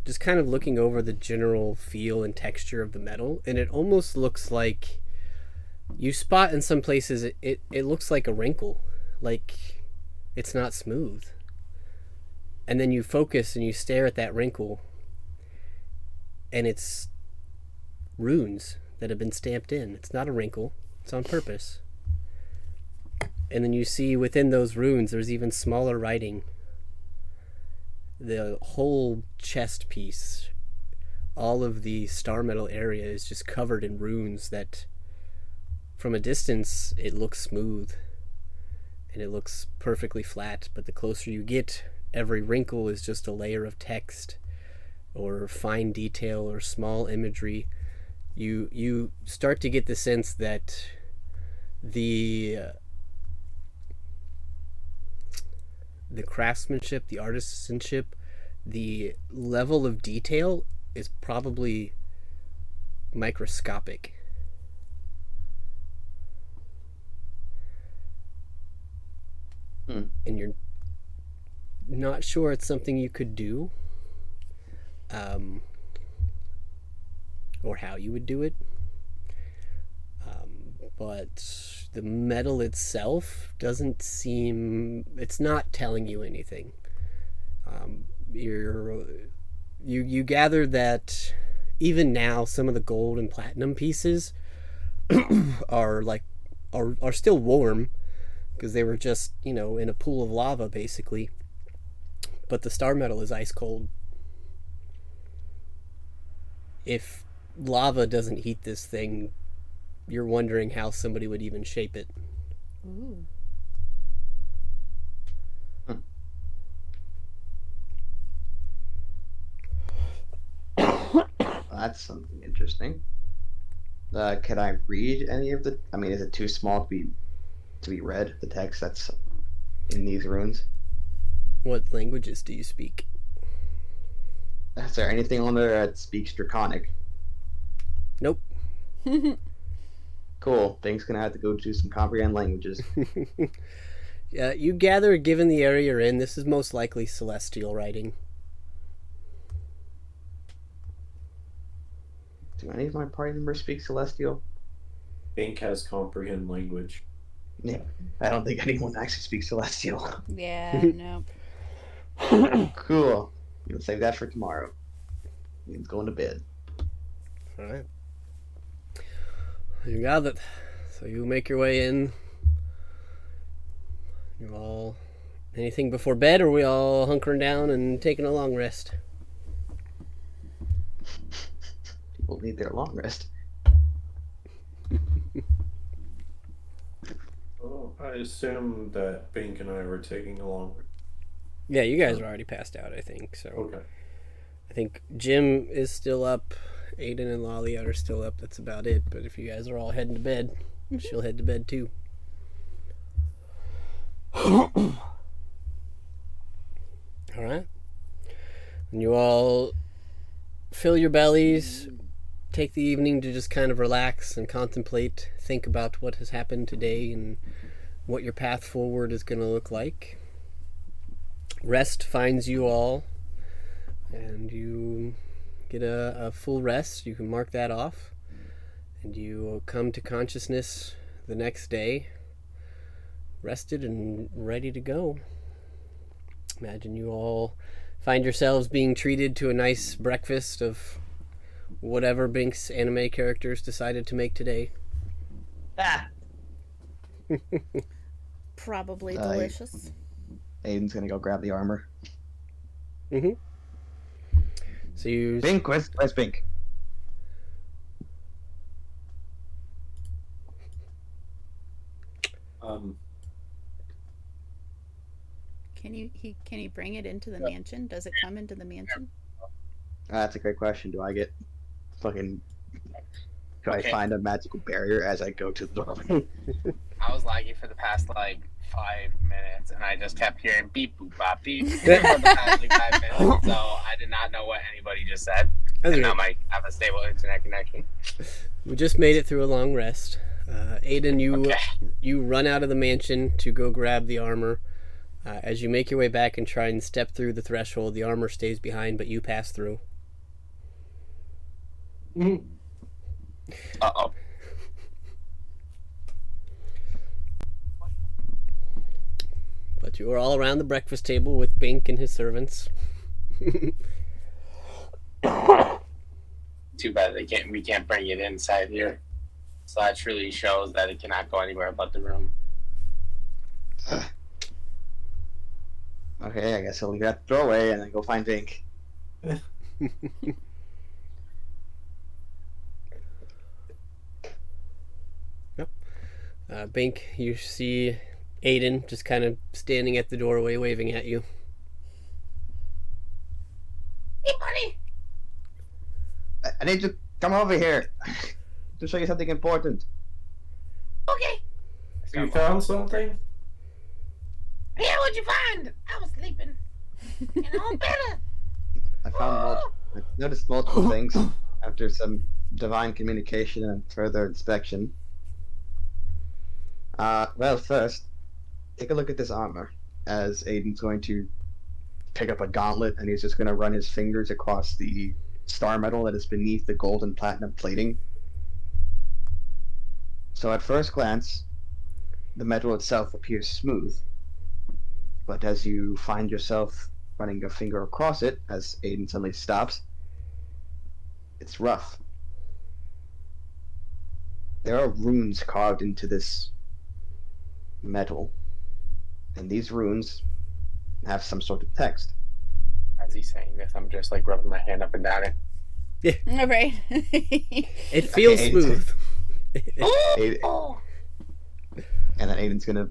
just kind of looking over the general feel and texture of the metal, and it almost looks like, you spot in some places it looks like a wrinkle, like it's not smooth. And then you focus and you stare at that wrinkle, and it's runes that have been stamped in. It's not a wrinkle, it's on purpose. And then you see within those runes there's even smaller writing. The whole chest piece, all of the star metal area is just covered in runes that, from a distance, it looks smooth and it looks perfectly flat, but the closer you get, every wrinkle is just a layer of text or fine detail or small imagery. You start to get the sense that the craftsmanship, the artisanship, the level of detail is probably microscopic. And you're not sure it's something you could do, or how you would do it. But the metal itself doesn't seem, it's not telling you anything. You gather that even now some of the gold and platinum pieces are still warm, because they were just, in a pool of lava basically, but the star metal is ice cold. If lava doesn't heat this thing, you're wondering how somebody would even shape it. Ooh. That's something interesting. Can I read any of the? I mean, is it too small to be read? The text that's in these runes. What languages do you speak? Is there anything on there that speaks Draconic? Nope. Cool. Thing's gonna have to go do some comprehend languages. Yeah, you gather, given the area you're in, this is most likely celestial writing. Do any of my party members speak Celestial? Bink has comprehend language. Yeah, I don't think anyone actually speaks Celestial. Yeah, nope. Cool. We'll save that for tomorrow. He's going to bed. Alright. You got it. So you make your way in. You all... Anything before bed, or are we all hunkering down and taking a long rest? People need their long rest. Oh, I assume that Bink and I were taking a long. Yeah, you guys are already passed out, I think. So, Okay. I think Jim is still up. Aiden and Lolly are still up. That's about it. But if you guys are all heading to bed, she'll head to bed too. All right. And you all fill your bellies, take the evening to just kind of relax and contemplate, think about what has happened today and what your path forward is going to look like. Rest finds you all, and you get a full rest. You can mark that off, and you come to consciousness the next day, rested and ready to go. Imagine you all find yourselves being treated to a nice breakfast of whatever Bink's anime characters decided to make today. Probably delicious. Aiden's gonna go grab the armor. Mm-hmm. So you... Bink, where's Bink? Can you bring it into the mansion? Does it come into the mansion? That's a great question. Do I get fucking... Do I find a magical barrier as I go to the door? I was lagging for the past, 5 minutes, and I just kept hearing beep, boop, bop, beep for the past, 5 minutes, so I did not know what anybody just said. That's and right. now I have a stable internet connection. We just made it through a long rest. Aiden, you run out of the mansion to go grab the armor. As you make your way back and try and step through the threshold, the armor stays behind, but you pass through. Uh-oh. But you are all around the breakfast table with Bink and his servants. Too bad we can't bring it inside here. So that truly shows that it cannot go anywhere but the room. Okay, I guess I'll leave it at the doorway and then go find Bink. Bink, you see Aiden just kind of standing at the doorway waving at you. Hey, buddy! I need to come over here to show you something important. Okay. You found something? Yeah, what'd you find? I was sleeping. And I'm better. I noticed multiple things after some divine communication and further inspection. Well, first, take a look at this armor, as Aiden's going to pick up a gauntlet and he's just going to run his fingers across the star metal that is beneath the gold and platinum plating. So at first glance, the metal itself appears smooth, but as you find yourself running your finger across it, as Aiden suddenly stops, it's rough. There are runes carved into this metal, and these runes have some sort of text. As he's saying this, I'm just rubbing my hand up and down it. All right. It feels Okay, smooth. Oh! And then Aiden's gonna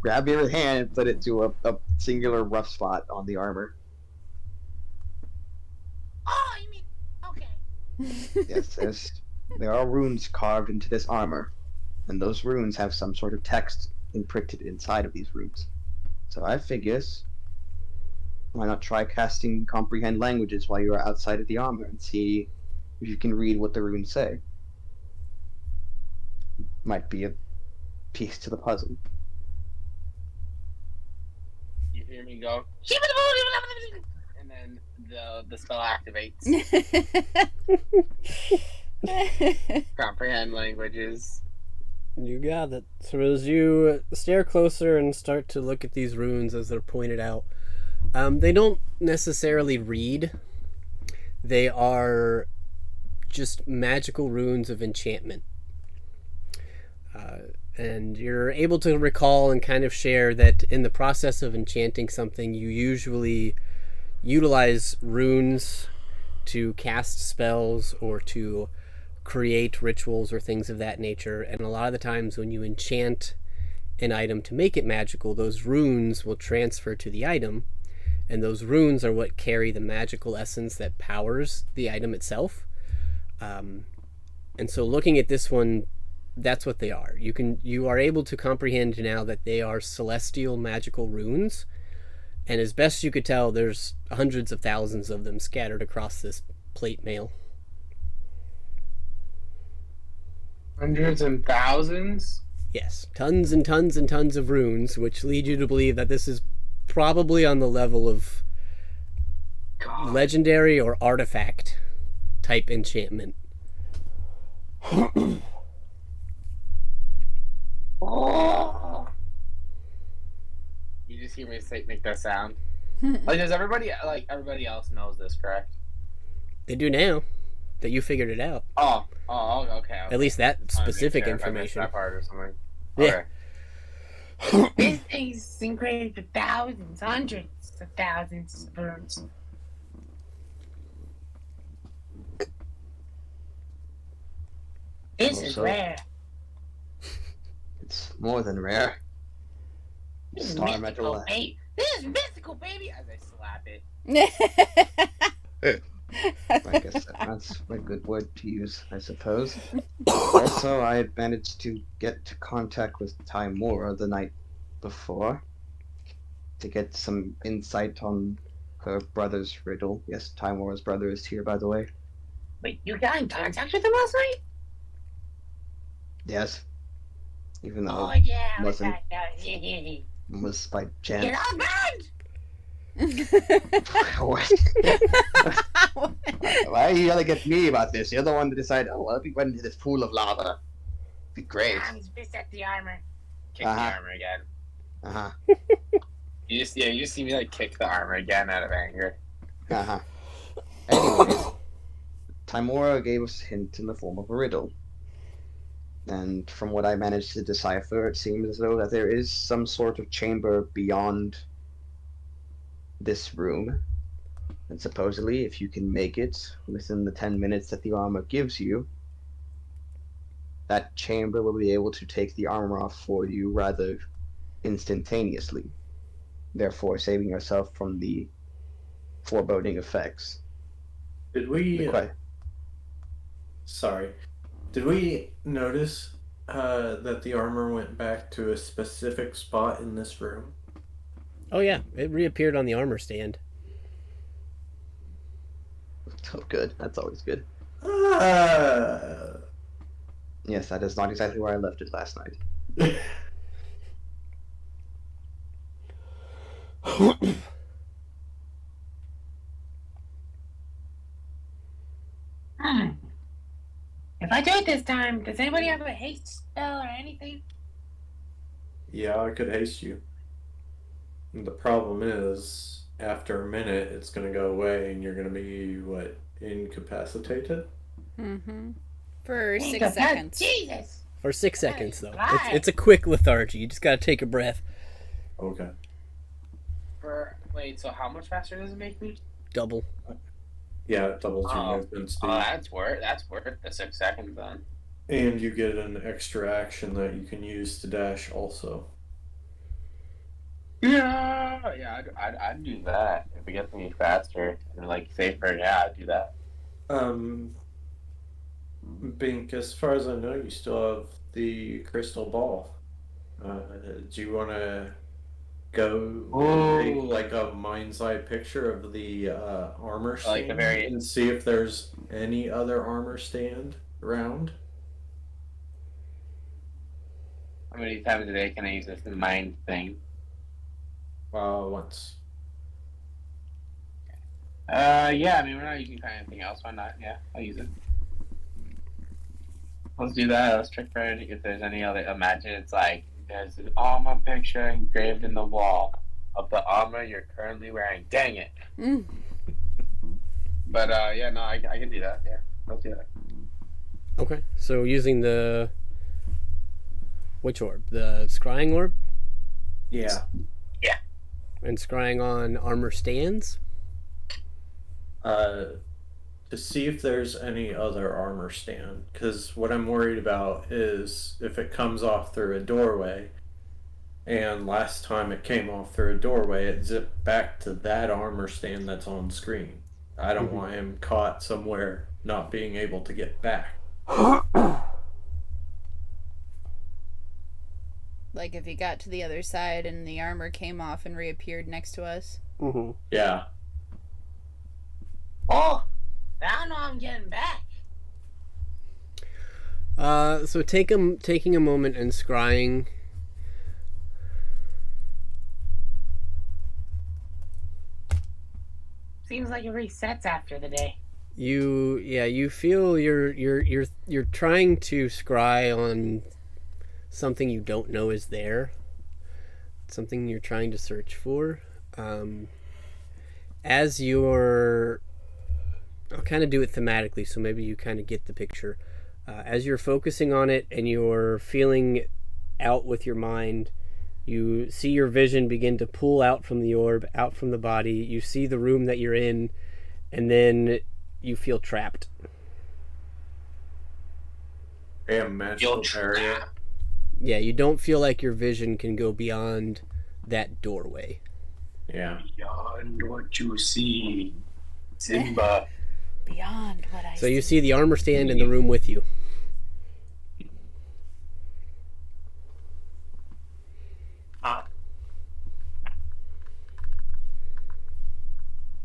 grab your hand and put it to a singular rough spot on the armor. Oh, you mean okay? Yes, there are runes carved into this armor, and those runes have some sort of text imprinted inside of these runes. So I figures, why not try casting comprehend languages while you are outside of the armor and see if you can read what the runes say. Might be a piece to the puzzle. You hear me go, and then the spell activates. Comprehend languages. You got it. So as you stare closer and start to look at these runes as they're pointed out, they don't necessarily read. They are just magical runes of enchantment. And you're able to recall and kind of share that in the process of enchanting something, you usually utilize runes to cast spells or to create rituals or things of that nature. And a lot of the times when you enchant an item to make it magical, those runes will transfer to the item, and those runes are what carry the magical essence that powers the item itself. And so looking at this one, that's what they are. You are able to comprehend now that they are celestial magical runes, and as best you could tell, there's hundreds of thousands of them scattered across this plate mail. Hundreds and thousands? Yes, tons and tons and tons of runes, which lead you to believe that this is probably on the level of God. legendary or artifact type enchantment. Oh. You just hear me make that sound. Like, does everybody else knows this, correct? They do now that you figured it out. Oh, okay. At least that I wanna make specific sure if I missed information. that part or something. Yeah. Okay. This thing's engraved with thousands, hundreds of thousands of runes. This is Also- rare. It's more than rare. This is Star mystical, metal. baby. This is mystical, baby. As I slap it. I guess that's a good word to use, I suppose. Also, I had managed to get to contact with Timora the night before to get some insight on her brother's riddle. Yes, Timora's brother is here, by the way. Wait, you got in contact with him last night? Yes. Even though Oh yeah. wasn't- Get it was by chance. on ground! What? Why are you yelling at me about this? You're the one to decide, oh, well, if we went into this pool of lava, it'd be great. He's pissed at the armor. Kick Uh-huh. the armor again. Uh-huh. You just see me like kick the armor again out of anger. Uh-huh. Anyways, Timora gave us a hint in the form of a riddle. And from what I managed to decipher, it seems as though that there is some sort of chamber beyond this room. And supposedly, if you can make it within the 10 minutes that the armor gives you, that chamber will be able to take the armor off for you rather instantaneously, therefore saving yourself from the foreboding effects. Did we? The que- Sorry. Did we notice that the armor went back to a specific spot in this room? Oh yeah, it reappeared on the armor stand. Oh, good. That's always good. Ah. Yes, that is not exactly where I left it last night. If I do it this time, does anybody have a haste spell or anything? Yeah, I could haste you. And the problem is, after a minute, it's gonna go away, and you're gonna be what, incapacitated? Mm-hmm. For Think 6 of that, seconds. Jesus! For 6 seconds though. Right. It's a quick lethargy. You just gotta take a breath. Okay. Wait, so how much faster does it make me? Double. Yeah, it doubles your Oh. movement speed. Oh, that's worth the 6 seconds then. And you get an extra action that you can use to dash also. Yeah, I'd do that if it gets me faster and like safer. Yeah, I'd do that. Bink, as far as I know, you still have the crystal ball. Do you want to go and take Ooh. like a mind's eye picture of the armor stand Like the very- and see if there's any other armor stand around? How many times a day can I use this mind thing? Once. Yeah, I mean, we're not using anything else. Why not? Yeah, I'll use it. Let's do that. Let's check for it if there's any other. Imagine it's like there's an armor picture engraved in the wall of the armor you're currently wearing. Dang it! Mm. But yeah, no, I can do that. Yeah, let's do that. Okay. So using the which orb? The scrying orb? Yeah. And scrying on armor stands? To see if there's any other armor stand. Because what I'm worried about is if it comes off through a doorway, And last time it came off through a doorway, it zipped back to that armor stand that's on screen. I don't want him caught somewhere not being able to get back. Like if he got to the other side and the armor came off and reappeared next to us. Mm-hmm. Yeah. Oh, now I know I'm getting back. So taking a moment and scrying. Seems like it resets after the day. You feel you're trying to scry on something you don't know is there. Something you're trying to search for. As you're, I'll kind of do it thematically, so maybe you kind of get the picture. As you're focusing on it and you're feeling out with your mind, you see your vision begin to pull out from the orb, out from the body. You see the room that you're in, and then you feel trapped. And magical area. Yeah, you don't feel like your vision can go beyond that doorway. Yeah. Beyond what you see, Simba. Beyond what I So you see the armor stand in the room with you.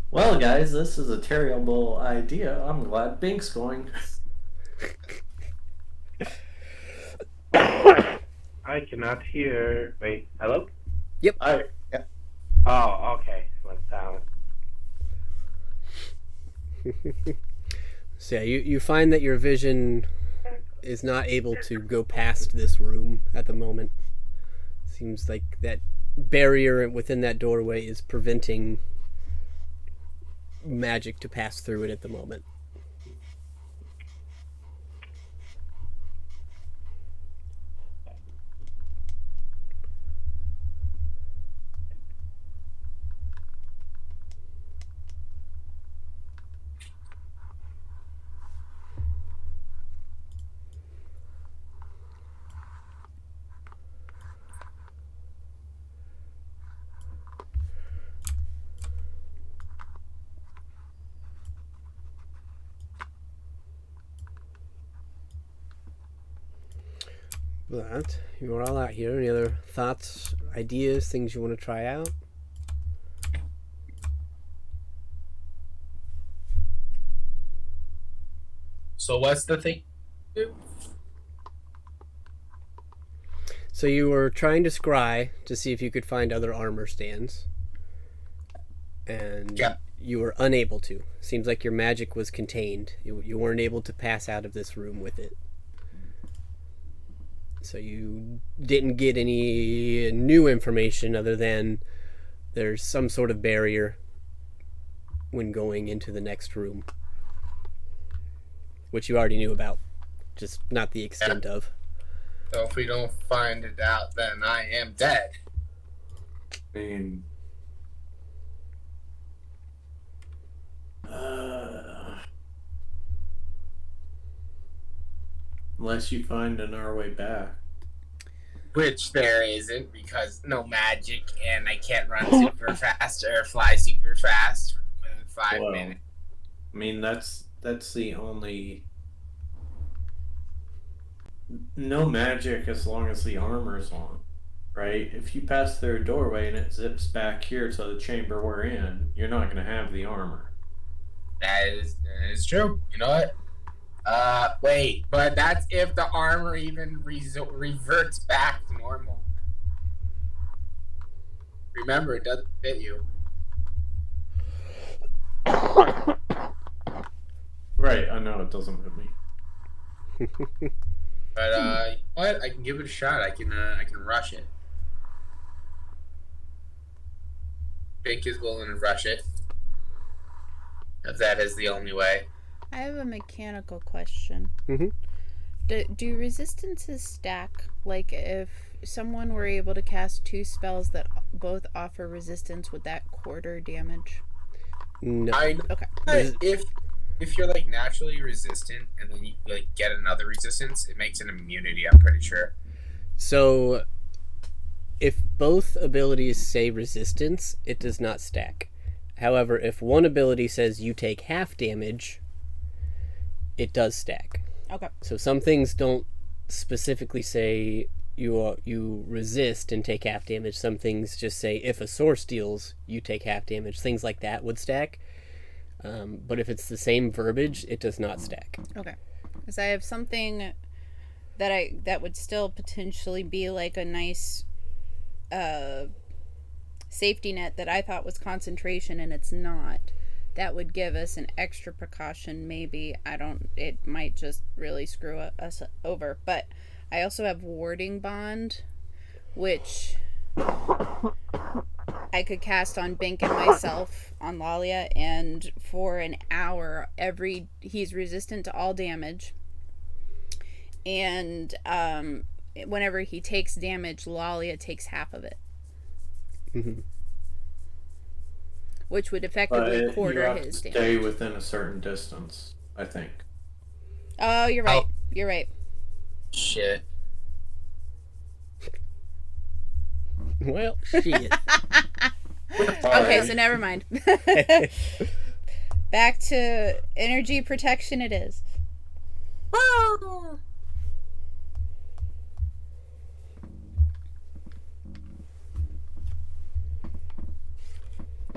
Well, guys, this is a terrible idea. I'm glad Bink's going. I cannot hear. Wait, hello? I, Oh, okay. Went silent. So yeah, you find that your vision is not able to go past this room at the moment. Seems like that barrier within that doorway is preventing magic to pass through it at the moment. But you're all out here. Any other thoughts, ideas, things you want to try out? So what's the thing? So you were trying to scry to see if you could find other armor stands. And Yeah. you were unable to. Seems like your magic was contained. You weren't able to pass out of this room with it. So you didn't get any new information other than there's some sort of barrier when going into the next room. Which you already knew about, just not the extent of. So if we don't find it out, then I am dead. I mean, unless you find our way back. Which there isn't, because no magic, and I can't run super fast or fly super fast within 5 Well, minutes. I mean, that's the only. No magic as long as the armor's on, right? If you pass through a doorway and it zips back here to the chamber we're in, you're not going to have the armor. That is true. You know what? Wait, but that's if the armor even reverts back to normal. Remember, it doesn't fit you. Right, I know it doesn't fit me. But you know what? I can give it a shot. I can rush it. Bink is willing to rush it. If that is the only way. I have a mechanical question. Mhm. Do resistances stack? Like, if someone were able to cast 2 spells that both offer resistance, would that quarter damage? No. I know. Okay. But if you're like naturally resistant and then you like get another resistance, it makes an immunity. I'm pretty sure. So if both abilities say resistance, it does not stack. However, if one ability says you take half damage, it does stack. Okay. So some things don't specifically say you resist and take half damage. Some things just say if a source deals, you take half damage. Things like that would stack. But if it's the same verbiage, it does not stack. Okay. Because I have something that would still potentially be like a nice safety net that I thought was concentration, and it's not. That would give us an extra precaution, maybe. It might just really screw us over. But I also have warding bond, which I could cast on Bink and myself on Lalia, and for an hour, he's resistant to all damage. And whenever he takes damage, Lalia takes half of it. Mm-hmm. Which would effectively quarter you have his to damage. stay within a certain distance, I think. Oh, you're right. You're right. Shit. Well, shit. Okay, so never mind. Back to energy protection it is. I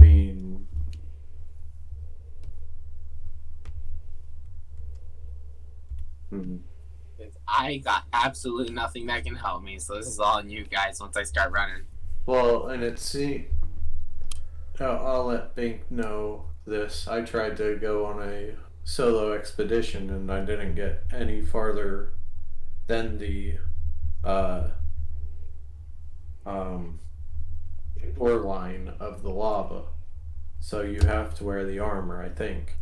mean, I got absolutely nothing that can help me, so this is all on you guys once I start running. well, and I'll let Bink know this. I tried to go on a solo expedition and I didn't get any farther than the shoreline of the lava. So you have to wear the armor, I think.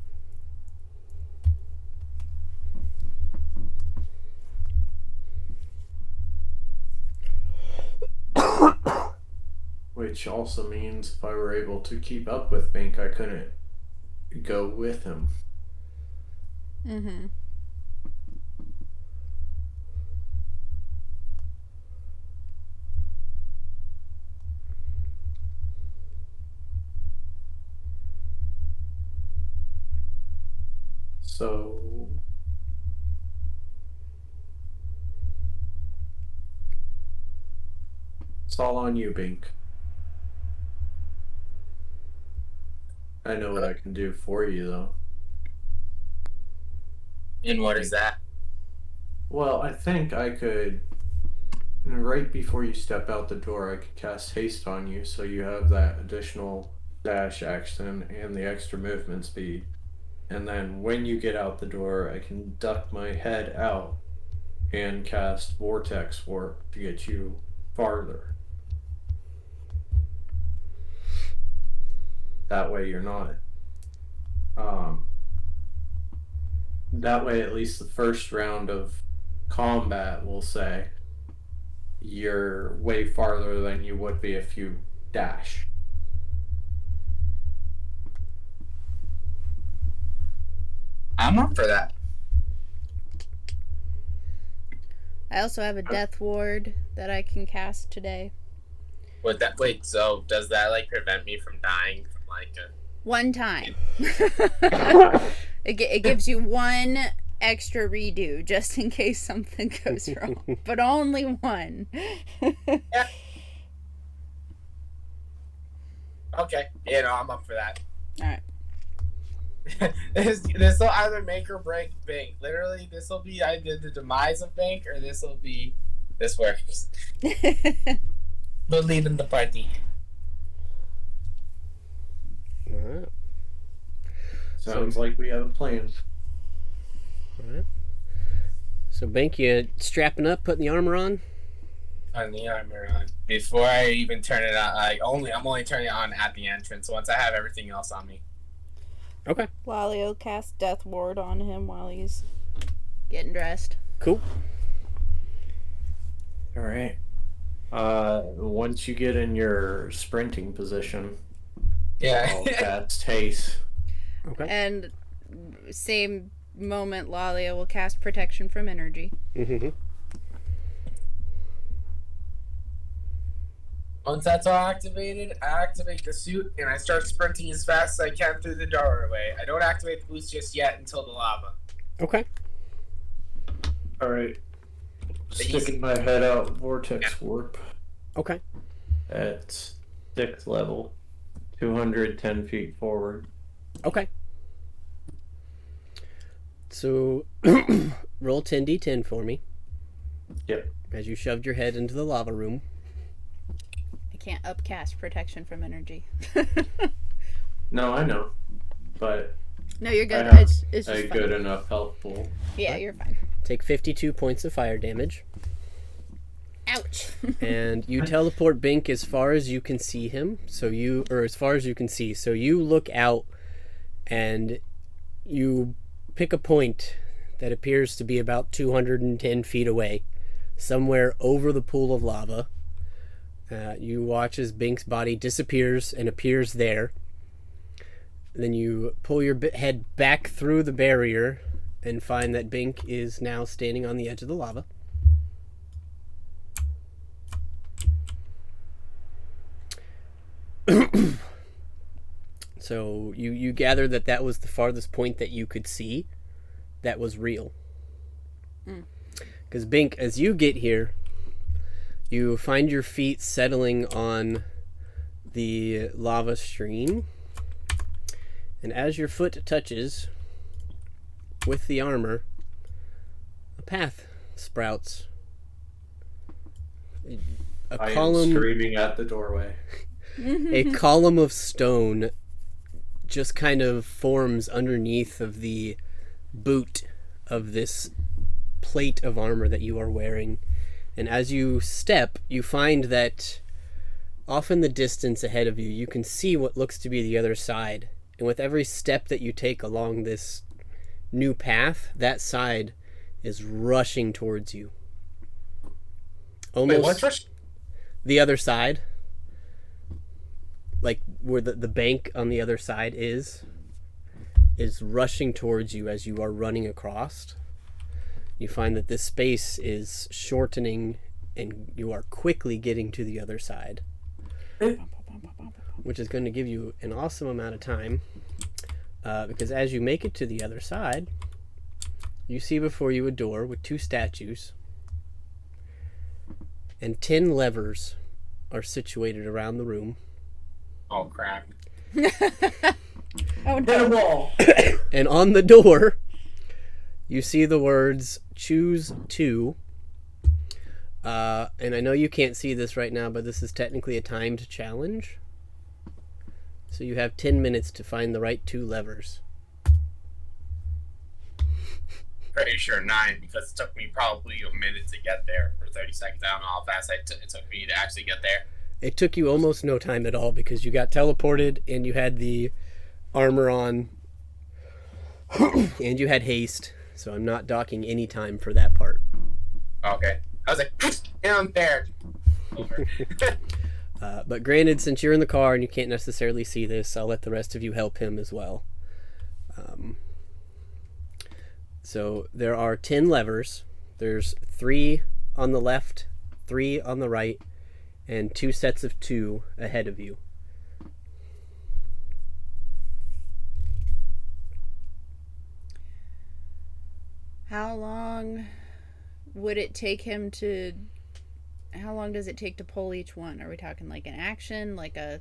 Which also means if I were able to keep up with Bink, I couldn't go with him. Mm-hmm. So it's all on you, Bink. I know what I can do for you, though. And what is that? Well, I think I could, right before you step out the door, I could cast haste on you so you have that additional dash action and the extra movement speed. And then when you get out the door, I can duck my head out and cast Vortex Warp to get you farther. That way you're not. That way at least the first round of combat will say you're way farther than you would be if you dash. I'm up for that. I also have a death ward that I can cast today. Wait, so does that like prevent me from dying from like a... One time. It gives you one extra redo just in case something goes wrong, but only one. Yeah. Okay, I'm up for that. All right. This will either make or break Bank. Literally, this will be either the demise of Bank or this works. Believe in the party. Alright. Sounds like we have a plan. Alright. So, Bank, you strapping up, putting the armor on? On the armor on. Before I even turn it on, I'm only turning it on at the entrance. Once I have everything else on me. Okay. Lalio cast death ward on him while he's getting dressed. Cool. Alright. Once you get in your sprinting position, Yeah. I'll cast haste. Okay. And same moment, Lalio will cast protection from energy. Mm-hmm. Once that's all activated, I activate the suit and I start sprinting as fast as I can through the doorway. I don't activate the boost just yet until the lava. Okay. All right. Sticking my head out, vortex warp Okay. at 6th level, 210 feet forward. Okay. So roll 10d10 for me. Yep. As you shoved your head into the lava room. I can't upcast protection from energy. No, I know, but No, you're good. I have It's just a fun. good enough health pool. Yeah, you're fine. Take 52 points of fire damage. Ouch. And you teleport Bink as far as you can see him. So as far as you can see. So you look out and you pick a point that appears to be about 210 feet away, somewhere over the pool of lava. You watch as Bink's body disappears and appears there. Then you pull your head back through the barrier and find that Bink is now standing on the edge of the lava. So you gather that was the farthest point that you could see that was real. Because Bink, as you get here, you find your feet settling on the lava stream. And as your foot touches with the armor, a path sprouts. I am screaming at the doorway. A column of stone just kind of forms underneath of the boot of this plate of armor that you are wearing. And as you step, you find that off in the distance ahead of you, you can see what looks to be the other side. And with every step that you take along this new path, that side is rushing towards you. Almost. Wait, what's rushing? The other side, like where the bank on the other side is rushing towards you as you are running across. You find that this space is shortening and you are quickly getting to the other side, which is going to give you an awesome amount of time, because as you make it to the other side, you see before you a door with 2 statues, and 10 levers are situated around the room. Oh, crap. Oh Hit no. a wall! And on the door, you see the words, "Choose 2." And I know you can't see this right now, but this is technically a timed challenge. So you have 10 minutes to find the right 2 levers. Pretty sure 9, because it took me probably a minute to get there, or 30 seconds. I don't know how fast it took me to actually get there. It took you almost no time at all because you got teleported and you had the armor on and you had haste. So I'm not docking any time for that part. Okay. I was like, down there. Over. But granted, since you're in the car and you can't necessarily see this, I'll let the rest of you help him as well. So there are 10 levers. There's 3 on the left, 3 on the right, and 2 sets of 2 ahead of you. How long would it take him to... How long does it take to pull each one? Are we talking like an action, like a...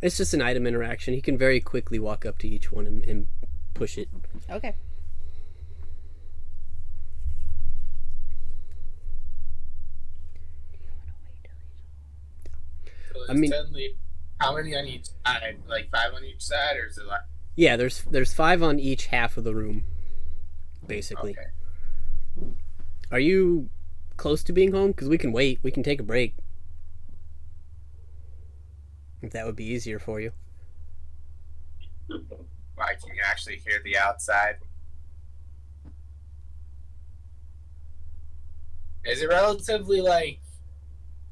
It's just an item interaction. He can very quickly walk up to each one and push it. Okay. So I mean- how many on each side? Like 5 on each side, or is it like... Yeah, there's 5 on each half of the room, basically. Okay. Are you close to being home? Because we can wait. We can take a break. If that would be easier for you. Why, can you actually hear the outside? Is it relatively like...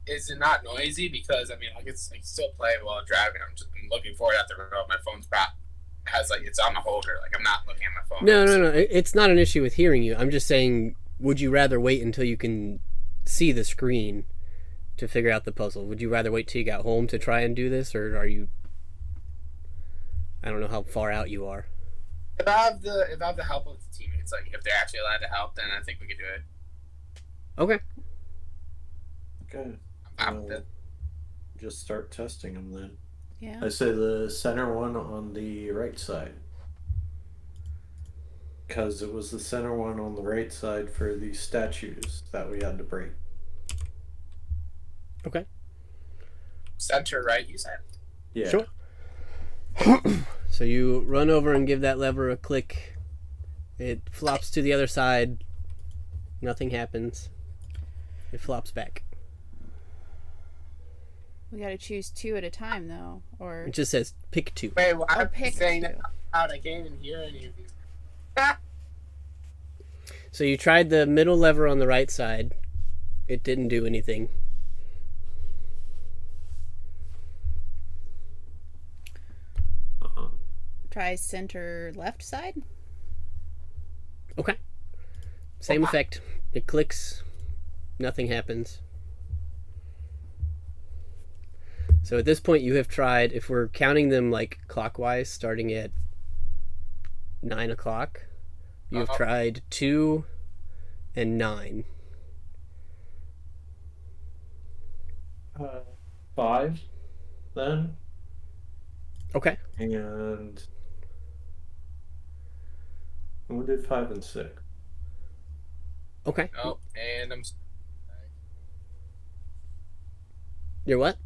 Is it not noisy? Because, I mean, I can still play while driving. I'm looking forward at the remote. My phone's has, like, it's on the holder. Like, I'm not looking at my phone. No. It's not an issue with hearing you. I'm just saying, would you rather wait until you can see the screen to figure out the puzzle? Would you rather wait till you got home to try and do this, or are you? I don't know how far out you are. If I have the help of the teammates, like if they're actually allowed to help, then I think we could do it. Okay. Good. I'm with it. Just start testing them then. Yeah. I say the center one on the right side. Because it was the center one on the right side for the statues that we had to break. Okay. Center right, you said. Yeah. Sure. So you run over and give that lever a click. It flops to the other side. Nothing happens. It flops back. We got to choose 2 at a time, though, or It just says pick 2. Wait, well, I'm pick saying 2. that out. I can't even hear anything. So you tried the middle lever on the right side. It didn't do anything. Try center left side. Okay. Same effect. It clicks. Nothing happens. So at this point you have tried, if we're counting them like clockwise, starting at 9 o'clock, you have tried 2 and 9. 5 then. Okay. And we did 5 and 6. Okay. Oh, and I'm. You're what?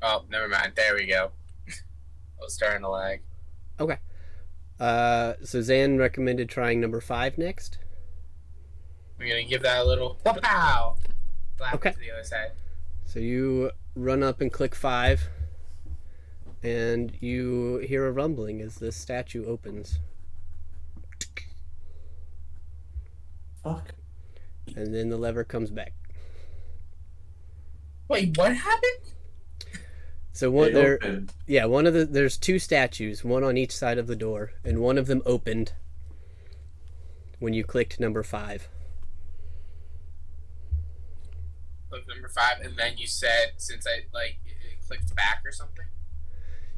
Oh, never mind. There we go. I was starting to lag. Okay. So Zan recommended trying number 5 next. We're gonna give that a little pow. Flap Okay. to the other side. So you run up and click 5, and you hear a rumbling as the statue opens. Fuck. And then the lever comes back. Wait, what happened? So one They there, opened. yeah, there's 2 statues, one on each side of the door, and one of them opened when you clicked number 5. Look, number 5, and then you said since I it clicked back or something.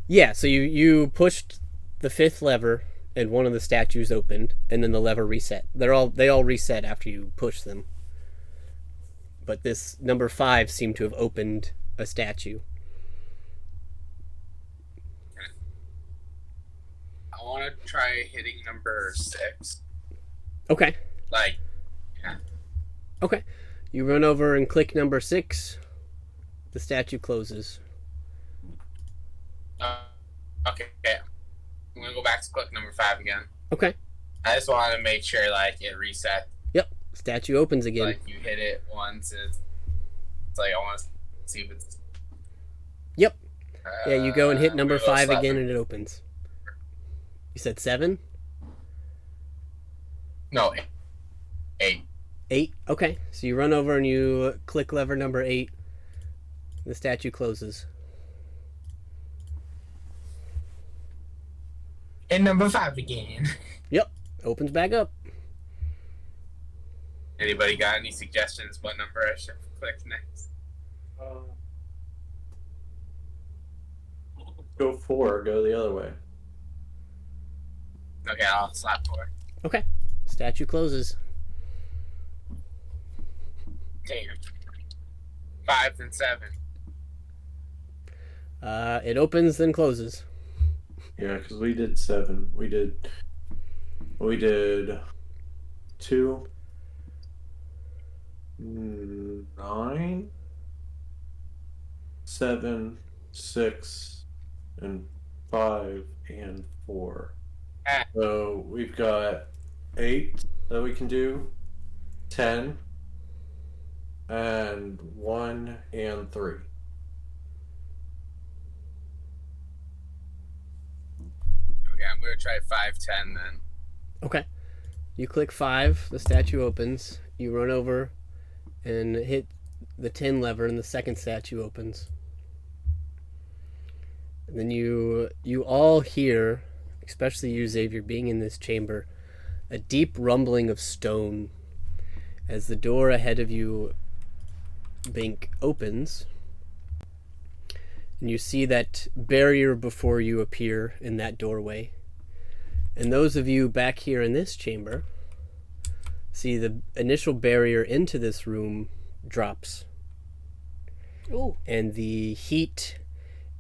Yeah, so you pushed the 5th lever, and one of the statues opened, and then the lever reset. They all reset after you push them. But this number 5 seemed to have opened a statue. I want to try hitting number 6. Okay. Like, yeah. Okay. You run over and click number 6. The statue closes. Okay. I'm gonna go back to click number 5 again. Okay. I just want to make sure like it reset. Yep. Statue opens again. Like you hit it once, it's like I want to see if it's. Yep. Yeah, you go and hit number I'm gonna go 5 slap again it. and it opens. You said 7? No, 8. 8? Okay. So you run over and you click lever number 8. The statue closes. And number 5 again. Yep. Opens back up. Anybody got any suggestions what number I should click next? Go 4, go the other way. Okay, I'll slap 4. Okay. Statue closes. Damn. 5 and 7. It opens then closes. Yeah, because we did 7. We did 2, 9, 7, 6, and 5 and 4. Ah. So we've got 8 that we can do, 10, and 1 and 3. Okay, I'm gonna try 5, 10 then. Okay. You click 5, the statue opens. You run over and hit the 10 lever and the second statue opens. And then you all hear, especially you, Xavier, being in this chamber, a deep rumbling of stone as the door ahead of you Bink, opens, and you see that barrier before you appear in that doorway. And those of you back here in this chamber see the initial barrier into this room drops. Ooh. And the heat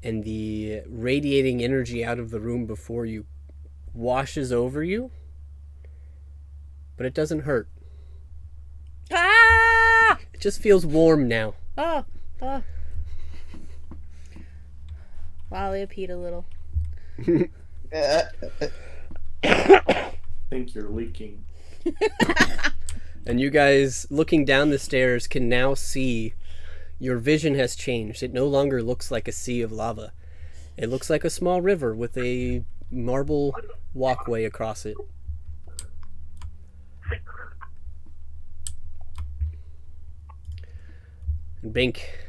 and the radiating energy out of the room before you washes over you, but it doesn't hurt. Ah! It just feels warm now. Oh. Oh. Wally peed a little. I think you're leaking. And you guys, looking down the stairs, can now see your vision has changed. It no longer looks like a sea of lava. It looks like a small river with a marble walkway across it. And Bink,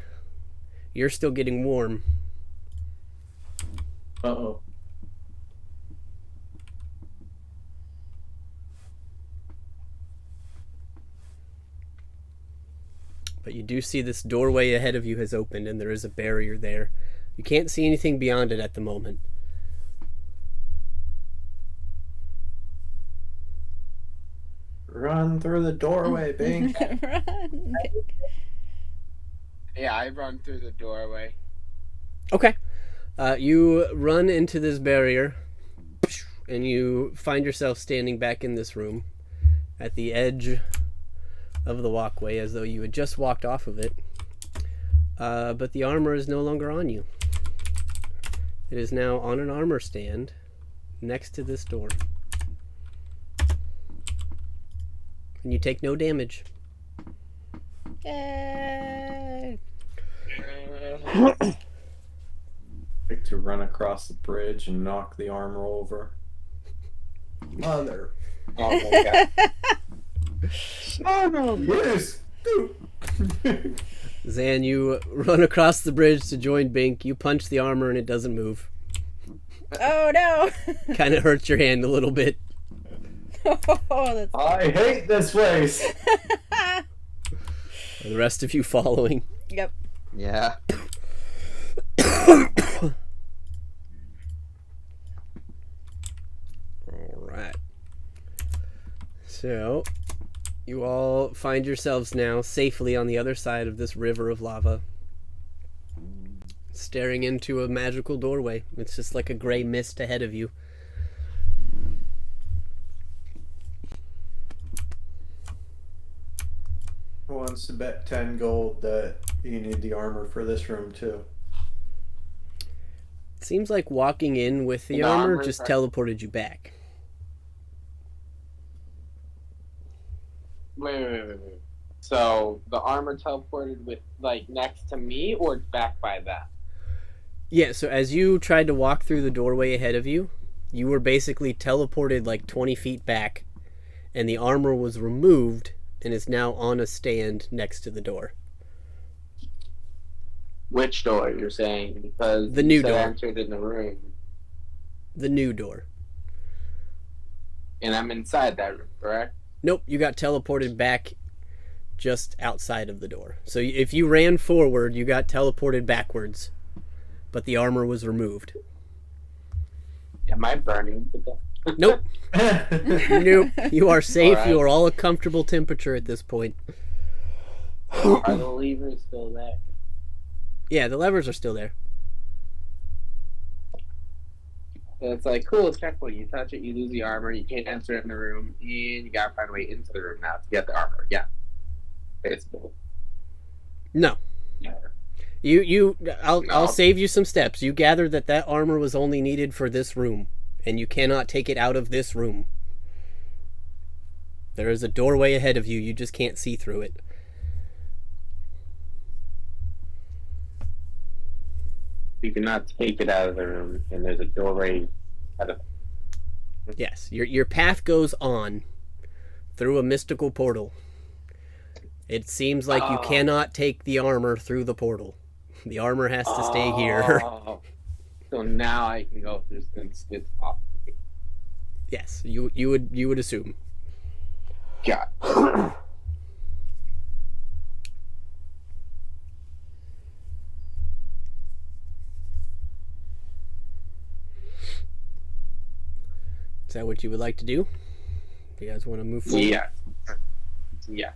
you're still getting warm. Uh-oh. But you do see this doorway ahead of you has opened, and there is a barrier there. You can't see anything beyond it at the moment. Run through the doorway, Bink. Run. Yeah, I run through the doorway. Okay. You run into this barrier, and you find yourself standing back in this room at the edge of the walkway as though you had just walked off of it. But the armor is no longer on you. It is now on an armor stand next to this door. And you take no damage. Yay. Like to run across the bridge and knock the armor over. Mother. Oh my god. Oh no! Yes! Zan, you run across the bridge to join Bink. You punch the armor and it doesn't move. Oh no. Kind of hurts your hand a little bit. Oh, that's... I hate this place! Are the rest of you following? Yep. Yeah. Alright. So, you all find yourselves now safely on the other side of this river of lava, staring into a magical doorway. It's just like a gray mist ahead of you. Who wants to bet 10 gold that you need the armor for this room too? It seems like walking in with the The armor armor just is- teleported you back. Wait. So the armor teleported with like next to me or back by that? Yeah, so as you tried to walk through the doorway ahead of you, you were basically teleported like 20 feet back, and the armor was removed and is now on a stand next to the door. Which door you're saying? Because The you new said door. I entered in the room, The new door. and I'm inside that room, correct? Nope, you got teleported back just outside of the door. So if you ran forward, you got teleported backwards, but the armor was removed. Am I burning to death? Nope, nope. You are safe. Alright. You are all a comfortable temperature at this point. Are the levers still there? Yeah, the levers are still there. And it's like, cool, it's careful. You touch it, you lose the armor, you can't enter in the room, and you gotta find a way into the room now to get the armor. Yeah. Basically. No. Yeah. I'll No. save you some steps. You gathered that armor was only needed for this room, and you cannot take it out of this room. There is a doorway ahead of you. You just can't see through it. You cannot take it out of the room, and there's a doorway out of Yes, your path goes on through a mystical portal. It seems like you Oh. cannot take the armor through the portal. The armor has to stay here. Oh. So now I can go through since it's off. Yes, you would assume. God. Is that what you would like to do? Do you guys want to move forward? Yeah. Yeah.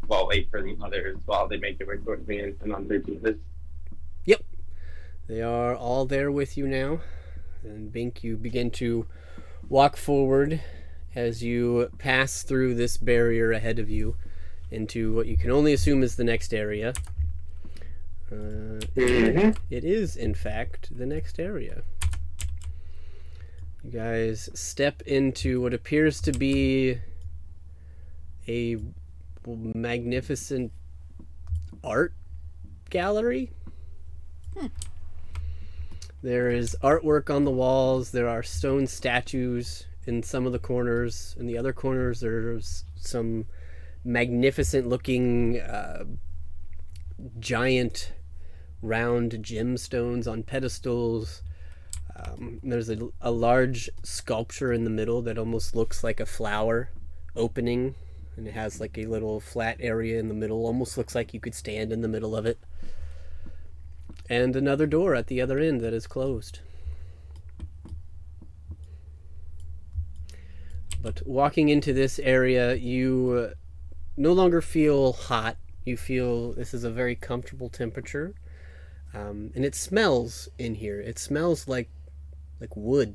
Well, wait for the others while they make their way towards me and on their business. Yep. They are all there with you now. And Bink, you begin to walk forward as you pass through this barrier ahead of you into what you can only assume is the next area. It is, in fact, the next area. You guys step into what appears to be a magnificent art gallery. There is artwork on the walls. There are stone statues in some of the corners. In the other corners, there's some magnificent looking giant round gemstones on pedestals. There's a large sculpture in the middle that almost looks like a flower opening, and it has like a little flat area in the middle. Almost looks like you could stand in the middle of it. And another door at the other end that is closed. But walking into this area, you no longer feel hot. You feel this is a very comfortable temperature. And it smells in here. It smells like wood.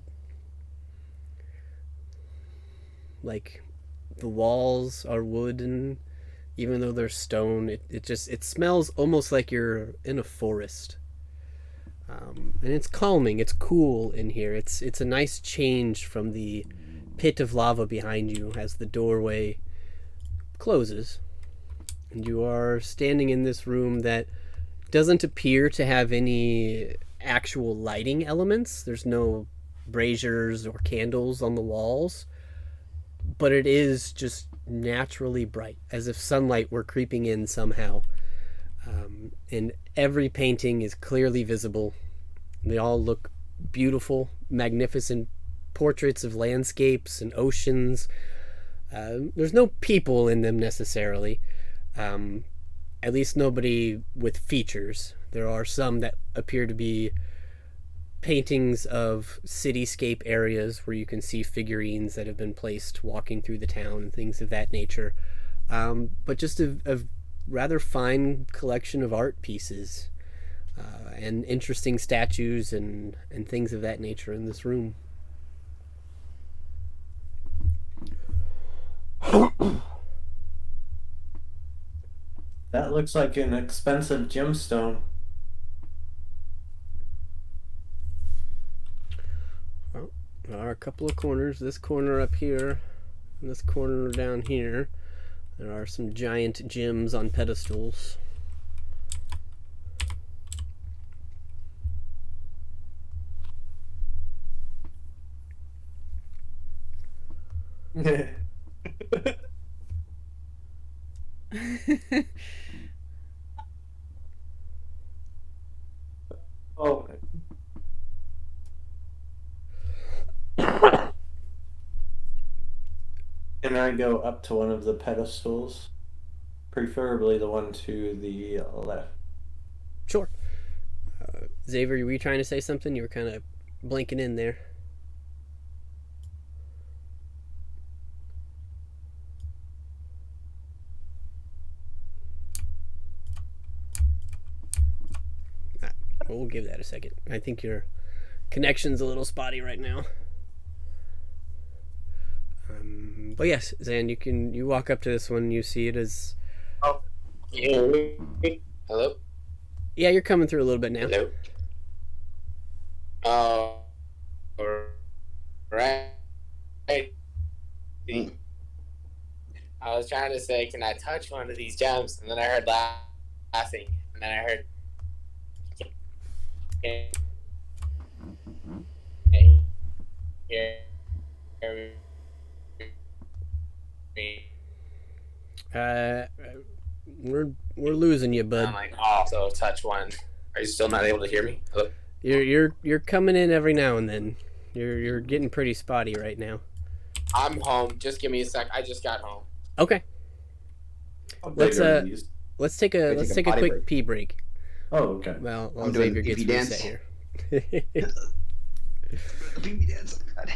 Like the walls are wood, and even though they're stone, it smells almost like you're in a forest. And it's calming. It's cool in here. It's a nice change from the pit of lava behind you as the doorway closes, and you are standing in this room that doesn't appear to have any actual lighting elements. There's no braziers or candles on the walls, but it is just naturally bright, as if sunlight were creeping in somehow. And every painting is clearly visible. They all look beautiful, magnificent portraits of landscapes and oceans. There's no people in them necessarily. At least nobody with features. There are some that appear to be paintings of cityscape areas where you can see figurines that have been placed walking through the town and things of that nature. But just a rather fine collection of art pieces and interesting statues and things of that nature in this room. That looks like an expensive gemstone. Well, there are a couple of corners. This corner up here and this corner down here. There are some giant gems on pedestals. Oh. Can I go up to one of the pedestals? Preferably the one to the left. Sure. Xavier, were you trying to say something? You were kind of blinking in there. We'll give that a second. I think your connection's a little spotty right now. But yes, Zan, you walk up to this one. You see it as. Oh, you hear me? Hello. Yeah, you're coming through a little bit now. Hello. Oh, right. I was trying to say, can I touch one of these gems? And then I heard laughing, and then I heard. We're losing you, bud. I'm like, oh, so touch one. Are you still not able to hear me? Hello? You're coming in every now and then. You're getting pretty spotty right now. I'm home. Just give me a sec. I just got home. Okay. Let's take a quick break. pee break. Oh, okay. I'm While doing Xavier the gets pee-pee reset dance. here. The pee-pee dance. God.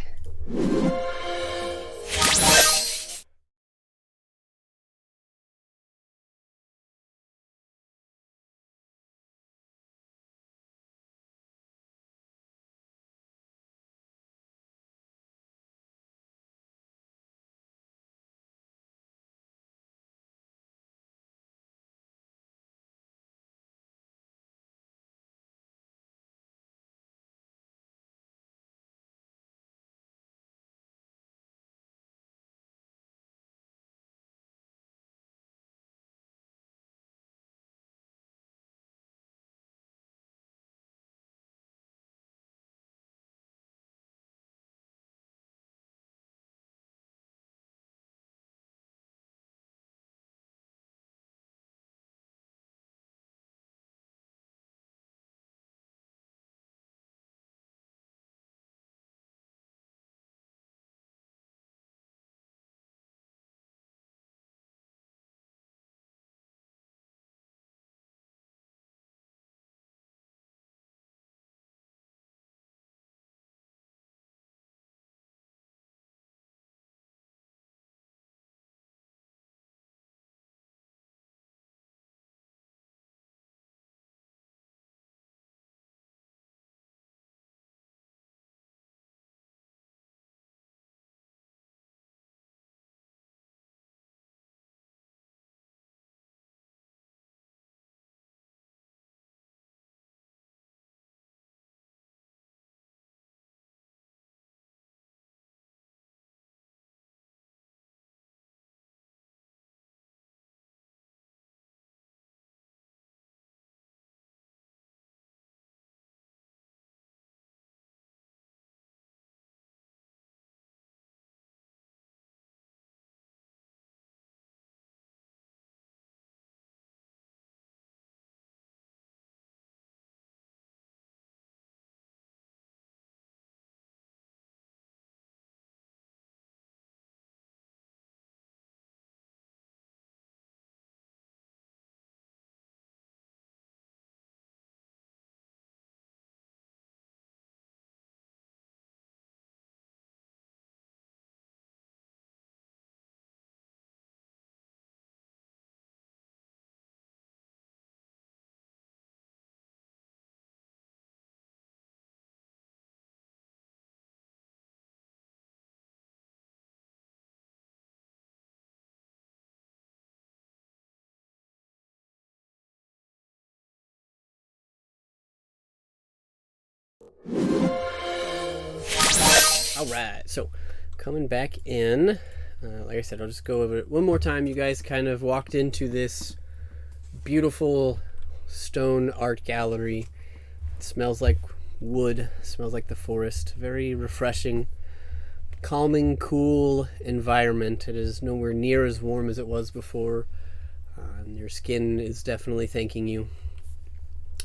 All right, so coming back in, like I said, I'll just go over it one more time. You guys kind of walked into this beautiful stone art gallery. It smells like wood, smells like the forest. Very refreshing, calming, cool environment. It is nowhere near as warm as it was before. Your skin is definitely thanking you.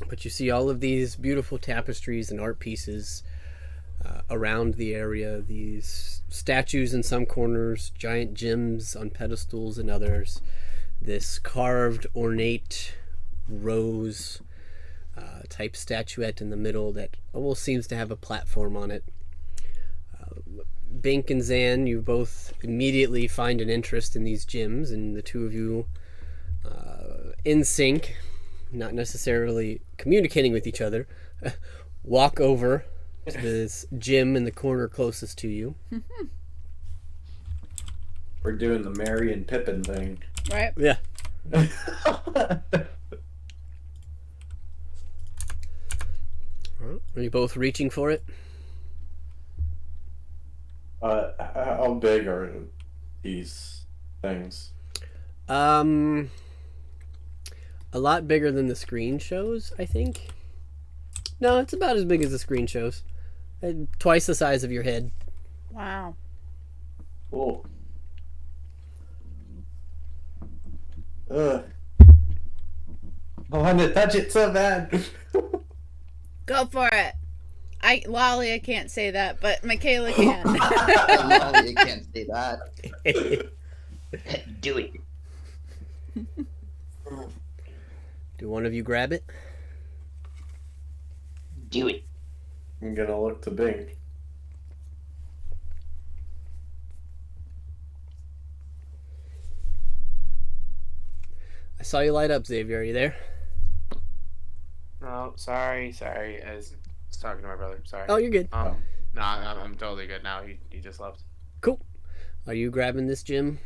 But you see all of these beautiful tapestries and art pieces around the area, these statues in some corners, giant gems on pedestals in others, this carved ornate rose type statuette in the middle that almost seems to have a platform on it. Bink and Zan, you both immediately find an interest in these gems, and the two of you in sync, not necessarily communicating with each other, walk over to this gym in the corner closest to you. We're doing the Merry and Pippin thing. Right. Yeah. Are you both reaching for it? How big are these things? A lot bigger than the screen shows, I think. No, it's about as big as the screen shows. Twice the size of your head. Wow. Cool. Ugh. I want to touch it so bad. Go for it. Lolly, I can't say that, but Michaela can. Lolly, you can't say that. Do it. Do one of you grab it? Do it. I'm gonna look to Bing. I saw you light up, Xavier. Are you there? No, sorry. I was talking to my brother. Sorry. Oh, you're good. No, I'm totally good now. He just left. Cool. Are you grabbing this gem?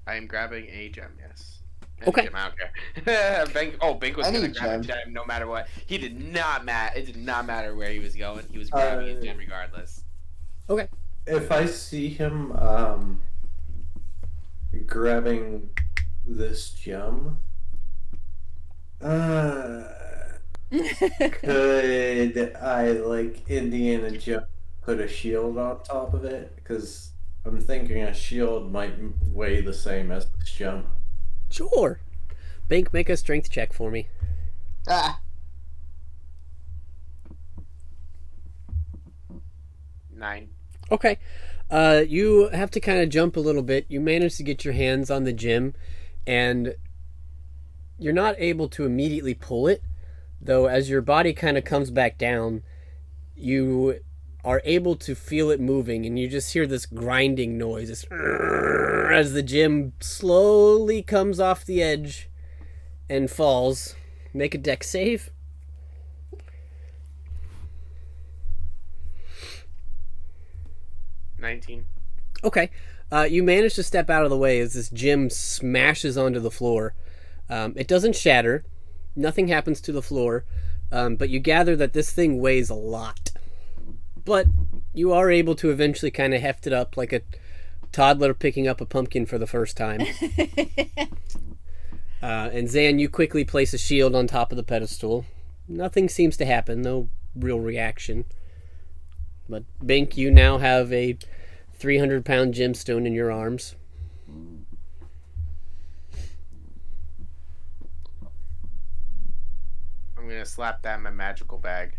I am grabbing a gem. Yes. Okay. Gem, I don't care. Bank was Any gonna grab a gem. gem no matter what. He did not matter. It did not matter where he was going. He was grabbing a gem regardless. Okay. If I see him grabbing this gem, could I, like Indiana Jones, put a shield on top of it? Because I'm thinking a shield might weigh the same as this gem. Sure. Bank, make a strength check for me. Ah. 9. Okay. You have to kind of jump a little bit. You manage to get your hands on the gem, and you're not able to immediately pull it, though as your body kind of comes back down, you are able to feel it moving, and you just hear this grinding noise as the gem slowly comes off the edge and falls. Make a dex save. $19. Okay. You manage to step out of the way as this gem smashes onto the floor. It doesn't shatter. Nothing happens to the floor. But you gather that this thing weighs a lot. But you are able to eventually kind of heft it up like a toddler picking up a pumpkin for the first time. And Zan, you quickly place a shield on top of the pedestal. Nothing seems to happen. No real reaction. But Bink, you now have a 300-pound gemstone in your arms. I'm gonna slap that in my magical bag.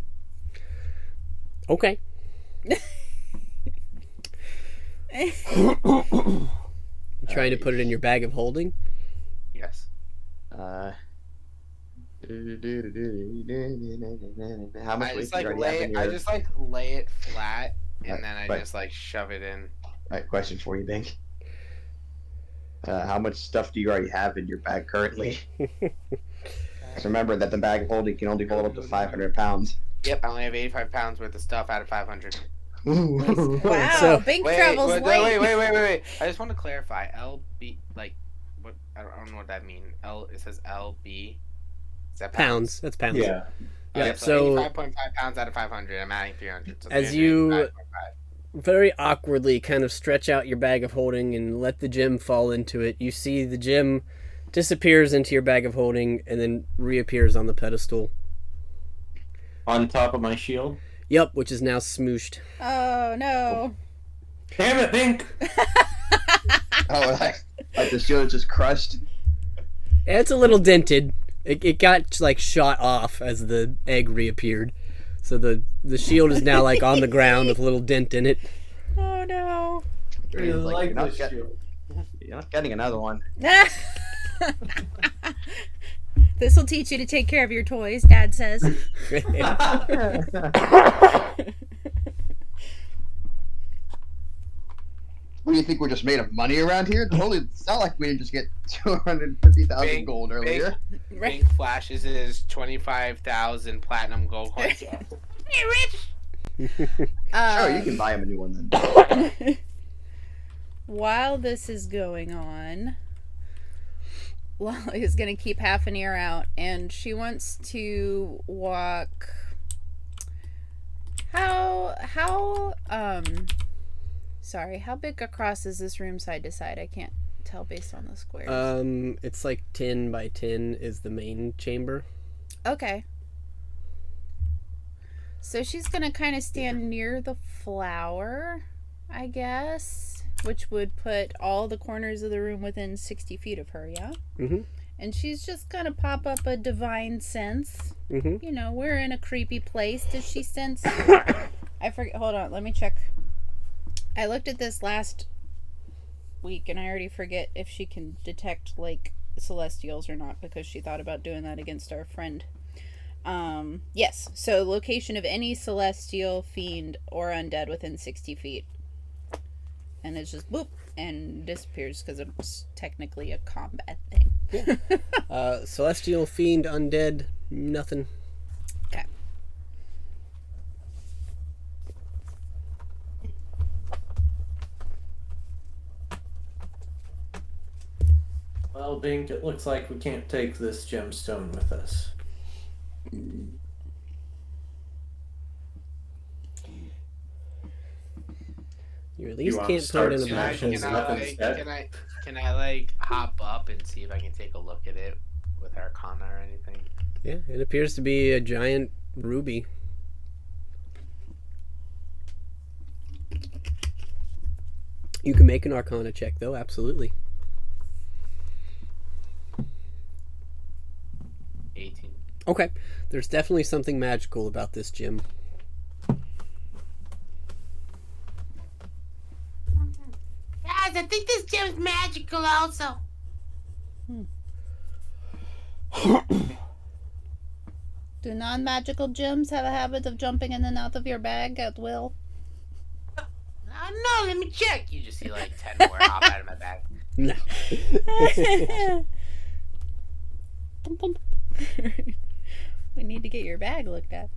Okay. You trying to put it in your bag of holding? Yes. How much I weight just do you like already lay have in it. your... I just like lay it flat, and then I Right. just like shove it in. Alright, question for you, Bink. How much stuff do you already have in your bag currently? Just remember that the bag of holding can only hold up to 500 pounds. Yep, I only have 85 pounds worth of stuff out of 500. Wow, So- Bink travels late. Wait. I just want to clarify. LB, like, what? I don't know what that means. It says LB. Is that Pounds. That's pounds. Yeah. Yeah, so so 85.5 pounds out of 500. I'm adding 300. So as you 385.5. very awkwardly kind of stretch out your bag of holding and let the gem fall into it, you see the gem disappears into your bag of holding and then reappears on the pedestal. On top of my shield. Yep, which is now smooshed. Oh no. Damn it, Bink! Oh, like the shield is just crushed? Yeah, it's a little dented. It got like shot off as the egg reappeared. So the shield is now like on the ground with a little dent in it. Oh no. I like you're, not this shield. you're not getting another one. This will teach you to take care of your toys, Dad says. What do you think, we're just made of money around here? It's not like we didn't just get 250,000 Bink, gold earlier. Bink flashes his 25,000 platinum gold coins. Hey, Rich! Sure, you can buy him a new one then. While this is going on, Lolly is going to keep half an ear out, and she wants to walk. How big across is this room side to side? I can't tell based on the squares. It's like 10 by 10 is the main chamber. Okay. So she's going to kind of stand near the flower, I guess, which would put all the corners of the room within 60 feet of her, yeah? Mm-hmm. And she's just going to pop up a divine sense. Mm-hmm. You know, we're in a creepy place. Does she sense... I forget. Hold on. Let me check. I looked at this last week, and I already forget if she can detect, like, celestials or not, because she thought about doing that against our friend. Yes. So, location of any celestial, fiend, or undead within 60 feet. And it's just boop, and disappears, because it's technically a combat thing. Celestial, fiend, undead, nothing. Okay. Well, Bink, it looks like we can't take this gemstone with us. You at least wanna can't put start it in a Can I, black smashing hole. can I, stuff like, instead? can I like hop up and see if I can take a look at it with Arcana or anything? Yeah, it appears to be a giant ruby. You can make an Arcana check, though, absolutely. 18. Okay, there's definitely something magical about this gem. Guys, I think this gem's magical also. Do non-magical gems have a habit of jumping in and out of your bag at will? No, let me check. You just see like 10 more hop out of my bag. No. We need to get your bag looked at.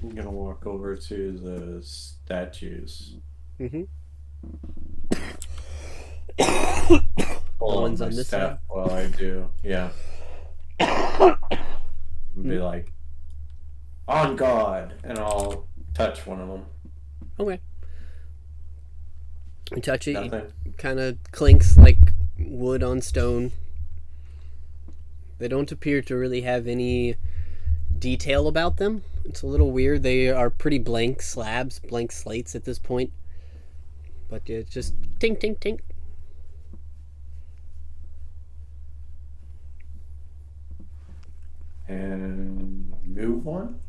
I'm gonna walk over to the statues. Mm-hmm. Pull ones out on my this staff side? while I do. Yeah. Be like, on God, and I'll touch one of them. Okay. You touch it, Nothing. it kind of clinks like wood on stone. They don't appear to really have any detail about them. It's a little weird. They are pretty blank slabs, blank slates at this point. But it's just tink, tink, tink. And move one.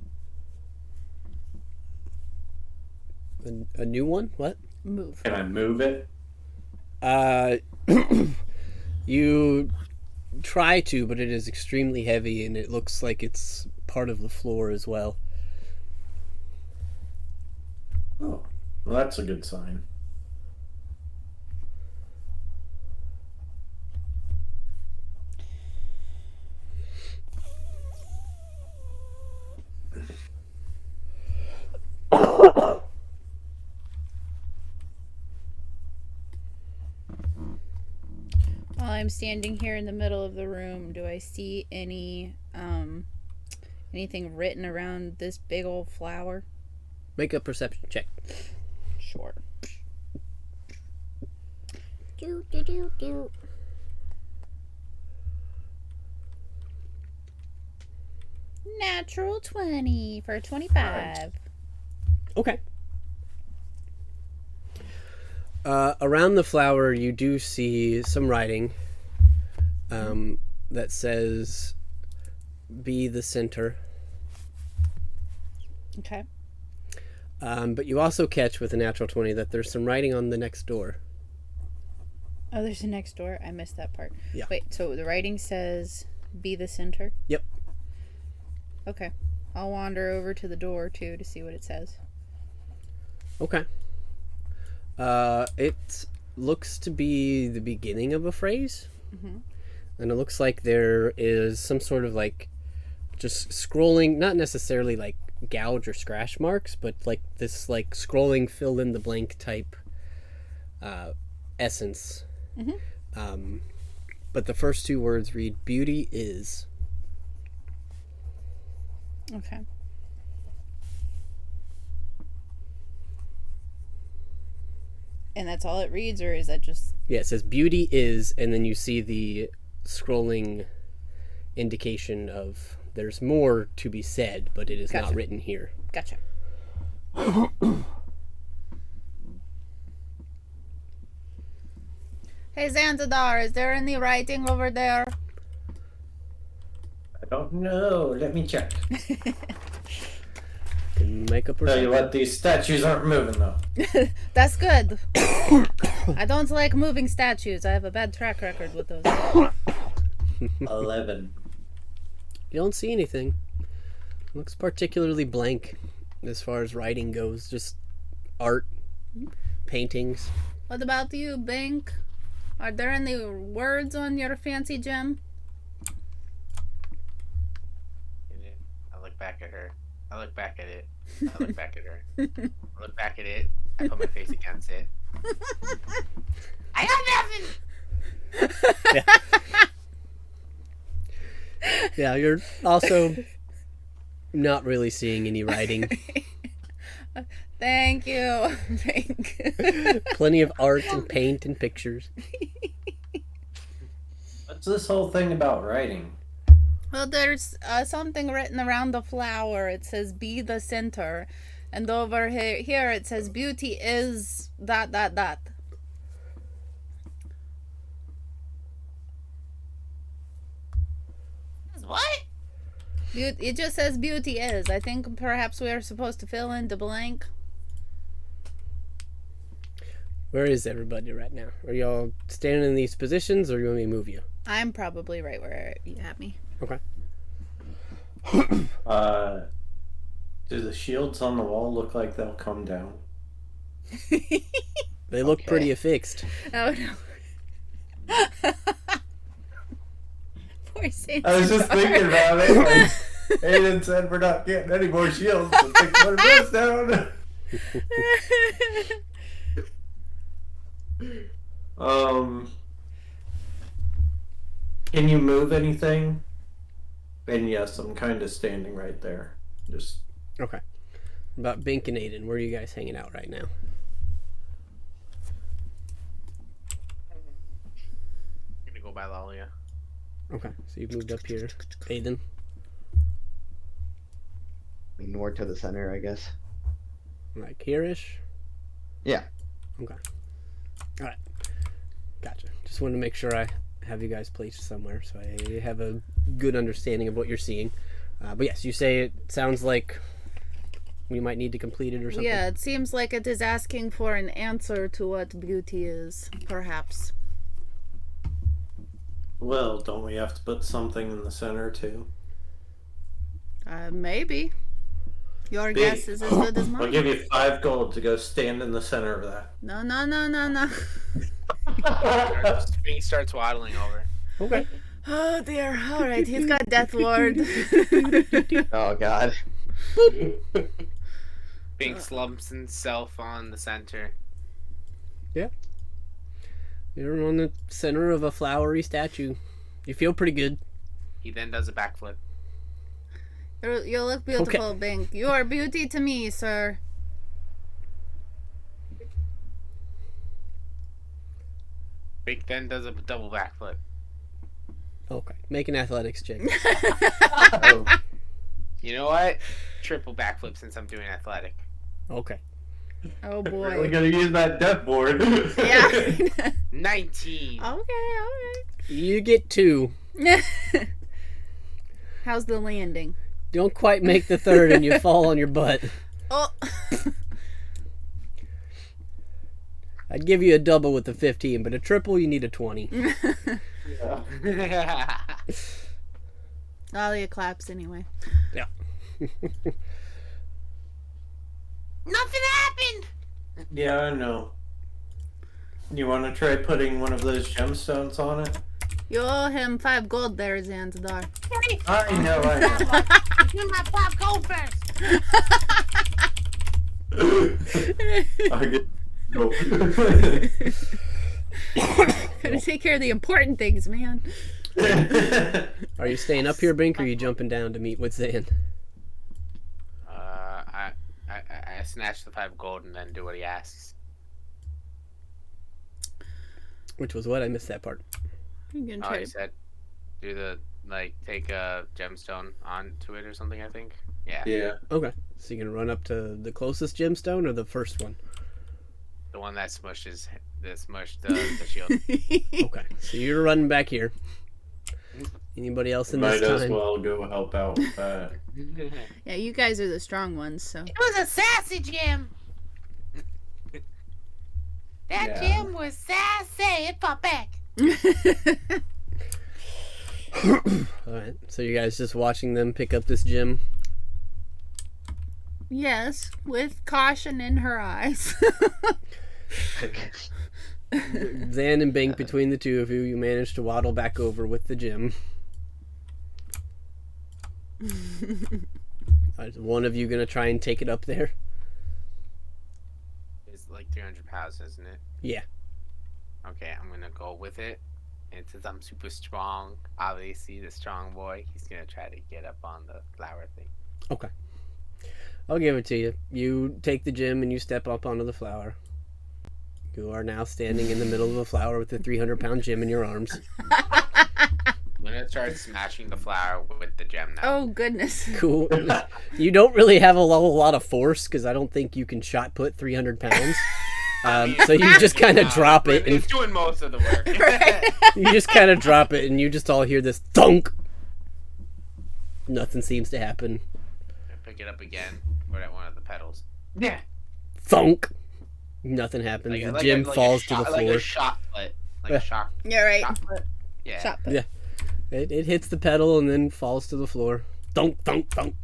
A new one? What? Move. Can I move it? You try to, but it is extremely heavy, and it looks like it's part of the floor as well. Oh, well, that's a good sign. While I'm standing here in the middle of the room, do I see any anything written around this big old flower? Make a perception check. Sure. Natural 20 for 25. Okay. Around the flower, you do see some writing that says, "Be the center." Okay. But you also catch with a natural 20 that there's some writing on the next door. Oh, there's a next door. I missed that part. Yeah. Wait, so the writing says, "Be the center"? Yep. Okay. I'll wander over to the door, too, to see what it says. Okay. It looks to be the beginning of a phrase. Mhm. And it looks like there is some sort of like just scrolling, not necessarily like gouge or scratch marks, but like this like scrolling fill in the blank type essence. Mhm. But the first two words read, "Beauty is." Okay. And that's all it reads, or is that just... Yeah, it says "Beauty is," and then you see the scrolling indication of there's more to be said, but it is not Gotcha. written here. Gotcha. Hey, Xandadar, is there any writing over there? I don't know. Let me check. Can make a Tell you perception. what, these statues aren't moving though. That's good. I don't like moving statues. I have a bad track record with those. 11. You don't see anything. Looks particularly blank as far as writing goes. Just art. paintings. What about you, Bink? Are there any words on your fancy gem? I look back at her. I look back at it. I look back at her. I look back at it. I put my face against it. I got nothing! Yeah, you're also not really seeing any writing. Thank you, Bink. Plenty of art and paint and pictures. What's this whole thing about writing? Well, there's something written around the flower. It says, be the center. And over here it says, beauty is ... What? It just says beauty is. I think perhaps we are supposed to fill in the blank. Where is everybody right now? Are y'all standing in these positions, or you want me to move you? I'm probably right where you have me. Okay. Do the shields on the wall look like they'll come down? They look Okay. pretty affixed. Oh no. Poor Santa. I was just thinking about it. Like, Aiden said we're not getting any more shields. So take one of this down. Can you move anything? And yes, I'm kind of standing right there. Just Okay. About Bink and Aiden, where are you guys hanging out right now? I'm gonna go by Lalia. Okay, so you've moved up here. Aiden? North to the center, I guess. Like here-ish? Yeah. Okay. Alright. Gotcha. Just wanted to make sure I have you guys placed somewhere so I have a good understanding of what you're seeing. But yes, you say it sounds like we might need to complete it or something? Yeah, it seems like it is asking for an answer to what beauty is, perhaps. well, don't we have to put something in the center too? Maybe. Your Big. guess is as good as I'll mine. give you 5 gold to go stand in the center of that. No, no, no, no, no. Spring starts waddling over. Okay. Oh dear. All right, he's got death ward. Oh God. Bink slumps himself on the center. You're on the center of a flowery statue. You feel pretty good. He then does a backflip. You look beautiful, Bink. You are beauty to me, sir. Bink then does a double backflip. Okay. Make an athletics check. Oh. You know what? Triple backflip since I'm doing athletic. Okay. Oh Really boy. gonna use that death board. Yeah. 19. Okay, You get 2. alright. How's the landing? Don't quite make the 3rd and you fall on your butt. Oh. I'd give you a double with the 15, but a triple you need a 20. Alia claps anyway. Yeah. Nothing happened! Yeah, I know. You want to try putting one of those gemstones on it? You owe him 5 gold there, Zanzadar. I know. Give me my 5 gold first! I get. No. Gotta take care of the important things, man. Are you staying up here, Bink, or are you jumping down to meet with Zan? I snatch the 5 gold and then do what he asks. Which was what? I missed that part. You can Oh, try he to... said, do the, take a gemstone onto it or something, I think. Yeah. Yeah. Okay. So you can run up to the closest gemstone or the first one? The one that smushed the shield. Okay. So you're running back here. Anybody else in Might this as time? well go help out with that. Yeah, you guys are the strong ones, so... It was a sassy gem. That Yeah. gem was sassy. It fought back. Alright. So you guys just watching them pick up this gem? Yes, with caution in her eyes. Zan and Bink, between the two of you, you manage to waddle back over with the gym. Is one of you gonna try and take it up there? It's like 300 pounds, isn't it? Yeah. Okay, I'm gonna go with it. And since I'm super strong, obviously the strong boy, he's gonna try to get up on the flower thing. Okay. I'll give it to you. You take the gym and you step up onto the flower. You are now standing in the middle of a flower with the 300-pound gem in your arms. I'm gonna start smashing the flower with the gem now. Oh, goodness. Cool. You don't really have a lot of force because I don't think you can shot put 300 pounds. So you just kind of drop it. And It's doing most of the work. you just kind of drop it and you just all hear this thunk. Nothing seems to happen. Pick it up again. Or at one of the pedals. Yeah. Thunk. Nothing happens. The gym falls to the floor. Like a shot put. Like a shot. You're right. Shot put. Yeah. Shot put. Yeah. It hits the pedal and then falls to the floor. Thunk, thunk, thunk.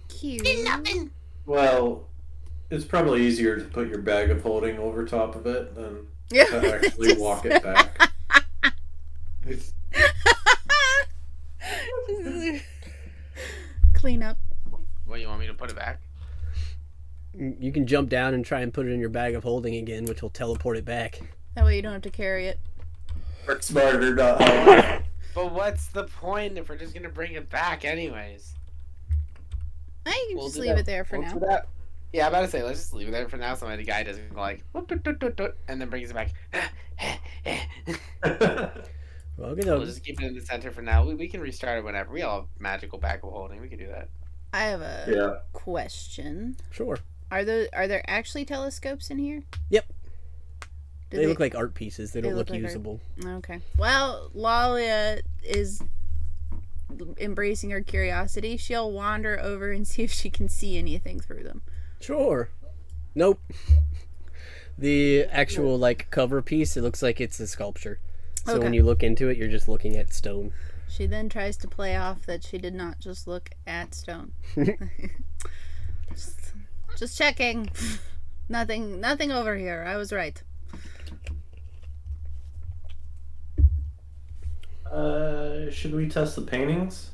Cute. Well, it's probably easier to put your bag of holding over top of it than Yeah. to actually walk it back. Clean up. What, you want me to put it back? You can jump down and try and put it in your bag of holding again, which will teleport it back. That way you don't have to carry it. Work smarter, not harder. But what's the point if we're just gonna bring it back anyways? I can We'll just do leave that. it there for We'll now. do that. Yeah, I'm about to say, let's just leave it there for now so the guy doesn't go like, whoop, doot, doot, doot, doot, and then brings it back. Well, We'll just keep it in the center for now. We can restart it whenever. We all have magical bag of holding. We can do that. I have a Yeah. question. Sure. Are there actually telescopes in here? Yep. Do They look like art pieces. They don't look look like art. usable. Okay. Well, Lalia is embracing her curiosity. She'll wander over and see if she can see anything through them. Sure. Nope. The actual cover piece, it looks like it's a sculpture. So when Okay. you look into it, you're just looking at stone. She then tries to play off that she did not just look at stone. just checking. Nothing over here. I was right. Should we test the paintings?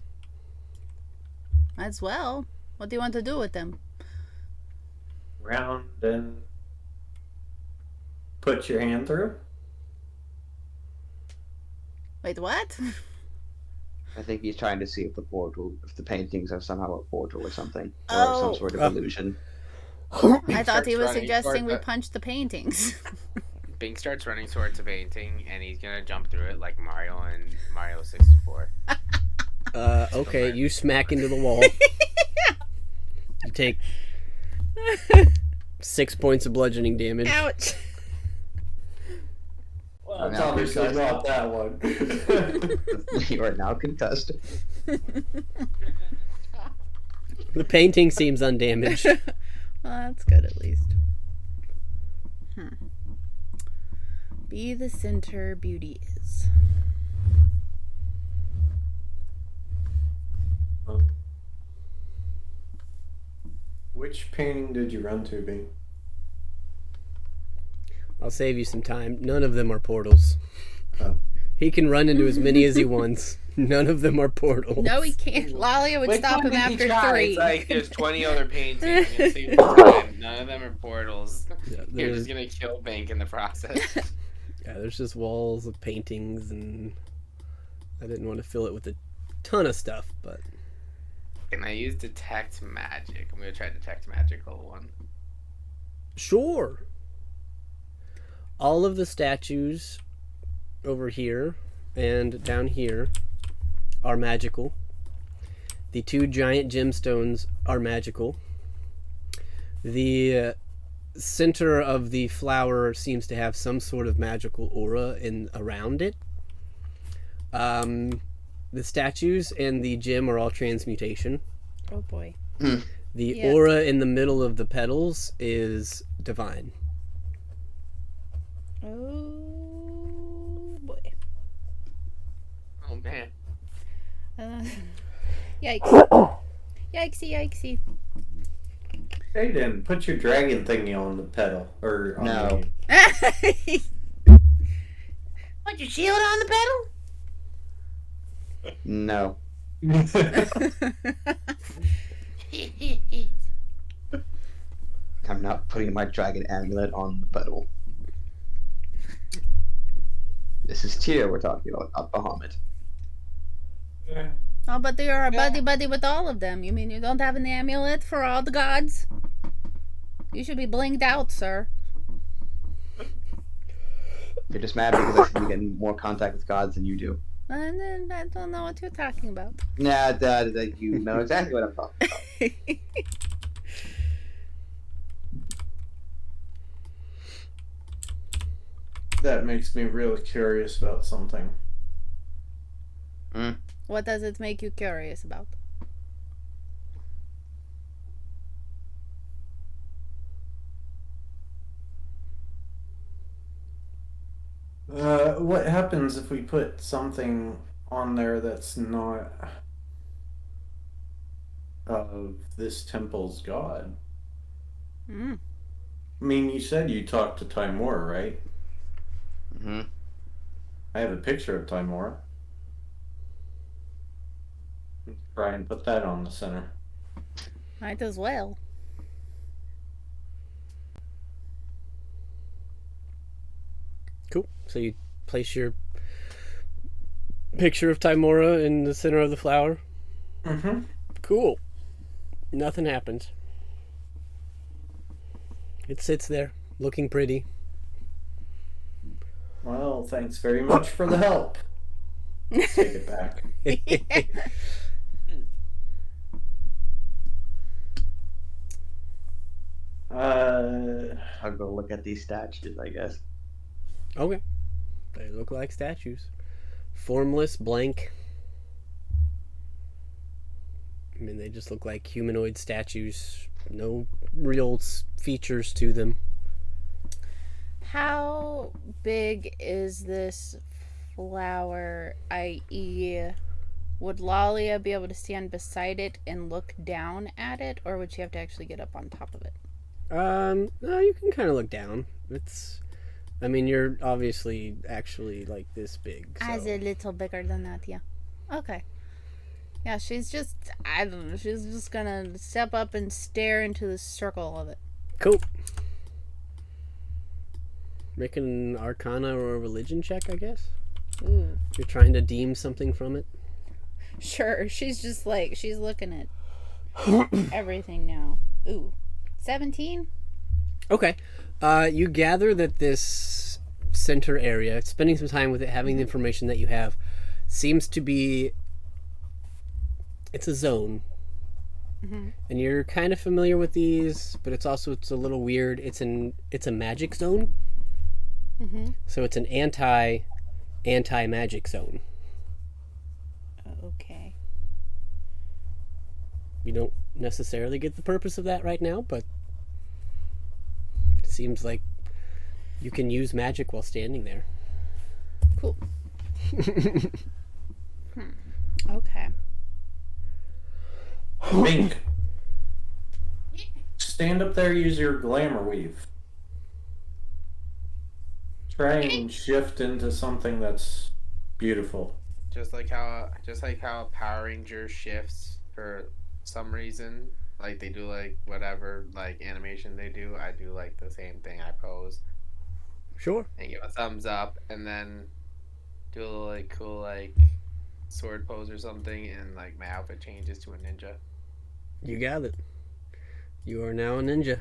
As well. What do you want to do with them? Round and put your hand through? Wait, what? I think he's trying to see if the paintings are somehow a portal or something, or Oh. some sort of illusion. I thought he starts was running suggesting we toward the- punch the paintings. Bing starts running towards the painting, and he's gonna jump through it like Mario and Mario 64. Okay, you smack into the wall. You take 6 points of bludgeoning damage. Ouch. Well, it's Now obviously concussed. not that one. You are now concussed. The painting seems undamaged. Well, that's good at least. Be the center beauty is. Which painting did you run to, Bing? I'll save you some time. None of them are portals. Oh. He can run into as many as he wants. None of them are portals. No, he can't. Lalia would stop him after 3. It's like there's 20 other paintings. I'm gonna save you time. None of them are portals. Yeah, You're there's, just gonna kill Bank in the process. yeah, there's just walls of paintings, and I didn't want to fill it with a ton of stuff, but Can I use detect magic? I'm gonna try detect magic level 1. sure. All of the statues over here and down here are magical. The 2 giant gemstones are magical. The center of the flower seems to have some sort of magical aura around it. The statues and the gem are all transmutation. Oh boy. The Yeah. aura in the middle of the petals is divine. Oh boy. Oh man. Yikes. Yikesy, yikesy. Aiden, put your dragon thingy on the pedal. Or on No. Put your shield on the No. the... I'm not putting my dragon amulet on the pedal. This is Tyr we're talking about, not Bahamut. Oh, but you're a buddy with all of them. You mean you don't have an amulet for all the gods? You should be blinged out, sir. You're just mad because I should be getting more contact with gods than you do. And then I don't know what you're talking about. Nah, you know exactly what I'm talking about. That makes me really curious about something. What does it make you curious about? What happens if we put something on there that's not of this temple's god? Mm. I mean, you said you talked to Timora, right? Mm-hmm. I have a picture of Timora. Try and put that on the center. Might as well. Cool. So you place your picture of Timora in the center of the flower. Mm-hmm. Cool. Nothing happens. It sits there, looking pretty. Well, thanks very much for the help. Let's take it back. I'll go look at these statues, I guess. Okay. They look like statues. Formless, blank. I mean, they just look like humanoid statues. No real features to them. How big is this flower, i.e., would Lalia be able to stand beside it and look down at it, or would she have to actually get up on top of it? No, you can kind of look down. I mean, you're obviously actually like this big. So. As a little bigger than that, yeah. Okay. Yeah, she's just, I don't know, she's just gonna step up and stare into the circle of it. Cool. Make an Arcana or a Religion check, I guess. Ooh. You're trying to deem something from it. Sure, she's just like, she's looking at everything now. Ooh. 17? Okay. You gather that this center area, spending some time with it, having the information that you have, seems to be... It's a zone. Mm-hmm. And you're kind of familiar with these, but it's a little weird. It's a magic zone. Mm-hmm. So it's an anti-magic zone. Okay. You don't necessarily get the purpose of that right now, but it seems like you can use magic while standing there. Cool. Okay. Mink. Stand up there, use your glamour weave. Try and shift into something that's beautiful. Just like how a Power Ranger shifts for some reason, like they do like whatever like animation they do. I do like the same thing. I pose Sure. and give a thumbs up, and then do a little like cool like sword pose or something, and like my outfit changes to a ninja. You got it. You are now a ninja.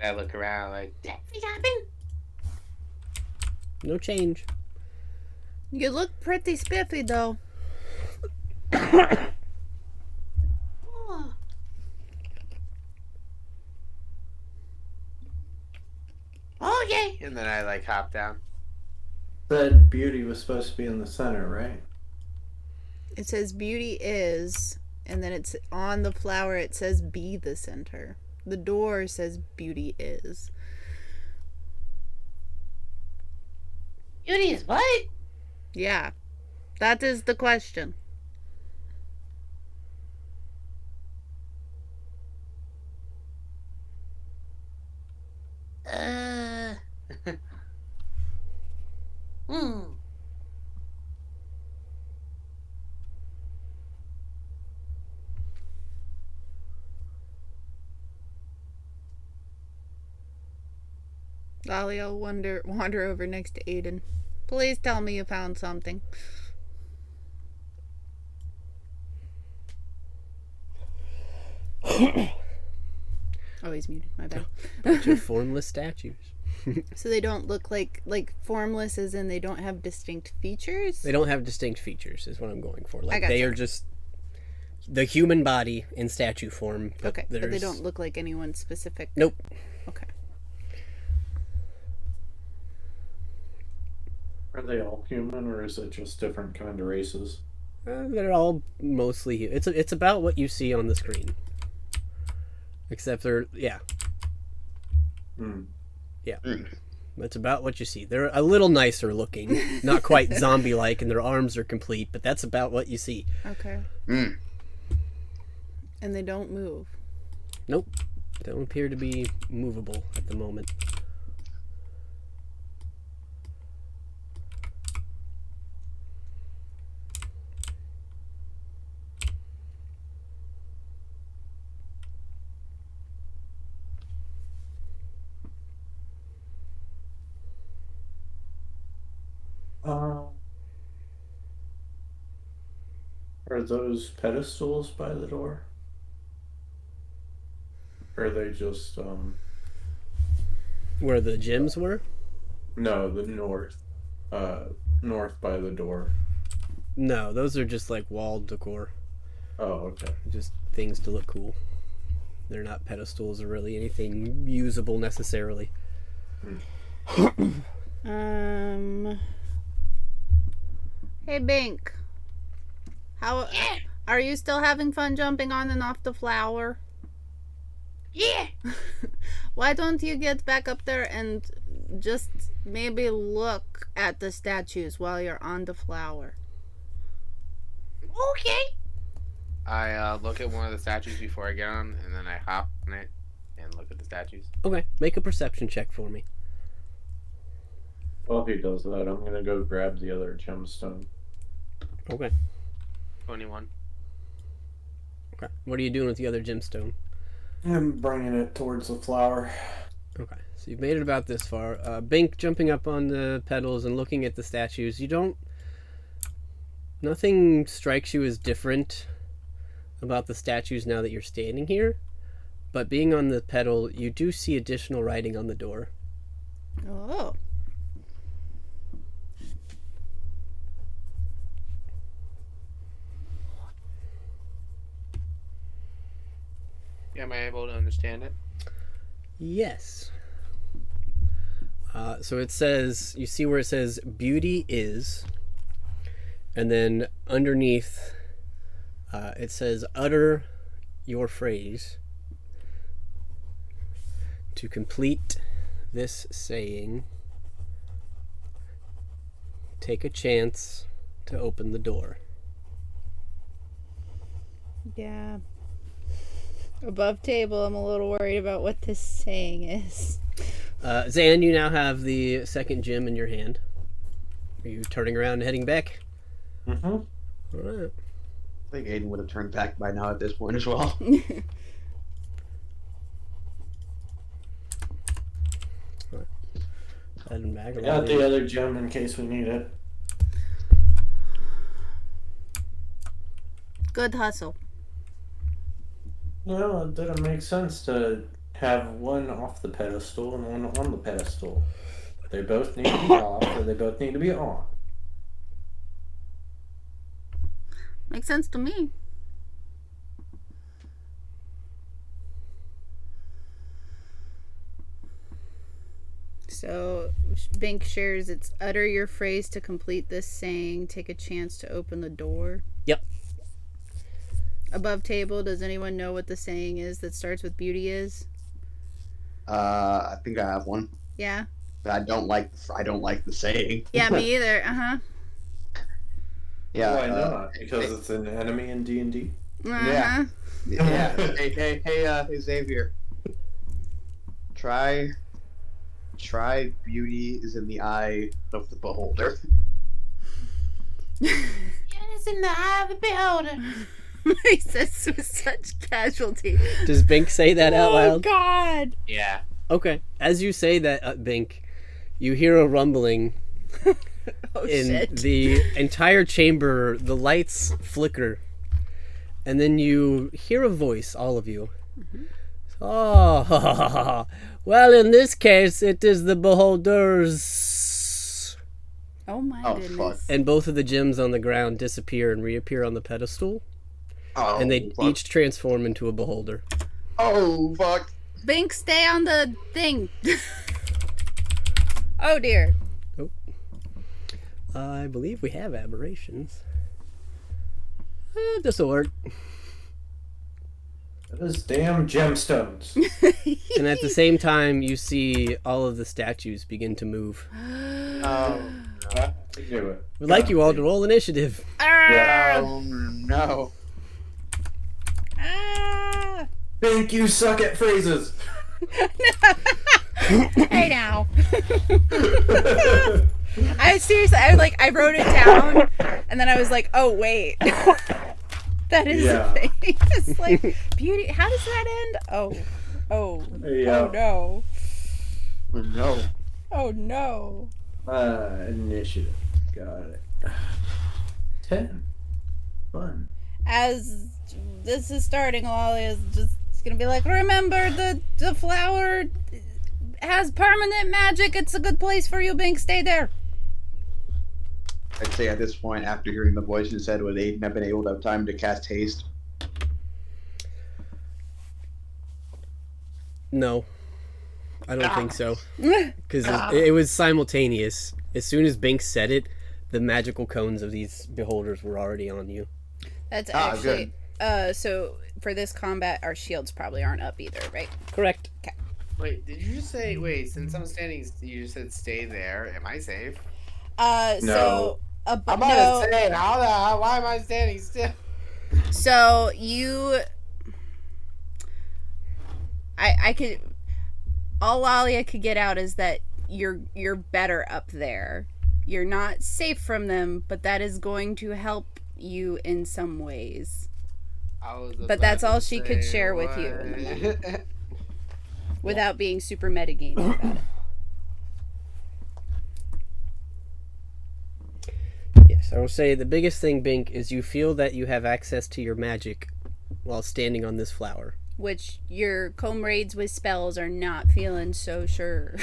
I look around like, did anything happen? No change. You look pretty spiffy, though. Oh. Okay. And then I like hop down. Said beauty was supposed to be in the center, right? It says beauty is, and then it's on the flower, it says be the center. The door says beauty is. Beauty is what? Yeah. That is the question. Lolly will wander over next to Aiden. Please tell me you found something. Oh, he's muted. My bad. Bunch of formless statues. So they don't look like formless, as in they don't have distinct features. They don't have distinct features, is what I'm going for. Like, gotcha. they are just the human body in statue form. But Okay, but they don't look like anyone specific. Nope. Okay. Are they all human, or is it just different kind of races? They're all mostly. It's about what you see on the screen. Except they're yeah. Yeah. That's about what you see. They're a little nicer looking, not quite zombie-like, and their arms are complete, but that's about what you see. Okay. And they don't move. Nope. Don't appear to be movable at the moment. Are those pedestals by the door? Or are they just, Where the gyms were? no, the north. North by the door. No, those are just like wall decor. Oh, okay. Just things to look cool. They're not pedestals or really anything usable necessarily. Hey, Bink. How are you still having fun jumping on and off the flower? Yeah. Why don't you get back up there and just maybe look at the statues while you're on the flower? Okay. I look at one of the statues before I get on, and then I hop on it and look at the statues. Okay, make a perception check for me. While he does that, I'm gonna go grab the other gemstone. Okay. 21. Okay. What are you doing with the other gemstone? I'm bringing it towards the flower. Okay, so you've made it about this far. Bink jumping up on the pedals and looking at the statues. Nothing strikes you as different about the statues now that you're standing here. But being on the pedal, you do see additional writing on the door. Oh. Am I able to understand it? Yes. So it says, you see where it says beauty is, and then underneath it says utter your phrase. To complete this saying, take a chance to open the door. Yeah. Above table, I'm a little worried about what this saying is. Zan, you now have the second gem in your hand. Are you turning around and heading back? Mm-hmm. All right. I think Aiden would have turned back by now at this point as well. Heading back. Got the other gem in case we need it. Good hustle. No, it didn't make sense to have one off the pedestal and one on the pedestal. They both need to be off, or they both need to be on. Makes sense to me. So, Bink shares it's utter your phrase to complete this saying, take a chance to open the door. Yep. Above table, does anyone know what the saying is that starts with beauty is? I think I have one. Yeah? But I don't like the saying. Yeah, me either. Uh-huh. Yeah. Why not? Because it's an enemy in D&D. Uh-huh. Yeah. Hey, Xavier. Try Try beauty is in the eye of the beholder. It's in the eye of the beholder. He says with such casualty. Does Bink say that out Oh loud? God! Yeah. Okay. As you say that, Bink, you hear a rumbling Oh in shit! the entire chamber. The lights flicker, and then you hear a voice, all of you. Oh, well, in this case, it is the beholders. Oh my Oh, goodness! fuck. And both of the gems on the ground disappear and reappear on the pedestal, Oh, and they fuck. each transform into a beholder. Oh, fuck. Bink, stay on the thing. Oh dear. I believe we have aberrations. This'll work. Those damn gemstones. And at the same time, you see all of the statues begin to move. Oh, I knew it. We'd like you all to roll initiative. Oh, no. Ah! Think you suck at phrases. Hey now. I seriously, I wrote it down, and then I was like, oh wait, that is Yeah. the thing. It's like beauty. How does that end? Oh Yeah. no, No. oh no. Initiative. Got it. 10. Fun. As this is starting, Lolly is just gonna be like, remember the flower has permanent magic. It's a good place for you, Bink. Stay there. I'd say at this point, after hearing the voice you said, would Aiden have been able to have time to cast haste? No, I don't think so. Because it was simultaneous. As soon as Bink said it, the magical cones of these beholders were already on you. That's Ah, actually so for this combat, our shields probably aren't up either, right? Correct. Wait, did you just say, since I'm standing, you just said stay there. Am I safe? So No. I'm no. about to say, why am I standing still? So you, I could, all Alia could get out is that you're better up there. You're not safe from them, but that is going to help you in some ways. But that's all she could share with you in the moment. Without being super metagaming about it. Yes, I will say the biggest thing, Bink, is you feel that you have access to your magic while standing on this flower. Which your comrades with spells are not feeling so sure.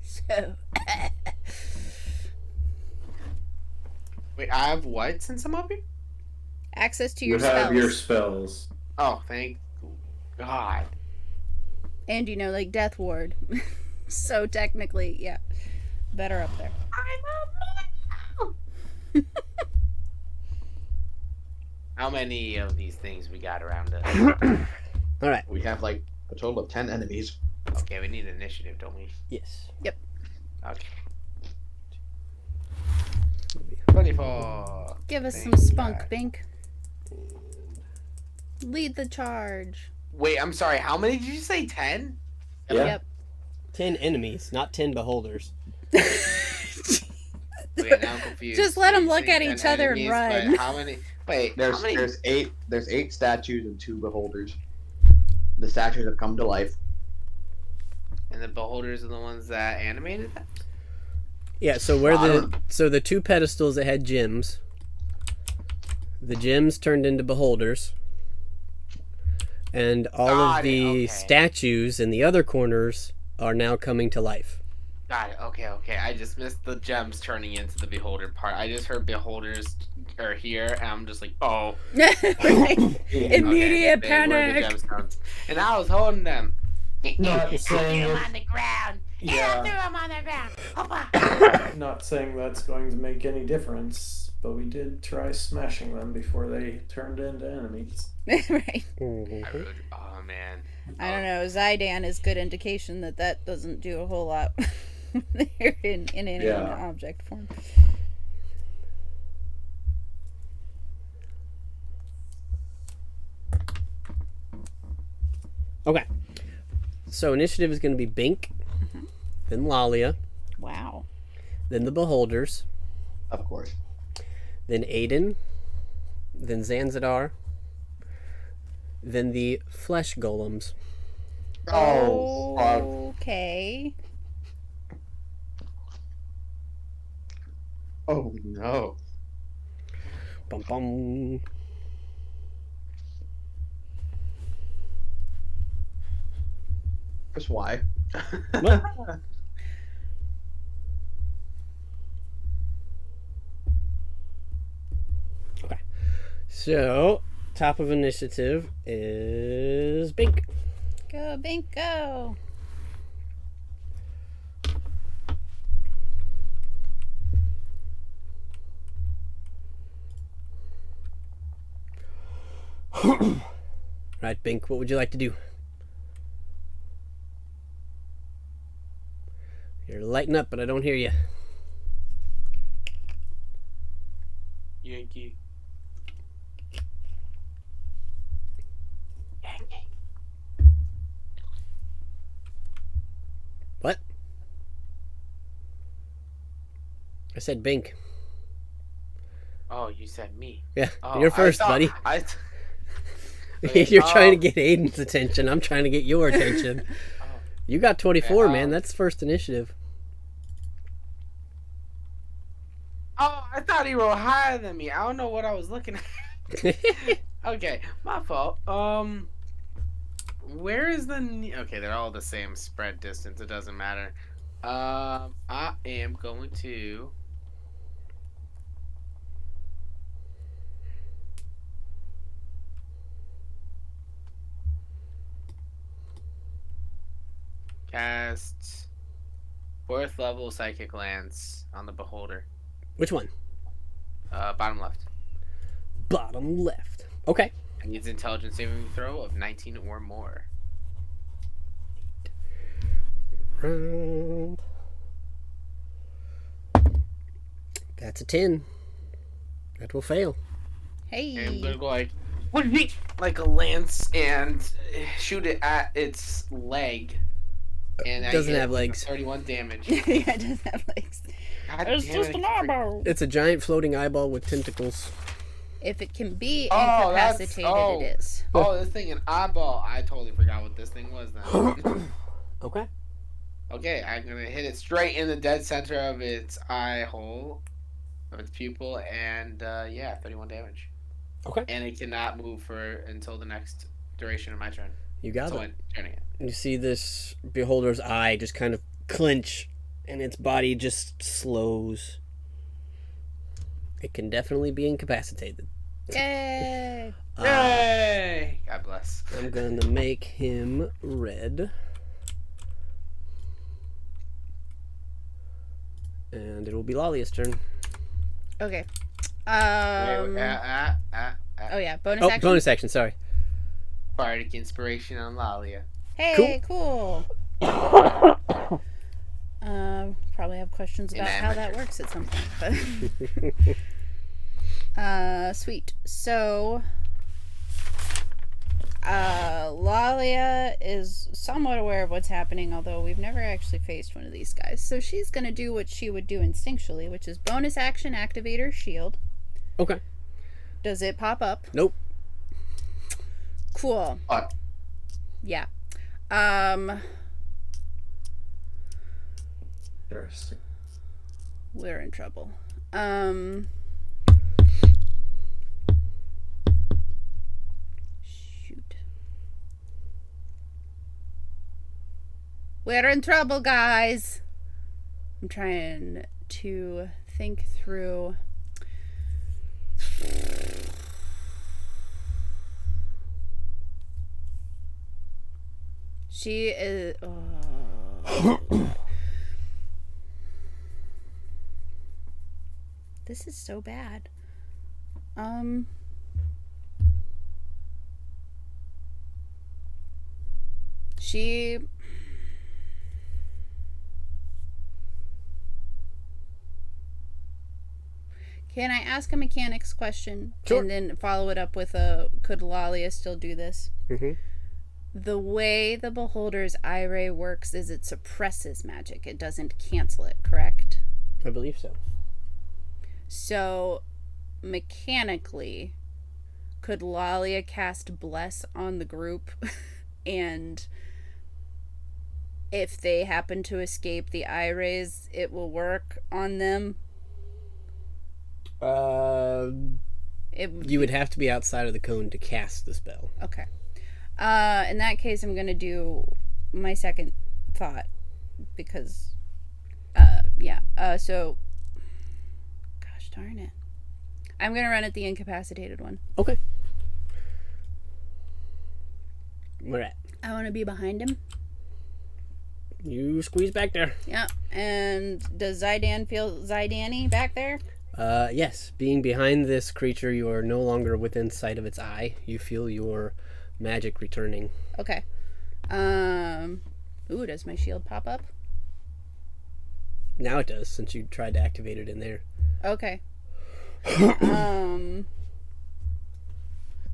So. Wait, I have what since I'm up here? Access to You your have spells. your spells. Oh, thank God. And like Death Ward. So technically, yeah. Better up there. How many of these things we got around us? All right. We have like a total of 10 enemies. Okay, we need initiative, don't we? Yes. Okay. 24. Give us Thank some spunk, God. Bink. Lead the charge. Wait, I'm sorry. How many did you say? 10? Yeah. Yep. 10 enemies, not 10 beholders. Wait, now I'm confused. Just let 'em You look say at 10 each other and enemies, run. But how many? Wait, There's how many? there's 8 statues and 2 beholders. The statues have come to life. And the beholders are the ones that animated that? Yeah, so the two pedestals that had gems, the gems turned into beholders, and all Got of it, the okay. statues in the other corners are now coming to life. Got it. Okay. I just missed the gems turning into the beholder part. I just heard beholders are here, and I'm just like, oh. Immediate they were the panic. gemstones. And I was holding them. Not saying Threw 'em it- on the ground. Yeah. And I threw 'em on the ground. Hoppa. Not saying that's going to make any difference, but we did try smashing them before they turned into enemies. Right. I really, oh man. I don't know. Zydan is good indication that doesn't do a whole lot. They're in any Yeah. object form. Okay. So initiative is going to be Bink. then Lalia, Wow. then the Beholders, Of course. then Aiden, then Zanzidar, then the Flesh Golems. Oh, fuck. Okay. Oh no. Bum bum. Just why? What? Okay. So, top of initiative is Bink. Go, Bink, go. Right, Bink, what would you like to do? You're lighting up, but I don't hear you. Yankee. What? I said Bink. Oh, you said me. Yeah, Oh, you're first, buddy. Okay, You're trying to get Aiden's attention. I'm trying to get your attention. Oh. You got 24, Okay, man. That's first initiative. Oh, I thought he rolled higher than me. I don't know what I was looking at. Okay, my fault. Where is the? Okay, they're all the same spread distance. It doesn't matter. I am going to. Cast 4th level Psychic Lance on the Beholder. Which one? Bottom left. Bottom left. Okay. And needs intelligence saving throw of 19 or more. Round. That's a 10. That will fail. Hey. And I'm gonna go like, what is it? Like a lance and shoot it at its leg. And It doesn't I get have legs. 31 damage. Yeah, it doesn't have legs. God It's damn just it, an I keep eyeball. It's a giant floating eyeball with tentacles. If it can be Oh, that's- incapacitated, oh. it is. Oh, this thing an eyeball. I totally forgot what this thing was then. Okay. Okay, I'm gonna hit it straight in the dead center of its eye hole, of its pupil, and yeah, 31 damage. Okay. And it cannot move for until the next duration of my turn. You got So it. I'm turning it. You see this beholder's eye just kind of clench, and its body just slows. It can definitely be incapacitated. Yay! Yay! God bless. I'm going to make him red. And it will be Lalia's turn. Okay. Oh Oh yeah, bonus Oh, action. bonus action, sorry. Bardic inspiration on Lalia. Hey, cool. Probably have questions about how that Amateur. works at some point, but sweet. So Lalia is somewhat aware of what's happening, although we've never actually faced one of these guys. So she's gonna do what she would do instinctually, which is bonus action activate her shield. Okay. Does it pop up? Nope. Cool. What? Yeah. Interesting. We're in trouble. Shoot. We're in trouble, guys. I'm trying to think through. She is. Oh. This is so bad. She. Can I ask a mechanics question Sure. and then follow it up with a could Lalia still do this? Mm-hmm. The way the beholder's eye ray works is it suppresses magic. It doesn't cancel it, correct? I believe so. So, mechanically, could Lalia cast Bless on the group? And if they happen to escape the eye rays, it will work on them? You would have to be outside of the cone to cast the spell. Okay. In that case, I'm going to do my second thought because, so, gosh darn it. I'm going to run at the incapacitated one. Okay. Where at? I want to be behind him. You squeeze back there. Yeah. And does Zydan feel Zydani back there? Yes. Being behind this creature, you are no longer within sight of its eye. You feel your magic returning. Okay. Does my shield pop up? Now it does, since you tried to activate it in there. Okay.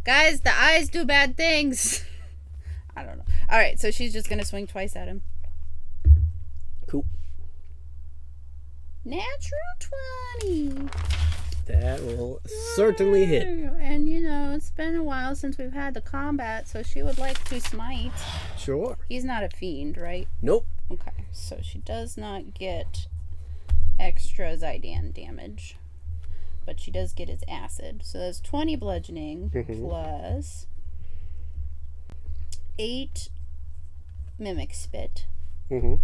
Guys, the eyes do bad things. I don't know. Alright, so she's just gonna swing twice at him. Cool. Natural 20. That will certainly hit. And it's been a while since we've had the combat, so she would like to smite. Sure. He's not a fiend, right? Nope. Okay, so she does not get extra Zydan damage. But she does get his acid. So that's 20 bludgeoning plus 8 mimic spit. Plus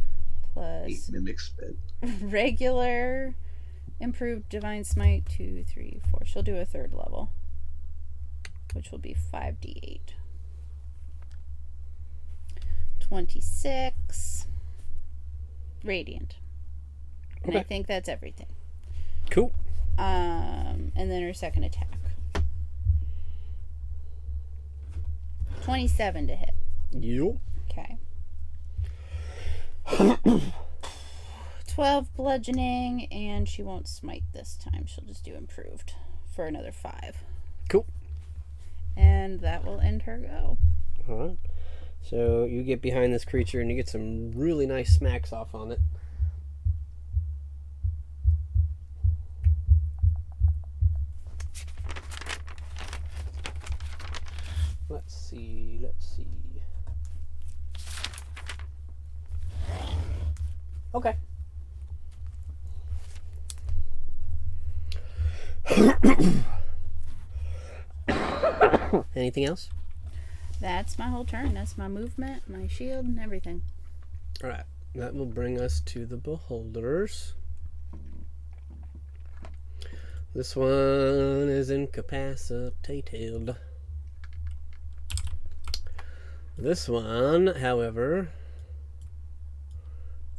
8 mimic spit. regular improved divine smite 2, 3, 4. She'll do a third level, which will be 5d8. 26 radiant. And I think that's everything. Cool. And then her second attack. 27 to hit. Yep. Okay. 12 bludgeoning, and she won't smite this time. She'll just do improved for another 5. Cool. And that will end her go. Alright. So you get behind this creature and you get some really nice smacks off on it. Let's see. Okay. Anything else? That's my whole turn. That's my movement, my shield, and everything. Alright. That will bring us to the beholders. This one is incapacitated. This one, however,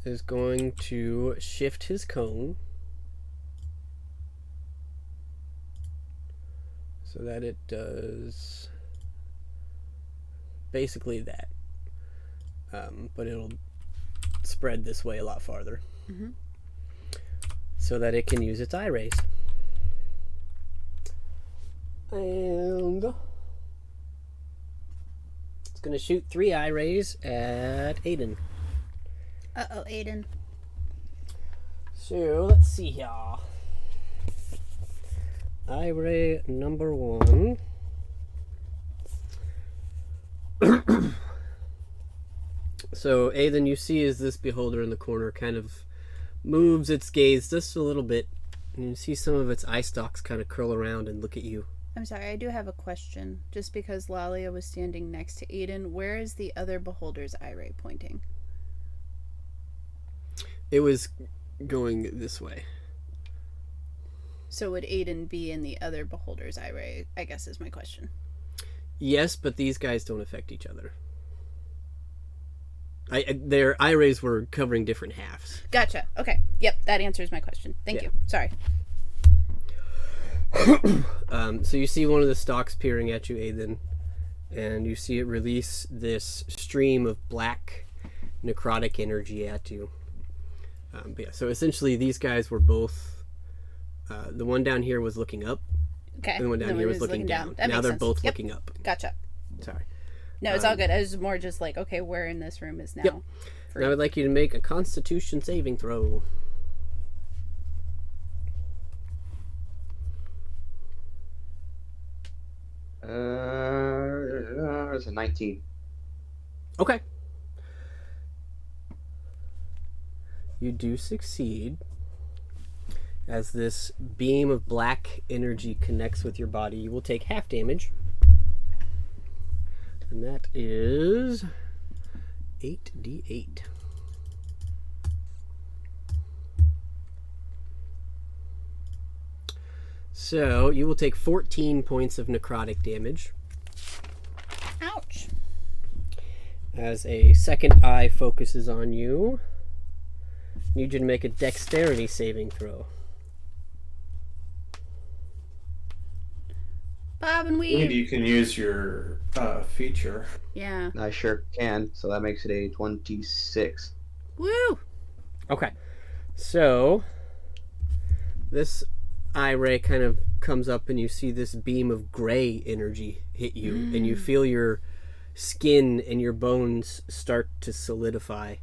is going to shift his cone so that it does basically that, but it'll spread this way a lot farther so that it can use its eye rays. And it's going to shoot 3 eye rays at Aiden. Uh-oh, Aiden. So, let's see here. Eye ray number 1. So, Aiden, you see as this beholder in the corner kind of moves its gaze just a little bit, and you see some of its eye stalks kind of curl around and look at you. I'm sorry, I do have a question. Just because Lalia was standing next to Aiden, where is the other beholder's eye ray pointing? It was going this way. So would Aiden be in the other beholder's eye ray, I guess is my question. Yes, but these guys don't affect each other. Their eye rays were covering different halves. Gotcha. Okay. Yep, that answers my question. Thank you. Sorry. So you see one of the stalks peering at you, Aiden, and you see it release this stream of black necrotic energy at you. But yeah, so essentially these guys were both, the one down here was looking up, Okay. and the one down here was looking down. That Now makes they're sense. both Yep. looking up. Gotcha. Sorry. No, it's all good. I was more just like, okay, where in this room is now? Yep. free. And I would like you to make a Constitution saving throw. It's a 19. Okay. You do succeed. As this beam of black energy connects with your body, you will take half damage. And that is 8d8. So you will take 14 points of necrotic damage. Ouch. As a second eye focuses on you, need you to make a dexterity saving throw. Bob and Maybe weave. you can use your feature. Yeah. I sure can. So that makes it a 26. Woo. Okay. So this eye ray kind of comes up and you see this beam of gray energy hit you and you feel your skin and your bones start to solidify.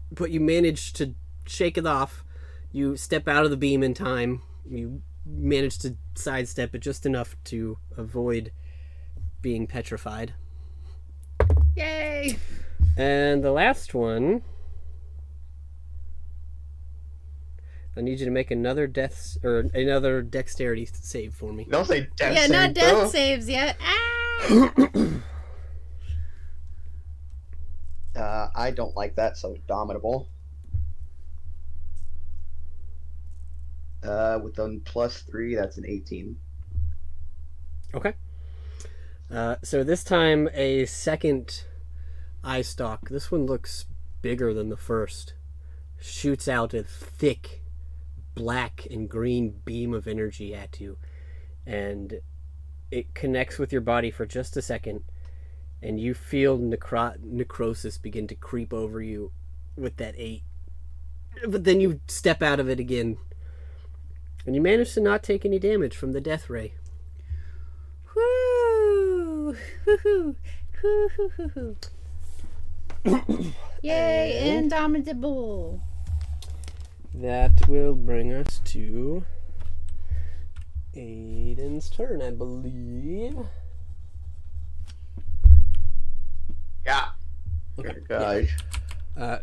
But you manage to shake it off. You step out of the beam in time. You manage to sidestep it just enough to avoid being petrified. Yay. And the last one, I need you to make another another dexterity save for me. Don't say death Yeah, save not death throw. saves yet. Ah! I don't like that, so dominable. With a +3, that's an 18. Okay. So this time a second eye stalk. This one looks bigger than the first. Shoots out a thick black and green beam of energy at you. And it connects with your body for just a second. And you feel necrosis begin to creep over you with that 8. But then you step out of it again. And you manage to not take any damage from the death ray. Woo! Hoo-hoo! Hoo-hoo-hoo-hoo. Yay, And indomitable. that will bring us to Aiden's turn, I believe. Yeah. Okay. Gosh.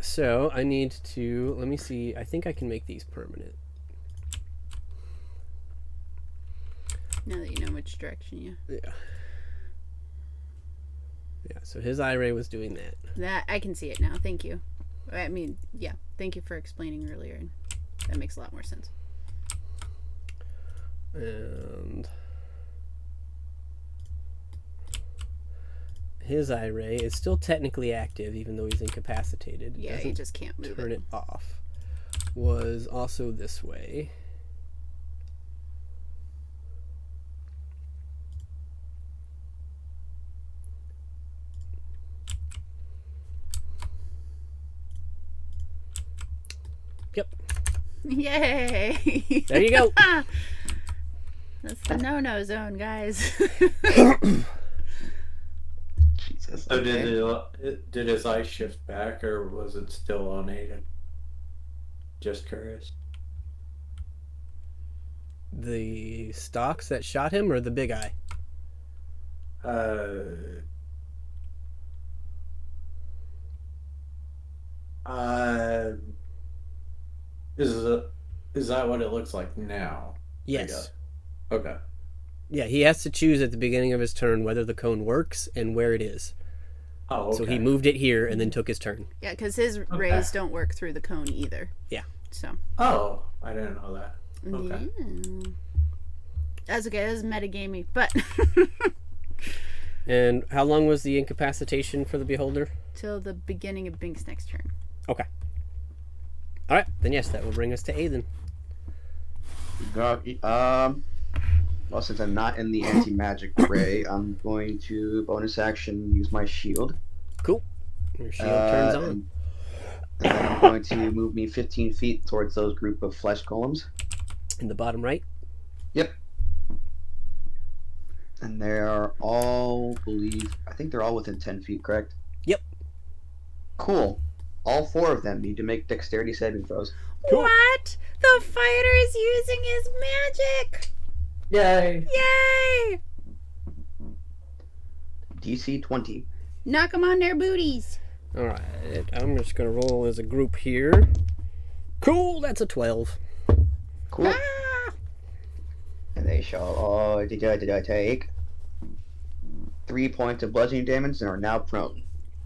So I need to, let me see, I think I can make these permanent. Now that you know which direction you. Yeah. Yeah, so his eye ray was doing that. That I can see it now. Thank you. I mean, yeah. Thank you for explaining earlier. That makes a lot more sense. And his eye ray is still technically active, even though he's incapacitated. It Yeah, you doesn't just can't move turn it. it off. Was also this way. Yep. Yay! There you go. That's the no-no zone, guys. Jesus. So Okay. did his eye shift back, or was it still on Aiden? Just curious. The stalks that shot him or the big eye? Uh, is that what it looks like now? Yes. guess. Okay. Yeah, he has to choose at the beginning of his turn whether the cone works and where it is. Oh, okay. So he moved it here and then took his turn. Yeah, because his rays don't work through the cone either. Yeah. So. Oh, I didn't know that. Okay. Yeah. That's okay. That was metagamey, but And how long was the incapacitation for the beholder? till the beginning of Bink's next turn. Okay. All right, then yes, that will bring us to Aiden. Well, since I'm not in the anti-magic ray, I'm going to bonus action use my shield. Cool. Your shield turns on. And then I'm going to move me 15 feet towards those group of flesh golems. In the bottom right. Yep. And they are all, I think they're all within 10 feet, correct? Yep. Cool. All 4 of them need to make dexterity saving throws. Cool. What? The fighter is using his magic! Yay! Yay! DC 20. Knock them on their booties. All right. I'm just gonna roll as a group here. Cool. That's a 12. Cool. Ah! And they shall all take 3 points of bludgeoning damage and are now prone.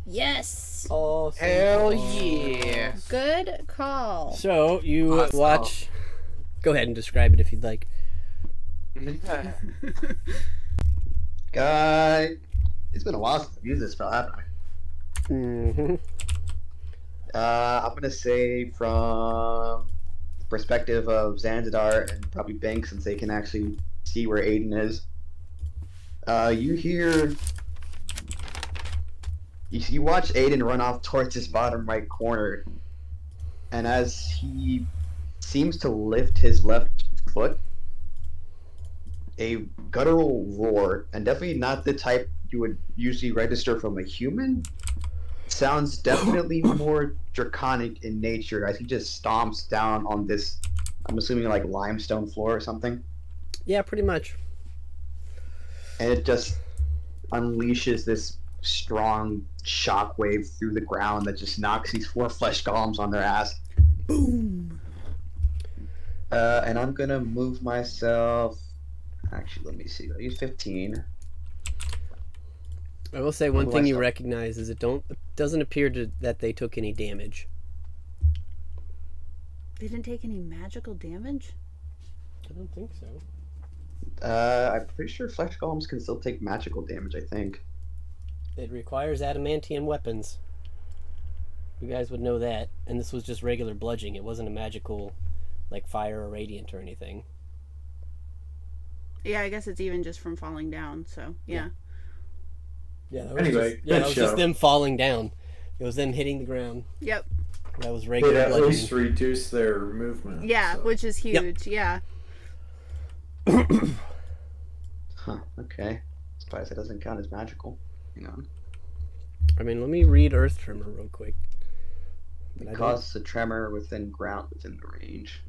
Yes. Oh, Hell yeah. Good call. So you Awesome. watch. Go ahead and describe it if you'd like. Guy, it's been a while since I've used this spell, haven't I? Mm-hmm. I'm gonna say from the perspective of Zanzidar and probably Bank, since they can actually see where Aiden is. You hear. You watch Aiden run off towards his bottom right corner, and as he seems to lift his left foot, a guttural roar, and definitely not the type you would usually register from a human, sounds definitely more draconic in nature as he just stomps down on this, I'm assuming like limestone floor or something, Yeah, pretty much. and it just unleashes this strong shockwave through the ground that just knocks these 4 flesh golems on their ass. Boom. And I'm gonna move myself. Actually, let me see. I'll use 15. I will say one do thing I you start? recognize is it doesn't appear that they took any damage. They didn't take any magical damage? I don't think so. I'm pretty sure flesh golems can still take magical damage, I think. It requires adamantium weapons. You guys would know that. And this was just regular bludgeoning. It wasn't a magical, like fire or radiant or anything. Yeah, I guess it's even just from falling down, so yeah. Yeah. That was Anyway, just, that good was just show. them falling down. It was them hitting the ground. Yep. That was It regular at bludgeoning. least reduced their movement. Yeah, so. which is huge. Yeah. Huh, okay. Surprised that doesn't count as magical. Hang on. I mean, let me read Earth Tremor real quick. But I It don't- causes a tremor within the range.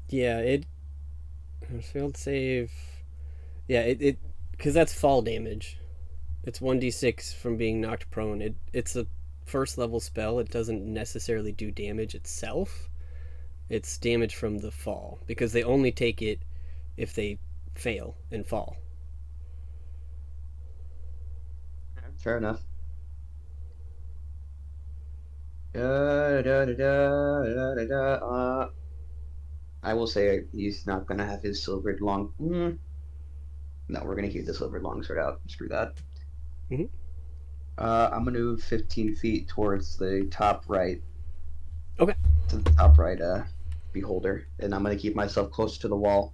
Yeah, it failed save. Yeah, it because that's fall damage. It's 1d6 from being knocked prone. It's a first level spell. It doesn't necessarily do damage itself. It's damage from the fall because they only take it if they fail and fall. Fair enough. I will say he's not gonna have his silvered long. No, we're gonna keep the silvered longsword out. Screw that. Mhm. I'm gonna move 15 feet towards the top right. Okay. To the top right, beholder, and I'm gonna keep myself close to the wall,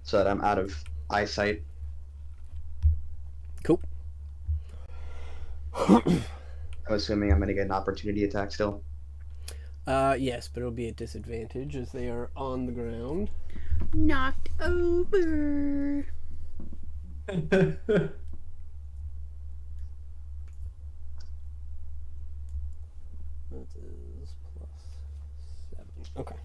so that I'm out of eyesight. Cool. I'm assuming I'm gonna get an opportunity attack still. Yes, but it'll be a disadvantage as they are on the ground. Knocked over. That is +7. Okay.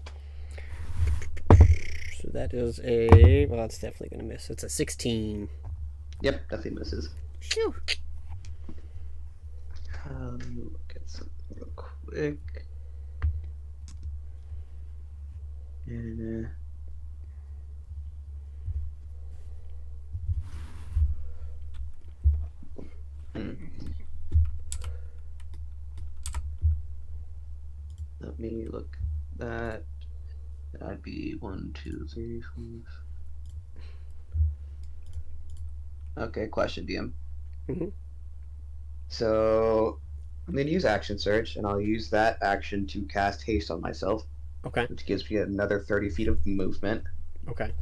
So that is a. Well, that's definitely going to miss. It's a 16. Yep, definitely misses. Phew. Let me look at something real quick. And, let me look at that. That'd be 1, 2, 3, 4. Okay, question, DM. Mhm. So I'm gonna use action search, and I'll use that action to cast haste on myself, Okay. which gives me another 30 feet of movement. Okay.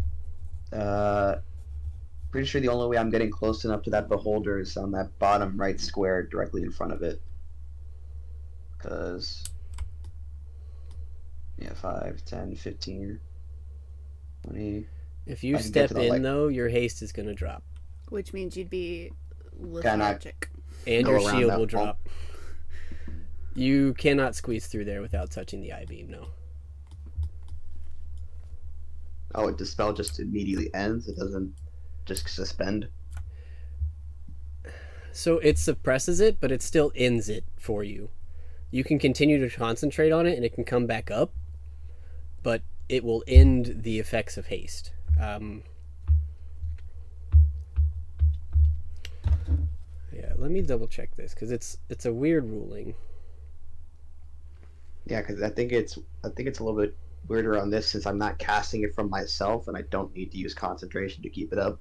Pretty sure the only way I'm getting close enough to that beholder is on that bottom right square directly in front of it. Because, yeah, 5, 10, 15, 20. If you I can get step to the, in, though, your haste is going to drop. Which means you'd be Can I- lethargic. And Go your around shield that will wall. drop. You cannot squeeze through there without touching the I-beam, no. Oh, the spell just immediately ends? It doesn't just suspend? So it suppresses it, but it still ends it for you. You can continue to concentrate on it, and it can come back up, but it will end the effects of haste. Yeah, let me double check this, because it's a weird ruling. Yeah, because I think it's a little bit weirder on this since I'm not casting it from myself and I don't need to use concentration to keep it up.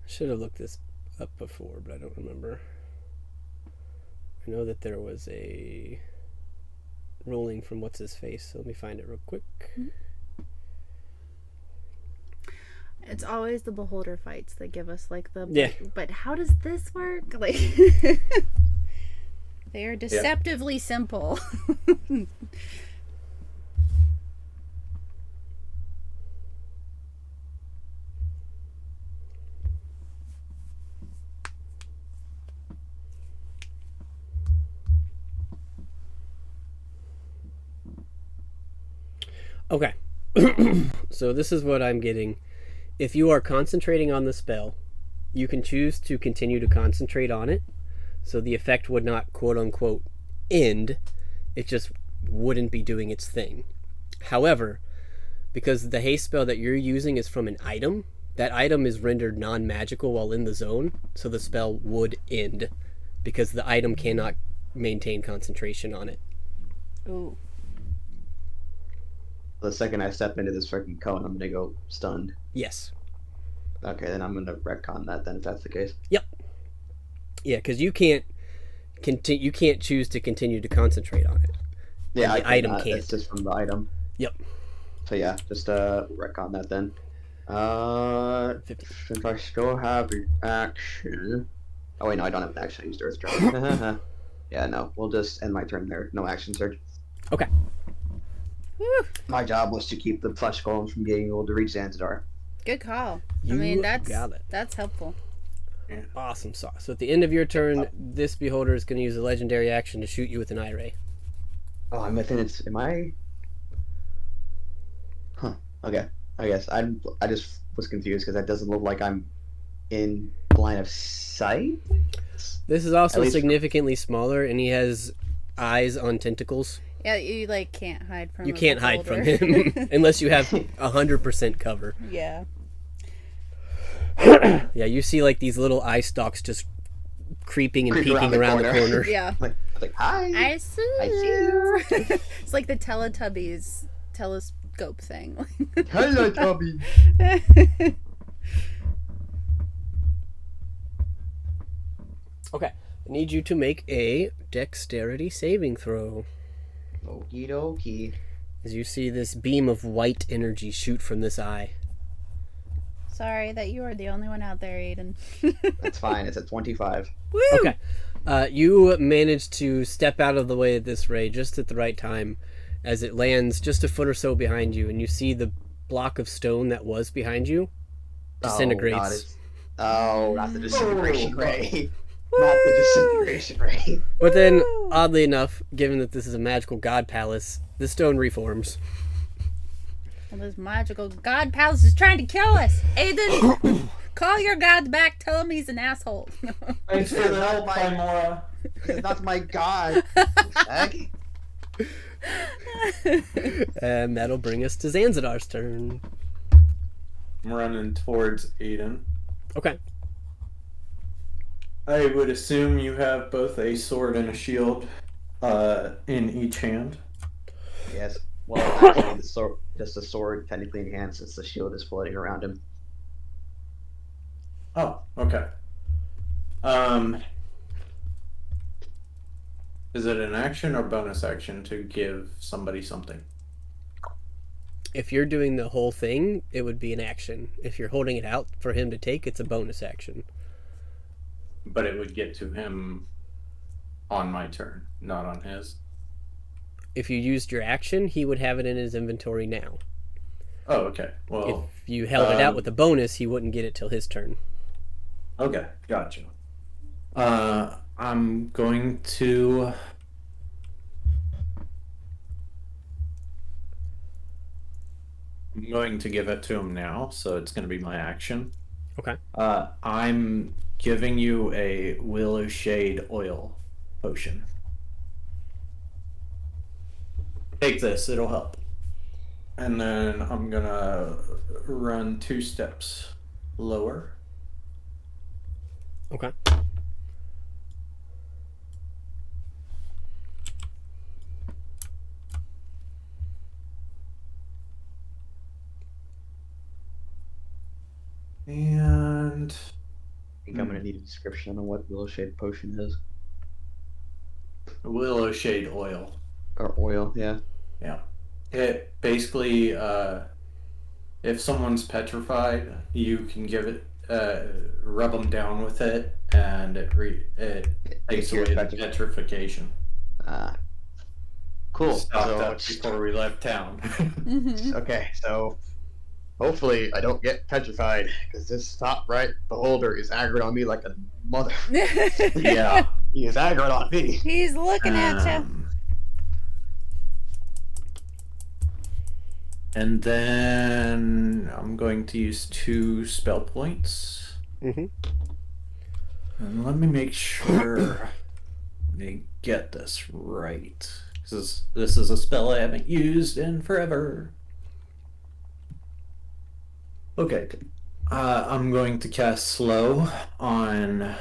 Should have looked this up before, but I don't remember. I know that there was a ruling from what's his face, so let me find it real quick. It's always the beholder fights that give us like the Yeah. But how does this work? Like they are deceptively simple. Okay. So this is what I'm getting. If you are concentrating on the spell, you can choose to continue to concentrate on it. So the effect would not quote unquote end. It just wouldn't be doing its thing. However, because the haste spell that you're using is from an item, that item is rendered non-magical while in the zone, so the spell would end because the item cannot maintain concentration on it. Ooh. The second I step into this freaking cone, I'm gonna go stunned. Yes. Okay, then I'm gonna retcon that then if that's the case. Yeah, because you can't choose to continue to concentrate on it. Yeah, And the item can't. It's just from the item. Yep. So yeah, just retcon that then. 50. Since I still have an action. Oh wait, no, I don't have an action. I used Earth Strike. Yeah, no, we'll just end my turn there. No action surge. Okay. Whew. My job was to keep the flesh golems from being able to reach Zanzibar. Good call. You I mean got it. that's helpful. Awesome sauce. So at the end of your turn, this beholder is going to use a legendary action to shoot you with an eye ray. Oh, I'm within its. Am I? Huh. Okay. I guess I just was confused because that doesn't look like I'm in line of sight. This is also At least- significantly smaller, and he has eyes on tentacles. Yeah, you like can't hide from You a can't hide from beholder. him unless you have 100% cover. Yeah. Yeah, you see like these little eye stalks just creeping and Creep peeking around the corner. Yeah. Like hi. I see I see you. It's like the Teletubbies telescope thing. Hello, Toby. Okay, I need you to make a dexterity saving throw. Okie dokie. As you see this beam of white energy shoot from this eye. Sorry that you are the only one out there, Aiden. That's fine. It's at 25. Woo! Okay. You manage to step out of the way of this ray just at the right time as it lands just a foot or so behind you, and you see the block of stone that was behind you disintegrates. Oh, not the disintegration ray. Not the disintegration ray. But then, Woo! oddly enough, given that this is a magical god palace, the stone reforms. Well, this magical god palace is trying to kill us. Aiden, call your god back. Tell him he's an asshole. Thanks for the help, Mora. That's my god. Heck. And that'll bring us to Zanzidar's turn. I'm running towards Aiden. Okay. I would assume you have both a sword and a shield in each hand. Yes. Well, actually, the sword, just the sword technically in hand since the shield is floating around him. Oh, okay. Is it an action or bonus action to give somebody something? If you're doing the whole thing, it would be an action. If you're holding it out for him to take, it's a bonus action. But it would get to him on my turn, not on his. If you used your action, he would have it in his inventory now. Oh, okay. Well, If you held it out with a bonus, he wouldn't get it till his turn. okay, gotcha. I'm going to. I'm going to give it to him now, so it's going to be my action. Okay. I'm giving you a Willow Shade oil potion. Take this, it'll help. And then I'm gonna run 2 steps lower. Okay. And I think I'm gonna need a description on what Willow Shade Potion is. Willow Shade oil. Or oil, yeah. Yeah. It basically, if someone's petrified, you can give it, rub them down with it, and it takes away the petrification. Cool. Stocked So up before we left town. okay, so hopefully I don't get petrified because this top right beholder is aggroed on me like a mother. Yeah. He is aggroed on me. He's looking at you. And then I'm going to use 2 spell points. Mm-hmm. And let me make sure I get this right. This is a spell I haven't used in forever. Okay. I'm going to cast Slow on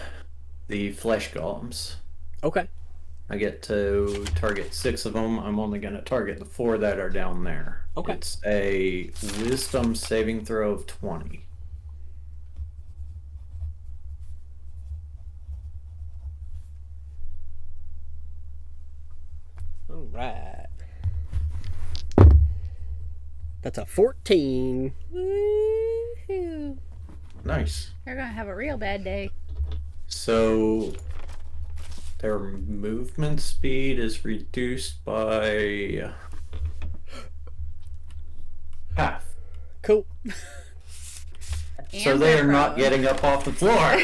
the flesh golems. Okay. I get to target 6 of them. I'm only going to target the 4 that are down there. Okay. It's a wisdom saving throw of 20. All right. That's a 14. Woohoo. Nice. You're gonna have a real bad day. So their movement speed is reduced by half. Cool. So And they they're are not prone. getting up off the floor.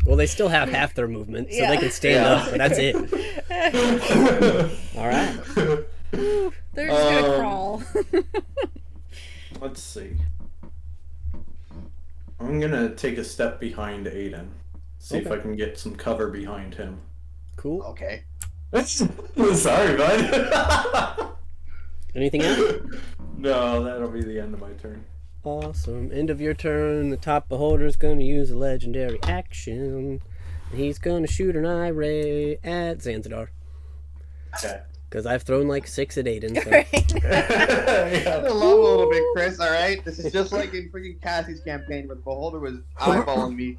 Well, they still have half their movement, so Yeah. they can stand Yeah. up, but that's it. All right. They're just gonna crawl. Let's see. I'm gonna take a step behind Aiden. See if Okay. I can get some cover behind him. Cool. Okay. Sorry, bud. Anything else? No, that'll be the end of my turn. Awesome. End of your turn. The top beholder's going to use a legendary action. And he's going to shoot an eye ray at Zanzidar. Okay. Because I've thrown like 6 at Aiden. So. I love a little bit, Chris. All right, this is just like in freaking Cassie's campaign where the beholder was eyeballing me.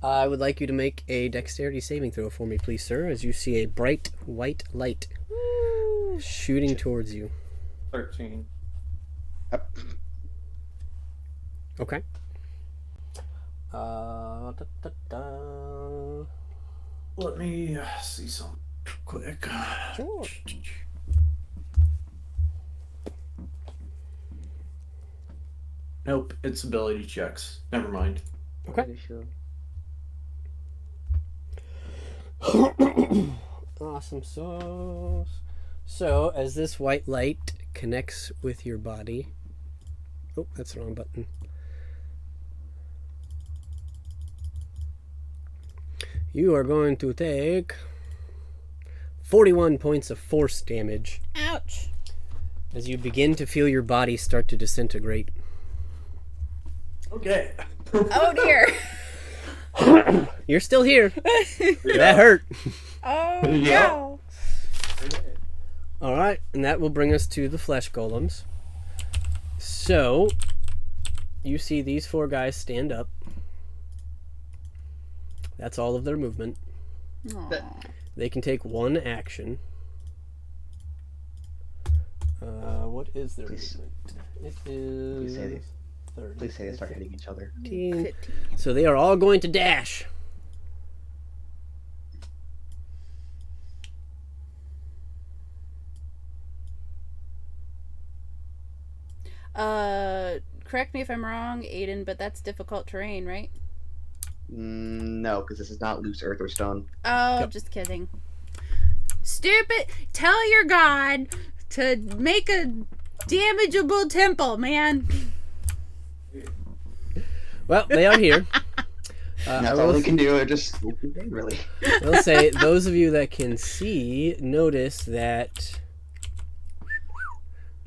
I would like you to make a dexterity saving throw for me, please, sir, as you see a bright white light shooting towards you. 13. Okay. Da, da, da. Let me see something quick. Sure. Nope, it's ability checks. Never mind. Okay. Awesome sauce. So, as this white light connects with your body. Oh, that's the wrong button. You are going to take 41 points of force damage Ouch. as you begin to feel your body start to disintegrate. Okay. Oh dear. You're still here. That hurt. Oh Yeah. no. All right, and that will bring us to the flesh golems. So, you see these 4 guys stand up. That's all of their movement. Aw. They can take 1 action. What is their Please. movement? It Please say is they, 30. please say they start hitting each other. 15. 15. So they are all going to dash. Correct me if I'm wrong, Aiden, but that's difficult terrain, right? No, because this is not loose earth or stone. Oh, Yep. just kidding. Stupid. Tell your god to make a damageable temple, man. Well, they are here. That's I all will they can do. They're just really. I'll say those of you that can see notice that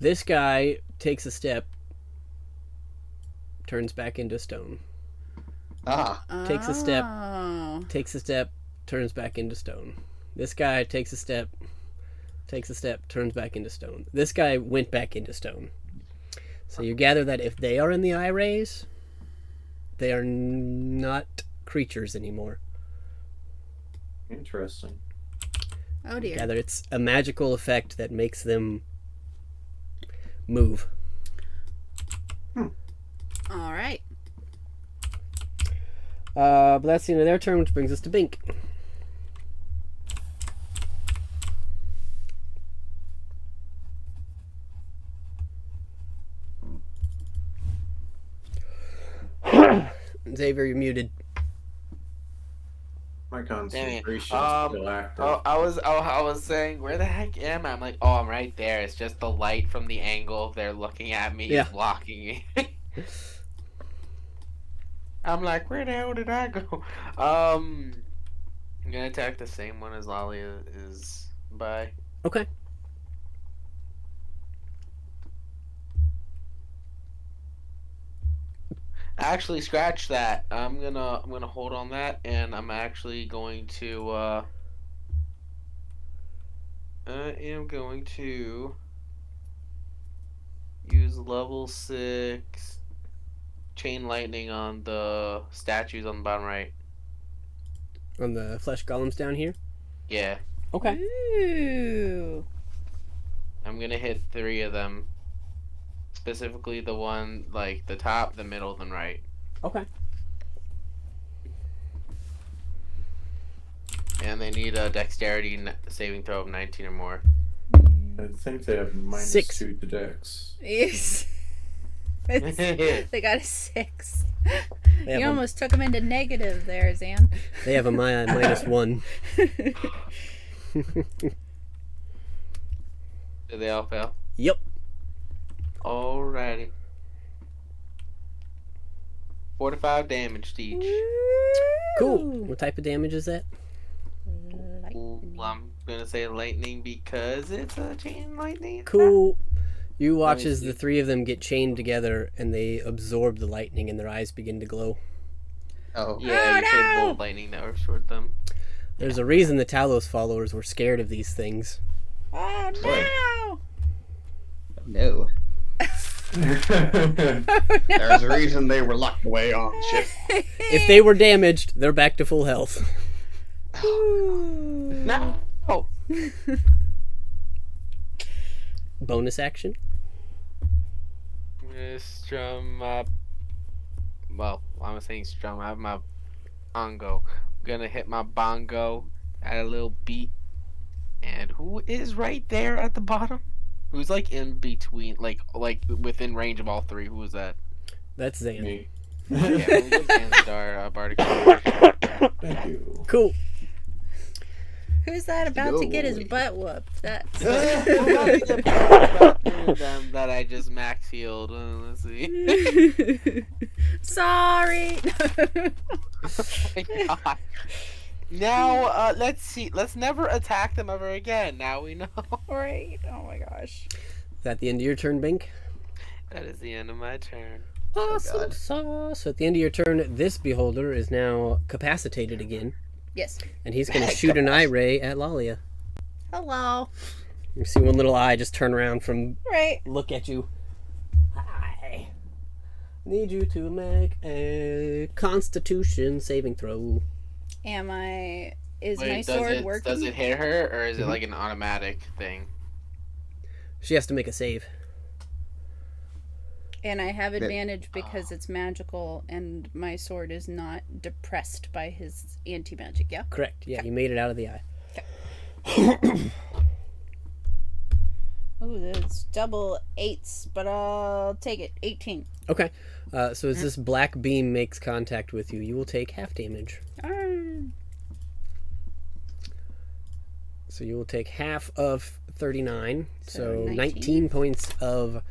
this guy takes a step, turns back into stone. Ah, Takes a step. Oh. Takes a step, turns back into stone. This guy takes a step, turns back into stone. This guy went back into stone. So you gather that if they are in the eye rays, they are not creatures anymore. Interesting. Oh dear. Gather it's a magical effect that makes them move. All right. But that's the end of their turn, which brings us to Bink. Xavier, you're muted. My Dang it. concentration is still active. I was saying, where the heck am I? I'm like, oh, I'm right there. It's just the light from the angle they're looking at me Yeah. is blocking me. I'm like, where the hell did I go? I'm gonna attack the same one as Lalia is by. Okay. Actually, scratch that. I'm gonna hold on that, and I'm actually going to I am going to use level 6 chain lightning on the statues on the bottom right. On the flesh golems down here. Yeah, Okay. Ooh. I'm gonna hit 3 of them. Specifically the one like the top, the middle, then right. Okay. And they need a dexterity saving throw of 19 or more. I think they have Six. -2 to dex. Yes. They got a 6. They have, You a, almost took them into negative there, Zan. they have a -1. Did they all fail? Yep. Alrighty. 4 to 5 damage to each. Cool. What type of damage is that? Ooh, I'm gonna say lightning because it's a chain lightning. Cool. You watch Let me as see. the 3 of them get chained together and they absorb the lightning and their eyes begin to glow. oh, Yeah, Oh, you should have no! bolt lightning that would short them. There's a reason the Talos followers were scared of these things. Oh no! no. There's a reason they were locked away on the ship. If they were damaged, they're back to full health. Ooh. No. Oh. Bonus action. I'm gonna strum up. Well, I'm saying strum. I have my bongo. I'm gonna hit my bongo at a little beat. And who is right there at the bottom? Who's like in between, like within range of all 3? Who is that? That's Zan. Me. Yeah, we'll give Zanzibar Bardic. Thank you. Cool. Who's that about to get his Go. butt whooped? That's them that I just max healed. Let's see. sorry. Oh my God. Now, let's see. Let's never attack them ever again. Now we know. Right. Oh my gosh. Is that the end of your turn, Bink? That is the end of my turn. Awesome God. sauce. So at the end of your turn, this beholder is now capacitated again, Yes. and he's going to shoot an eye ray at Lalia. Hello. You see one little eye just turn around from Right. look at you. Hi. Need you to make a Constitution saving throw. Am I? Is my Wait, sword working? does it hit her, or is it like an automatic thing? She has to make a save. And I have advantage because it's magical and my sword is not depressed by his anti-magic, yeah? Correct. Yeah, Okay. you made it out of the eye. Ooh, that's double 8s, but I'll take it. 18. Okay. So as this black beam makes contact with you, you will take half damage. So you will take half of 39, so 19 points of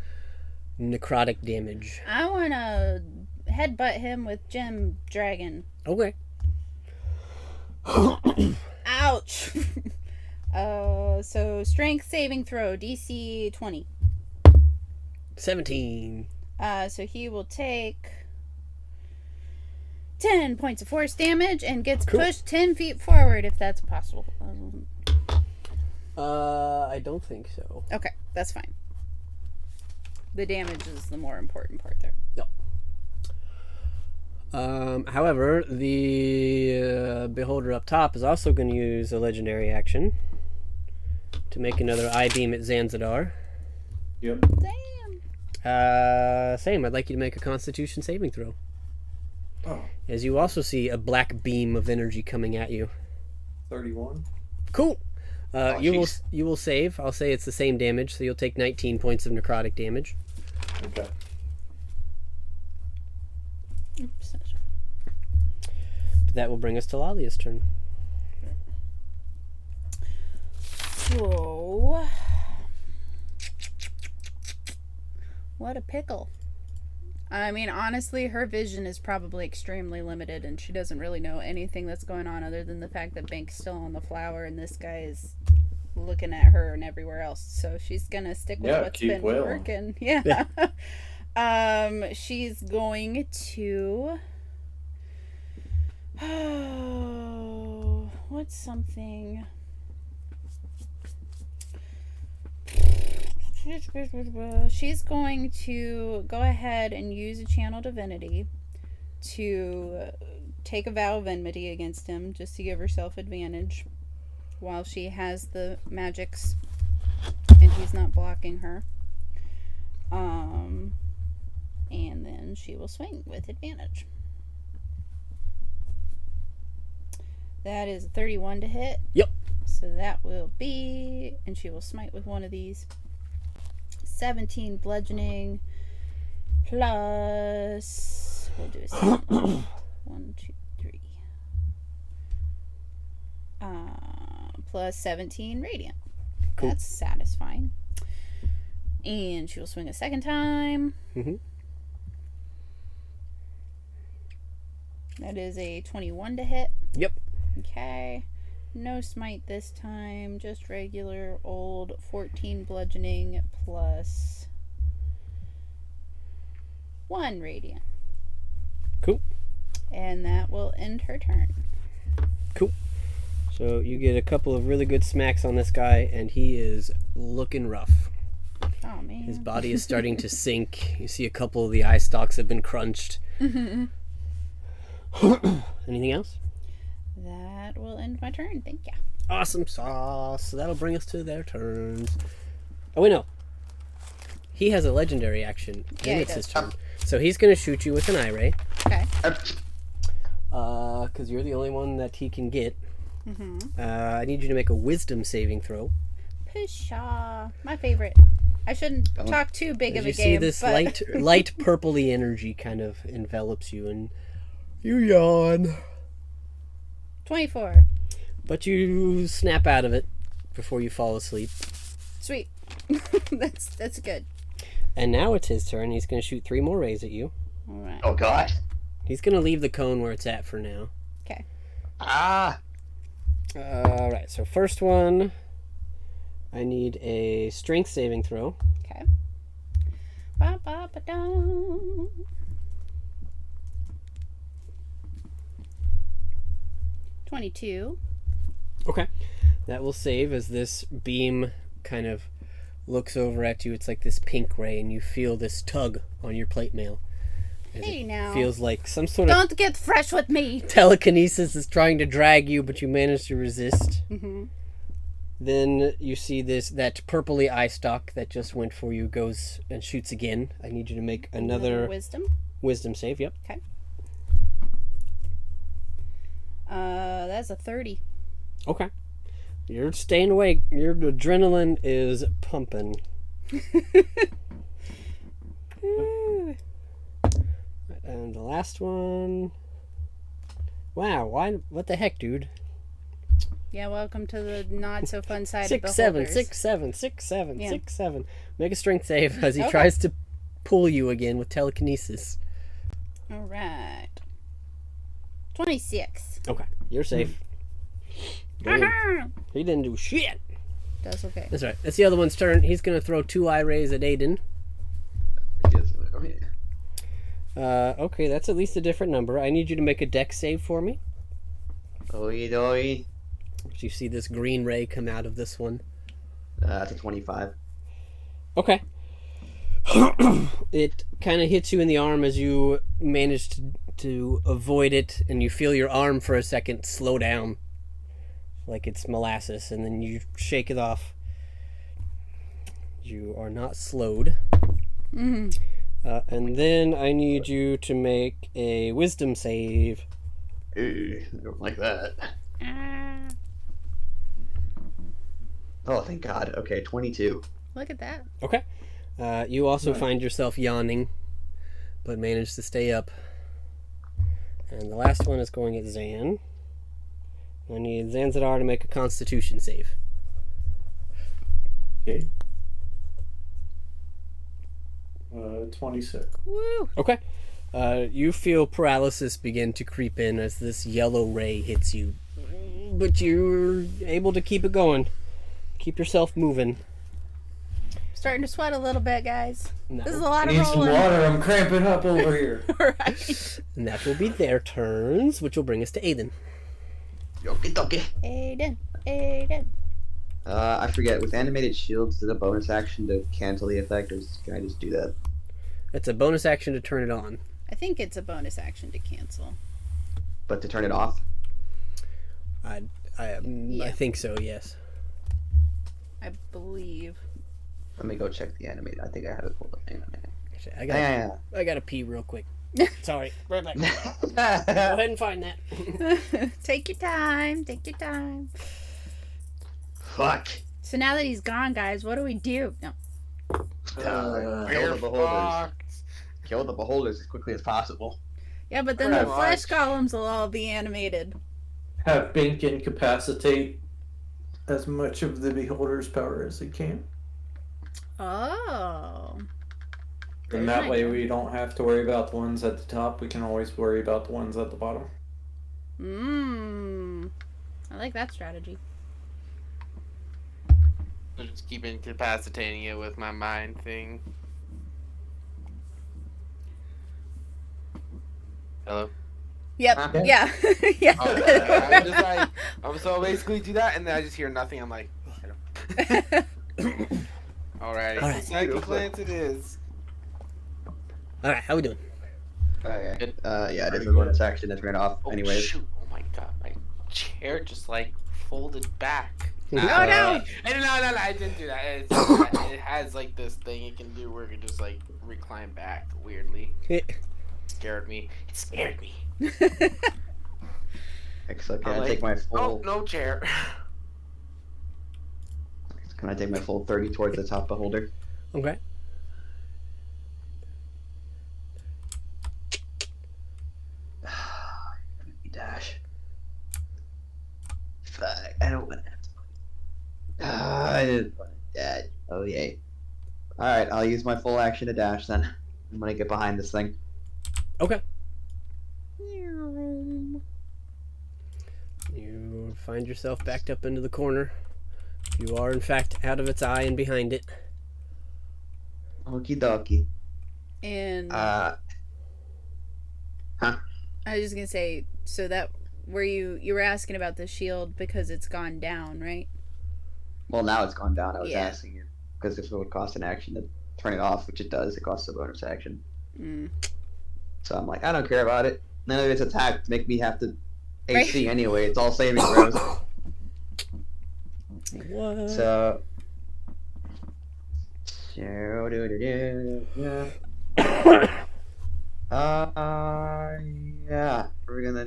necrotic damage. I want to headbutt him with Gem Dragon. Okay. Ouch! So strength saving throw, DC 20. 17. So he will take 10 points of force damage and gets pushed 10 feet forward if that's possible. I don't think so. Okay, that's fine. The damage is the more important part there. However, the beholder up top is also going to use a legendary action to make another eye beam at Zanzadar. Yep. Damn. Same. I'd like you to make a Constitution saving throw. Oh, As you also see a black beam of energy coming at you. 31. Cool. You jeez. will save. I'll say it's the same damage, so you'll take 19 points of necrotic damage. Okay. Oops. That will bring us to Lalia's turn. So, what a pickle. I mean, honestly, her vision is probably extremely limited, and she doesn't really know anything that's going on other than the fact that Bank's still on the flower, and this guy is looking at her and everywhere else. So she's gonna stick with what's keep been wailing. working. Yeah. She's going to. Oh, what's something? She's going to go ahead and use a channel divinity to take a vow of enmity against him just to give herself advantage while she has the magics and he's not blocking her. And then she will swing with advantage. That is a 31 to hit. Yep. So that will be, and she will smite with one of these. 17 bludgeoning plus, we'll do a 7. 1, 2, 3. Plus 17 radiant. Cool. That's satisfying. And she will swing a second time. Mm-hmm. That is a 21 to hit. Yep. Okay. No smite this time, just regular old 14 bludgeoning plus 1 radiant. Cool. And that will end her turn. Cool. So you get a couple of really good smacks on this guy, and he is looking rough. Oh, man. His body is starting to sink. You see a couple of the eye stalks have been crunched. Anything else? That will end my turn. Thank you. Awesome sauce. So that'll bring us to their turns. Oh, wait, no. He has a legendary action, and Yeah, he it's his does. turn. So he's going to shoot you with an eye ray, Okay. because you're the only one that he can get. I need you to make a wisdom saving throw. Pshaw. My favorite. I shouldn't talk too big As of you a see game. this but... light purpley energy kind of envelops you, and you yawn. 24. But you snap out of it before you fall asleep. Sweet. That's good. And now it's his turn. He's going to shoot 3 more rays at you. All right. Oh god. He's going to leave the cone where it's at for now. Okay. Ah. Alright, so first one, I need a strength saving throw. Okay. Ba ba ba dum. 22. Okay. That will save as this beam kind of looks over at you. It's like this pink ray, and you feel this tug on your plate mail. As Hey, it now. feels like some sort of Don't get fresh with me. telekinesis is trying to drag you, but you manage to resist. Then you see that purpley eye stalk that just went for you goes and shoots again. I need you to make another wisdom. Save. Yep. Okay. That's a 30. Okay. You're staying awake. Your adrenaline is pumping. And the last one. Wow, why? What the heck, dude? Yeah, welcome to the not so fun side of 6, the 7, holders. 6, 7, 6, 7, Yeah. 6, 7. Make a strength save as he Okay. tries to pull you again with telekinesis. All right. 26. Okay, you're safe. He didn't do shit. That's okay. That's right. That's the other one's turn. He's gonna throw 2 eye rays at Aiden. Okay, that's at least a different number. I need you to make a dex save for me. Oi, doi. So you see this green ray come out of this one. That's a 25. Okay. It kind of hits you in the arm as you manage to avoid it, and you feel your arm for a second slow down. Like it's molasses, and then you shake it off. You are not slowed. Mm-hmm. And then I need you to make a wisdom save. Ooh, I don't like that. Oh, thank God. Okay, 22. Look at that. Okay. You also find yourself yawning, but manage to stay up. And the last one is going at Zan. I need Zanzadar to make a Constitution save. Okay. 26. Woo! Okay. You feel paralysis begin to creep in as this yellow ray hits you, but you're able to keep it going. Keep yourself moving. Starting to sweat a little bit, guys. No. This is a lot I of need some rolling. water. I'm cramping up over here. Right. And that will be their turns, which will bring us to Aiden. Okie dokie. Aiden. I forget. With animated shields, is it a bonus action to cancel the effect, or can I just do that? It's a bonus action to turn it on. I think it's a bonus action to cancel. But to turn it off? I Yeah. think so, yes. I believe. Let me go check the animated. I think I have it pulled up. Hang on. Actually, Yeah. I gotta pee real quick. Sorry. Right back. Go ahead and find that. Take your time. Take your time. Fuck. So now that he's gone, guys, what do we do? No. Kill the beholders. Kill the beholders as quickly as possible. Yeah, but then Pretty the flesh much. columns will all be animated. Have Bink incapacitate as much of the beholder's power as he can. Oh. There's And that an way idea. we don't have to worry about the ones at the top. We can always worry about the ones at the bottom. I like that strategy. I just keep incapacitating it with my mind thing. Hello? Yep. Huh? Yeah. Yeah. Oh, I'm just like, so basically do that, and then I just hear nothing. I'm like, Alrighty, Alright. so second glance it is. Alright, how we doing? Okay. Good. Yeah, it is a bonus action to turn it off. Oh, Anyways. shoot. Oh my god, my chair just like folded back. No, no. No, I didn't do that. It has like this thing it can do where it can just like recline back weirdly. Scared me. It scared me. Excellent. Can I'm I like, take my Oh, full? no chair. Can I take my full 30 towards the top beholder? Okay. Dash. Fuck. I don't want to. I didn't want to dash. Oh yay. All right, I'll use my full action to dash then. I'm gonna get behind this thing. Okay. You find yourself backed up into the corner. You are, in fact, out of its eye and behind it. Okie dokie. And Huh? I was just gonna say, so that where you were asking about the shield because it's gone down, right? Well, now it's gone down. I was Yeah. asking you because if it would cost an action to turn it off, which it does, it costs a bonus action. Mm. So I'm like, I don't care about it. None of its attacks make me have to AC Right. anyway. It's all saving throws. What? So. Yeah, we're gonna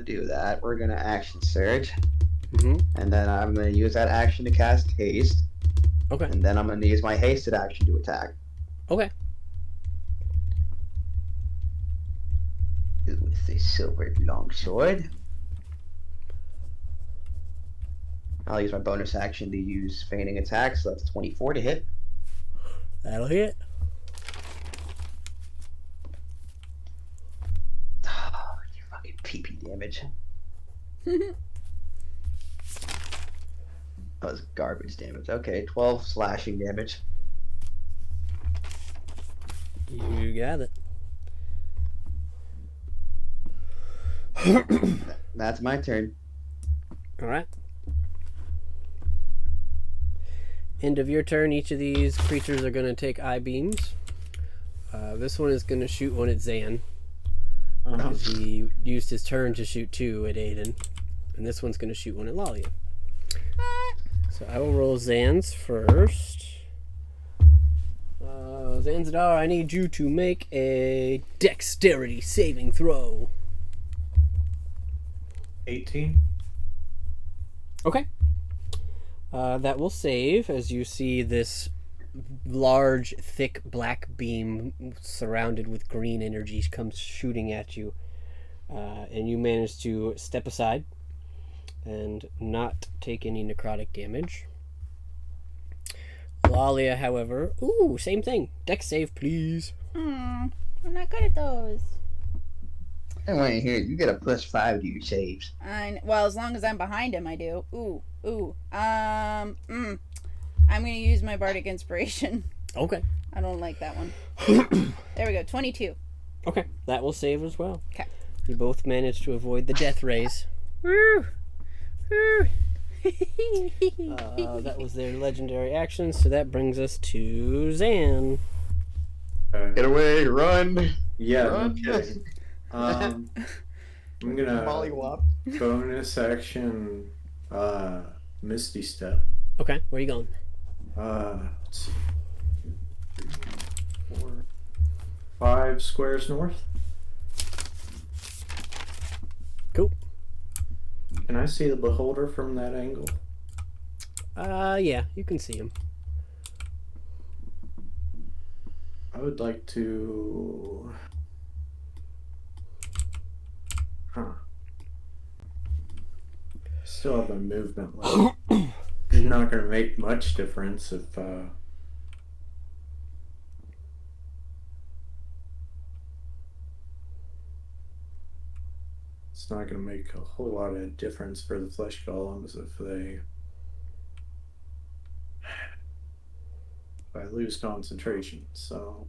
do that. We're gonna action surge, Mm-hmm. and then I'm gonna use that action to cast haste, Okay. and then I'm gonna use my hasted action to attack Okay. with a silver longsword. I'll use my bonus action to use feigning attack, so that's 24 to hit. That'll hit. Oh, you fucking PP damage. That was garbage damage. Okay, 12 slashing damage. You got it. That's my turn. All right. End of your turn. Each of these creatures are going to take eye beams. This one is going to shoot one at Zan, because he used his turn to shoot two at Aiden. And this one's going to shoot one at Lalia. So I will roll Zan's first. Zanzadar, I need you to make a dexterity saving throw. 18. Okay. That will save as you see this large, thick black beam surrounded with green energy comes shooting at you. And you manage to step aside and not take any necrotic damage. Lalia, however, ooh, same thing. Dex save, please. I'm not good at those. I want to hear it. You get a +5 to your saves. Well, as long as I'm behind him, I do. I'm gonna use my bardic inspiration. Okay. I don't like that one. There we go. 22. Okay, that will save as well. Okay. You both managed to avoid the death rays. Woo! Woo! That was their legendary action, so that brings us to Zan. Get away, run! Yeah, no Run. kidding. I'm gonna Mollywop. bonus action Misty Step. Okay, where are you going? Let's see. 2, 3, 4, 5 squares north. Cool. Can I see the beholder from that angle? Yeah, you can see him. I would like to. Still have my movement left. It's not going to make much difference if. It's not going to make a whole lot of difference for the flesh golems if I lose concentration. So,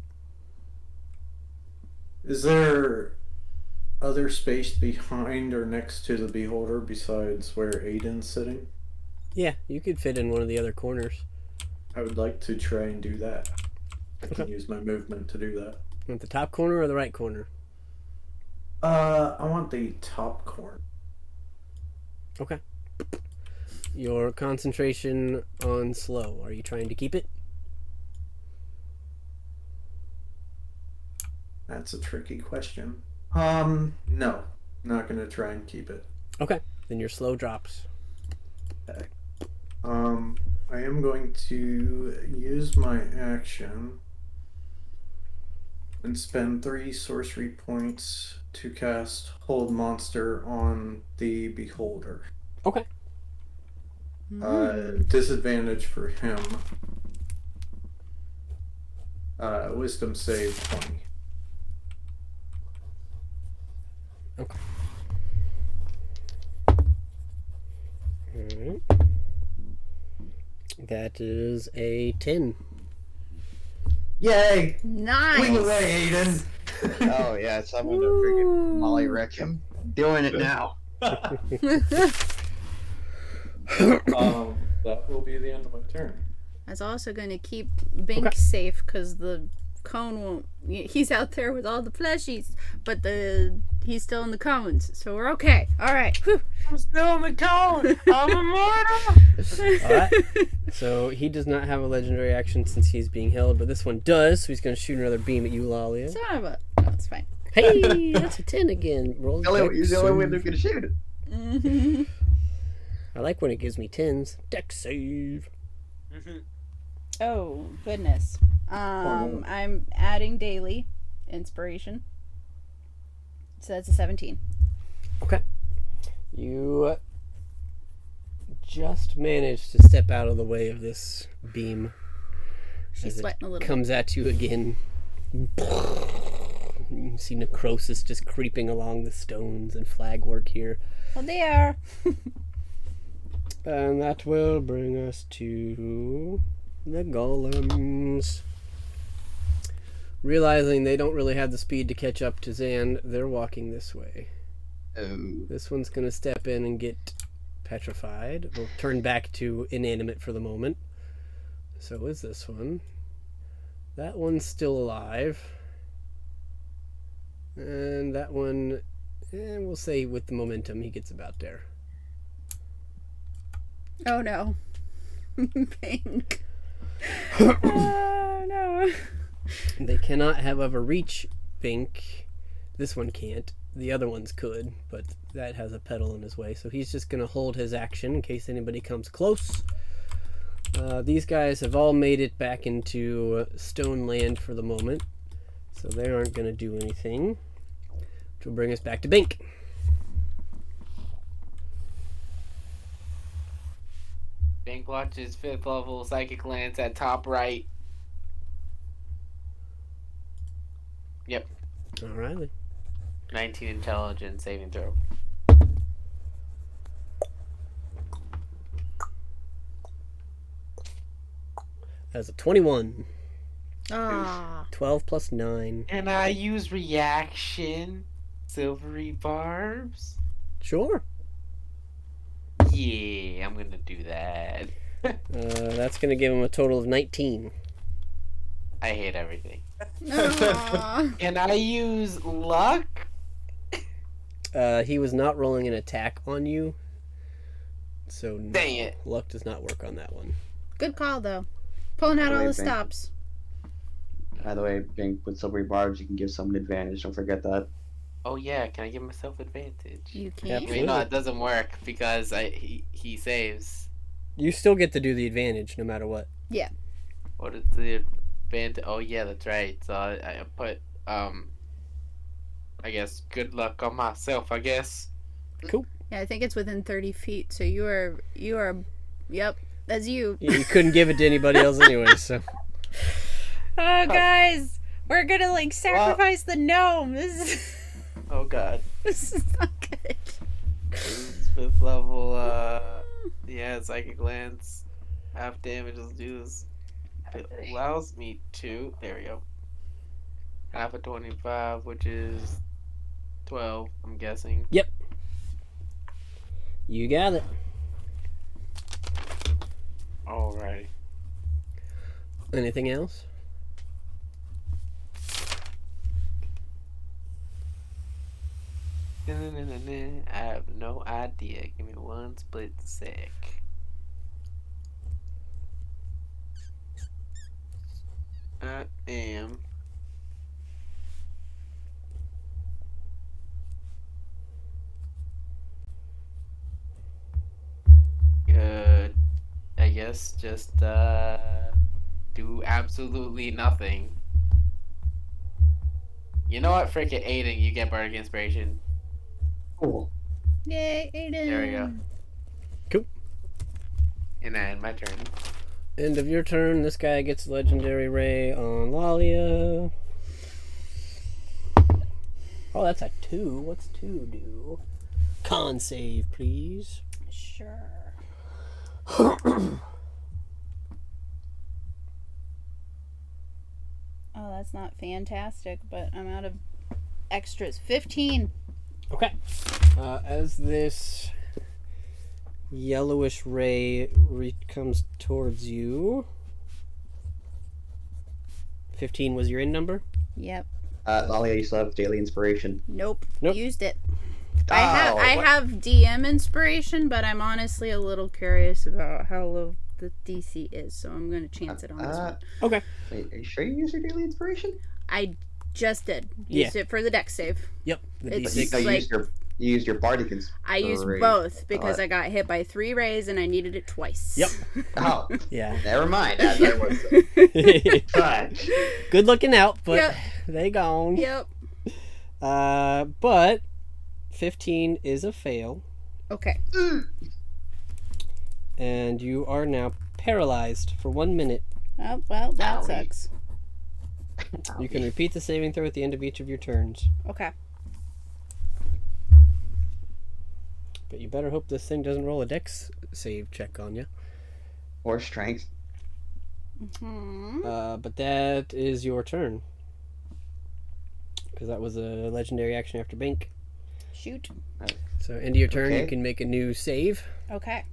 is there other space behind or next to the beholder besides where Aiden's sitting? Yeah, you could fit in one of the other corners. I would like to try and do that. I can use my movement to do that. Want the top corner or the right corner? I want the top corner. Okay. Your concentration on slow. Are you trying to keep it? That's a tricky question. No. Not gonna try and keep it. Okay. Then your slow drops. I am going to use my action and spend 3 sorcery points to cast Hold Monster on the beholder. Okay. Disadvantage for him. Wisdom save 20. Okay. Alright. That is a 10. Yay! Nice. Swing away, Aiden! Oh yeah, someone to freaking molly wreck him. Doing it now. That will be the end of my turn. I was also going to keep Bink safe because the cone won't. He's out there with all the fleshies, but the he's still in the cones, so we're okay. All right. Whew. I'm still in the cone. I'm immortal. Alright. So he does not have a legendary action since he's being held, but this one does, so he's going to shoot another beam at you, Lalia. Son of a. That's fine. Hey, that's a 10 again. Roll You're the only way they're dex gonna shoot it. Mm-hmm. I like when it gives me 10s. Dex save. Oh goodness. no. I'm adding daily inspiration. So that's a 17. Okay. You just managed to step out of the way of this beam. She's as sweating a little. comes at you again. You see necrosis just creeping along the stones and flag work here. Well, there. And that will bring us to the golems. Realizing they don't really have the speed to catch up to Zan, they're walking this way. Oh. This one's going to step in and get petrified. We'll turn back to inanimate for the moment. So is this one. That one's still alive. And that one, we'll say with the momentum, he gets about there. Oh no. Pink. Oh no. They cannot, however, reach Bink. This one can't. The other ones could, but that has a pedal in his way. So he's just going to hold his action in case anybody comes close. These guys have all made it back into stone land for the moment. So they aren't going to do anything. Which will bring us back to Bink. Bank watches 5th level psychic lance at top right. Yep. Alrighty. 19 intelligence saving throw. That's a 21. Ah. 12 plus 9. And I use reaction. Silvery barbs. Sure. Yeah, I'm gonna do that. That's going to give him a total of 19. I hate everything. Aw. And I use luck. He was not rolling an attack on you. So no, Dang it. luck does not work on that one. Good call though. Pulling out all the Wait, Bink. stops. By the way, Bink, with silvery barbs, you can give someone advantage. Don't forget that. Oh yeah, can I give myself advantage? You Yep. can't. Wait, no, it doesn't work because he saves. You still get to do the advantage no matter what. What is the advantage? Oh yeah, that's right. So I put I guess good luck on myself. I guess. Yeah, I think it's within 30 feet. So you are. Yep, that's you. You couldn't give it to anybody else anyway, so. Oh, guys, we're gonna sacrifice the gnome. Oh god. This is not good. 5th level. Yeah, psychic lance. Half damage. Let's do this. It allows me to. There we go. Half of 25, which is 12. I'm guessing. You got it. Alrighty. Anything else? I have no idea. Give me one split sec. I am. I guess just do absolutely nothing. You know what? Frick it, Aiden, you get Bardic Inspiration. Cool. Yay, Aiden. There we go. And then my turn. End of your turn. This guy gets Legendary Ray on Lalia. Oh, that's a 2. What's 2 do? Con save, please. Sure. Oh, that's not fantastic, but I'm out of extras. 15. Okay. As this yellowish ray comes towards you. 15 was your in number? Yep. Lalia, you still have daily inspiration. Nope. Nope. Used it. Oh, I what? have DM inspiration, but I'm honestly a little curious about how low the DC is, so I'm gonna chance it on this one. Okay. Wait, are you sure you used your daily inspiration? I just did. Yeah. Used it for the deck save. Yep. The It's- D6. No, you like- used your bardic inspiration. I used both because I got hit by 3 rays and I needed it twice. Yep. Oh, Yeah. never mind. That was fine. Good looking out, but Yep. they gone. Yep. But 15 is a fail, Okay. and you are now paralyzed for 1 minute. Oh, well, that Owie. sucks. You can repeat the saving throw at the end of each of your turns. Okay. But you better hope this thing doesn't roll a dex save check on you. Or strength. Hmm. But that is your turn. Because that was a legendary action after Bink. Shoot. So, end of your turn, you Okay. can make a new save. Okay.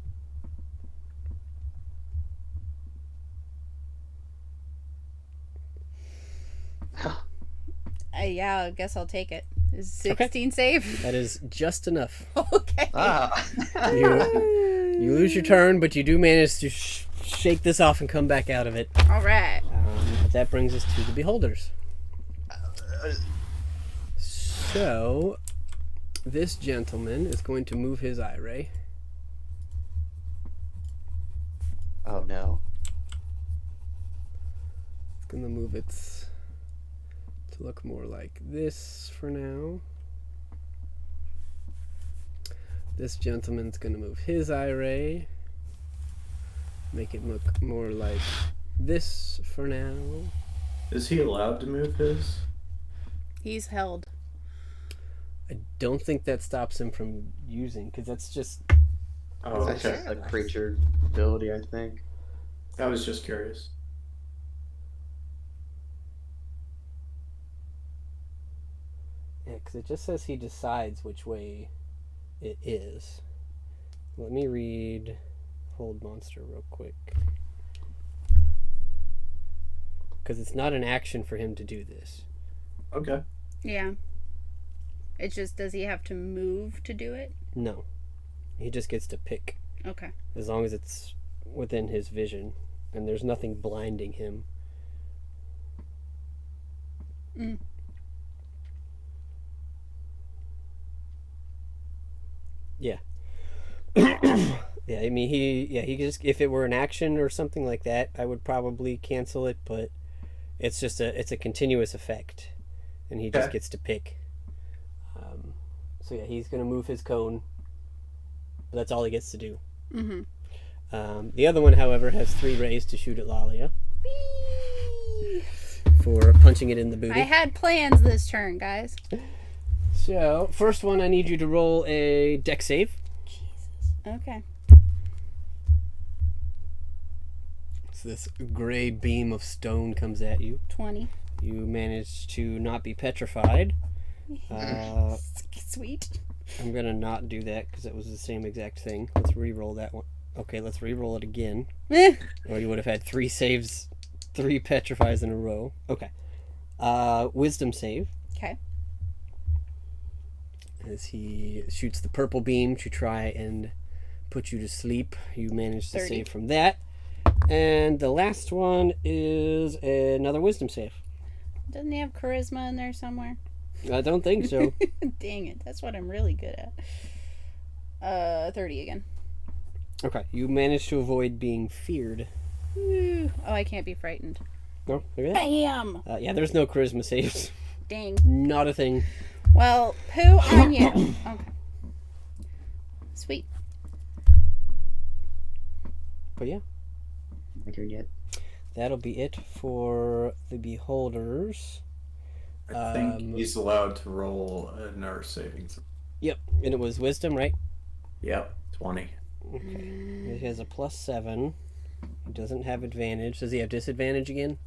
Yeah, I guess I'll take it. Is 16 save? That is just enough. Okay. Ah. You lose your turn, but you do manage to shake this off and come back out of it. All right. But that brings us to the Beholders. So, this gentleman is going to move his eye ray. Oh no. It's going to move its to look more like this for now. This gentleman's going to move his eye ray. Make it look more like this for now. Is he allowed to move his? He's held. I don't think that stops him from using, because that's just... Oh, That's okay. just a creature ability, I think. I was just curious. Yeah, because it just says he decides which way it is. Let me read Hold Monster real quick. Because it's not an action for him to do this. Okay. Yeah. It's just, does he have to move to do it? No. He just gets to pick, Okay. as long as it's within his vision, and there's nothing blinding him. Mm. Yeah. Yeah, I mean, he just, if it were an action or something like that, I would probably cancel it, but it's just it's a continuous effect, and he just Okay. gets to pick. So yeah, he's gonna move his cone, but that's all he gets to do. Mm-hmm. The other one, however, has 3 rays to shoot at Lalia for punching it in the booty. I had plans this turn, guys. So, first one, I need you to roll a dex save. Okay. So this gray beam of stone comes at you. 20. You manage to not be petrified. Sweet. I'm gonna not do that because it was the same exact thing. Let's re-roll that one. Okay, let's re-roll it again. Or you would have had 3 saves, 3 petrifies in a row. Okay. Wisdom save. Okay. As he shoots the purple beam to try and put you to sleep. You manage to 30. save from that. And the last one is another wisdom save. Doesn't he have charisma in there somewhere? I don't think so. Dang it. That's what I'm really good at. 30 again. Okay, you managed to avoid being feared. Woo. Oh, I can't be frightened. No, look at that. Bam! Yeah, there's no charisma saves. Dang. Not a thing. Well, poo on you. Okay. Sweet. But yeah, My turn yet? that'll be it for the Beholders. I think he's allowed to roll a nurse savings. Yep, and it was Wisdom, right? Yep, 20. Okay. He has a +7. He doesn't have advantage. Does he have disadvantage again?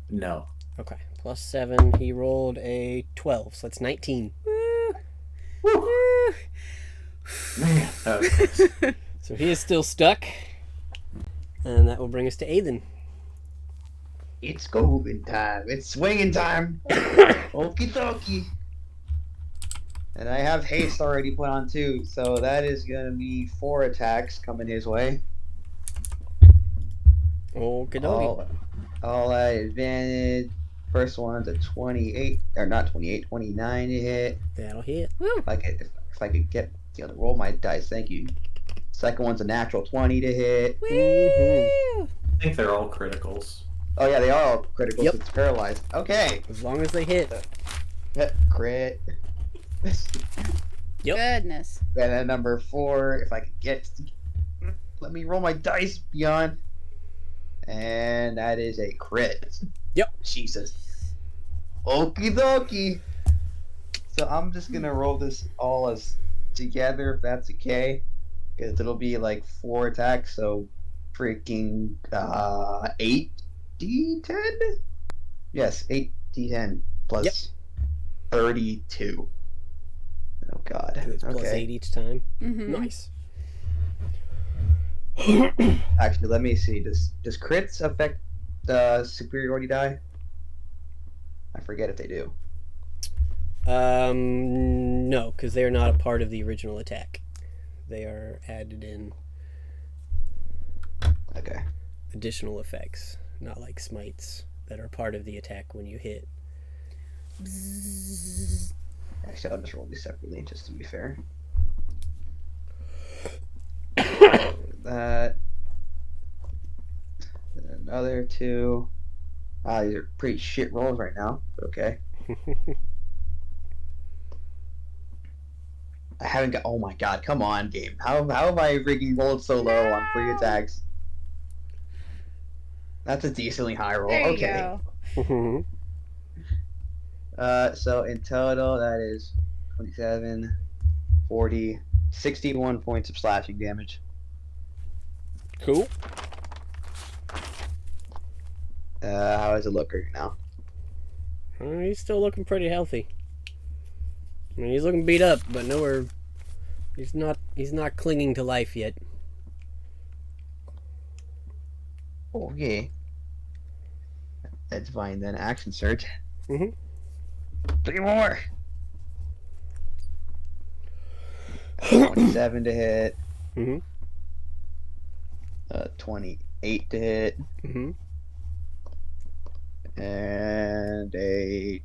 No. Okay, +7. He rolled a 12, so that's 19. Man, that was close. So he is still stuck. And that will bring us to Aiden. It's golden time. It's swinging time. Okie dokie. And I have haste already put on too, so that is gonna be 4 attacks coming his way. Okie All, dokie. all at advantage. First one's a 28, or not 28, 29 to hit. That'll hit. Woo! If I could get to roll my dice, thank you. Second one's a natural 20 to hit. Woo! Mhm. I think they're all criticals. Oh yeah, they are all critical. Yep. So it's paralyzed. Okay. As long as they hit. Crit. Yep. Goodness. And then number 4, if I could get, let me roll my dice beyond. And that is a crit. Yep. Jesus. Okie dokie. So I'm just gonna roll this all as together, if that's okay. Because it'll be like 4 attacks, so freaking 8d10? Yes, 8d10 plus Yep. 32. Oh god. And it's plus 8 each time. Mm-hmm. Nice. Actually, let me see. Does crits affect superiority die? I forget if they do. No, because they're not a part of the original attack. They are added in Okay. additional effects, not like smites that are part of the attack when you hit. Actually, I'll just roll these separately just to be fair. That. Another 2. These are pretty shit rolls right now. Okay. I haven't got. Oh my god! Come on, game. How have I freaking rolled so low on 3 attacks? That's a decently high roll. There you Okay. go. So in total, that is 27, 40, 61 points of slashing damage. Cool. How does it look right now? He's still looking pretty healthy. I mean, he's looking beat up, but nowhere. He's not clinging to life yet. Okay. That's fine then. Action surge. Mhm. 3 more. 27 to hit. Mhm. 28 to hit. Mhm. And a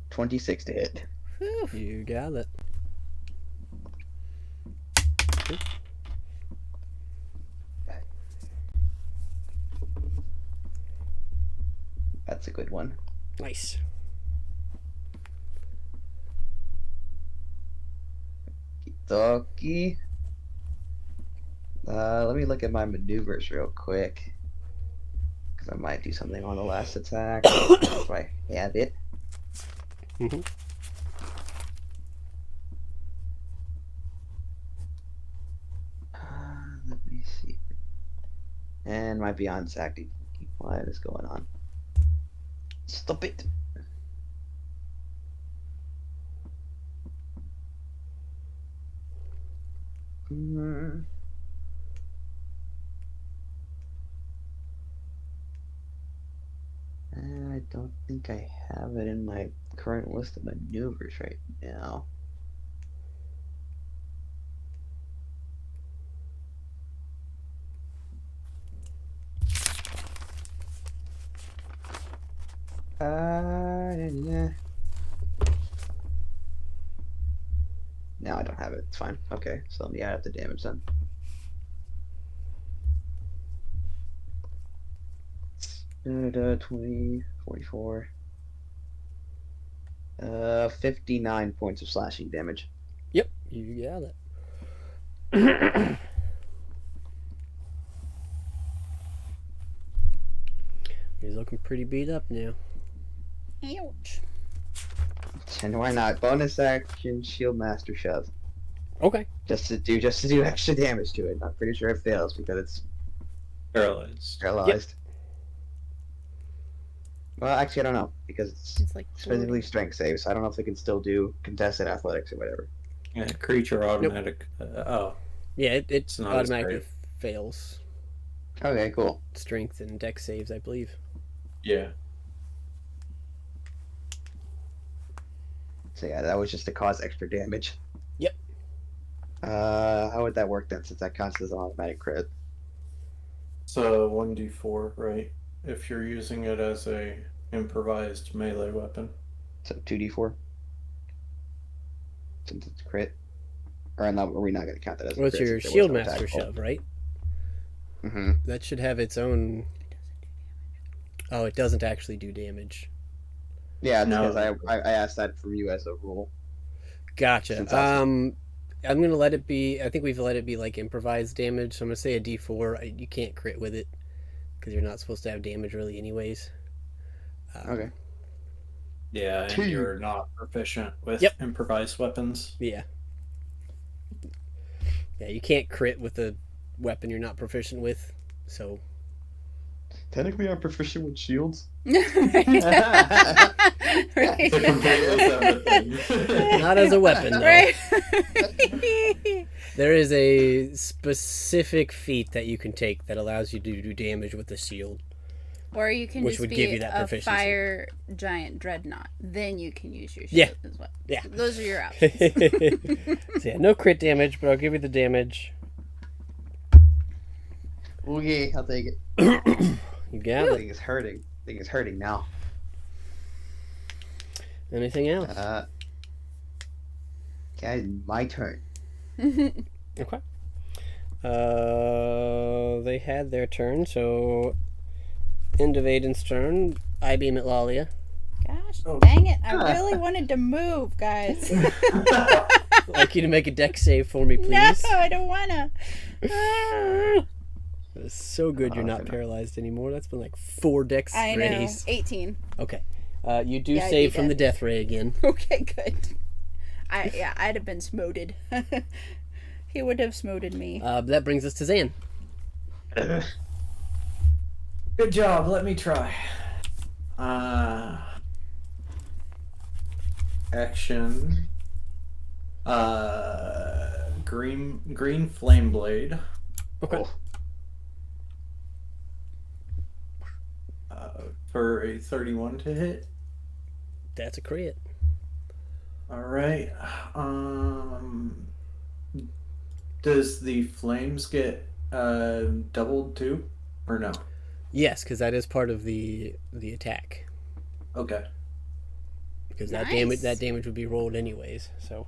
26 to hit. Whew. You got it. That's a good one. Nice. Dokie. Let me look at my maneuvers real quick. Because I might do something on the last attack. If I have it. Mhm. Let me see. And my Beyond's acting. What is going on? Stop it. Mm. I don't think I have it in my current list of maneuvers right now. Yeah. No, I don't have it. It's fine. Okay, so let me add up the damage then. Da, 20, 44. 59 points of slashing damage. Yep, you got it. He's looking pretty beat up now. Ouch. And why not? Bonus action, Shield Master Shove. Okay. Just to do extra damage to it. I'm pretty sure it fails because it's Paralyzed. paralyzed. Well, actually, I don't know because it's It's like specifically strength saves. So I don't know if they can still do contested athletics or whatever. Yeah, creature automatic. Oh, Yeah, it It's not as automatically great. fails Okay, cool. strength and dex saves, I believe. Yeah. So yeah, that was just to cause extra damage. Yep. How would that work then, since that counts as an automatic crit? So 1d4, right? If you're using it as a improvised melee weapon. So 2d4? Since it's a crit? Or not, are we not going to count that as a Well, crit? it's your since there was shield no master attack shove, right? Mm-hmm. That should have its own. Oh, it doesn't actually do damage. Yeah, No. because I asked that from you as a rule. Gotcha. Since that's- I'm gonna let it be. I think we've let it be like improvised damage. So I'm gonna say a D4. You can't crit with it because you're not supposed to have damage really, anyways. Okay. Yeah, and Two. you're not proficient with Yep. improvised weapons. Yeah. Yeah, you can't crit with a weapon you're not proficient with. So. Technically, I'm proficient with shields. Right. It's a completely separate thing. Not as a weapon, though. Right. There is a specific feat that you can take that allows you to do damage with the shield. Or you can Which just would be give you that a proficiency. fire giant dreadnought. Then you can use your Yeah. shield as well. Yeah. Those are your options. So yeah, no crit damage, but I'll give you the damage. Okay, I'll take it. You got I it. think it's hurting. I think it's hurting now. Anything else? Okay, my turn. Okay. They had their turn, so end of Aiden's turn. I beam at Lalia. Gosh, Oh. dang it. I really wanted to move, guys. I'd like you to make a deck save for me, No, please. I don't want to. It's so good you're not paralyzed anymore. That's been like 4 decks I know. rays. 18. Okay. You do Yeah, I'd save be from dead. the death ray again. Okay, good. I'd have been smoted. He would have smoted me. That brings us to Zan. Good job. Let me try. Action. Green flame blade. Okay. For a 31 to hit. That's a crit. All right. Does the flames get doubled too, or no? Yes, because that is part of the attack. Okay. Because Nice. that damage would be rolled anyways. So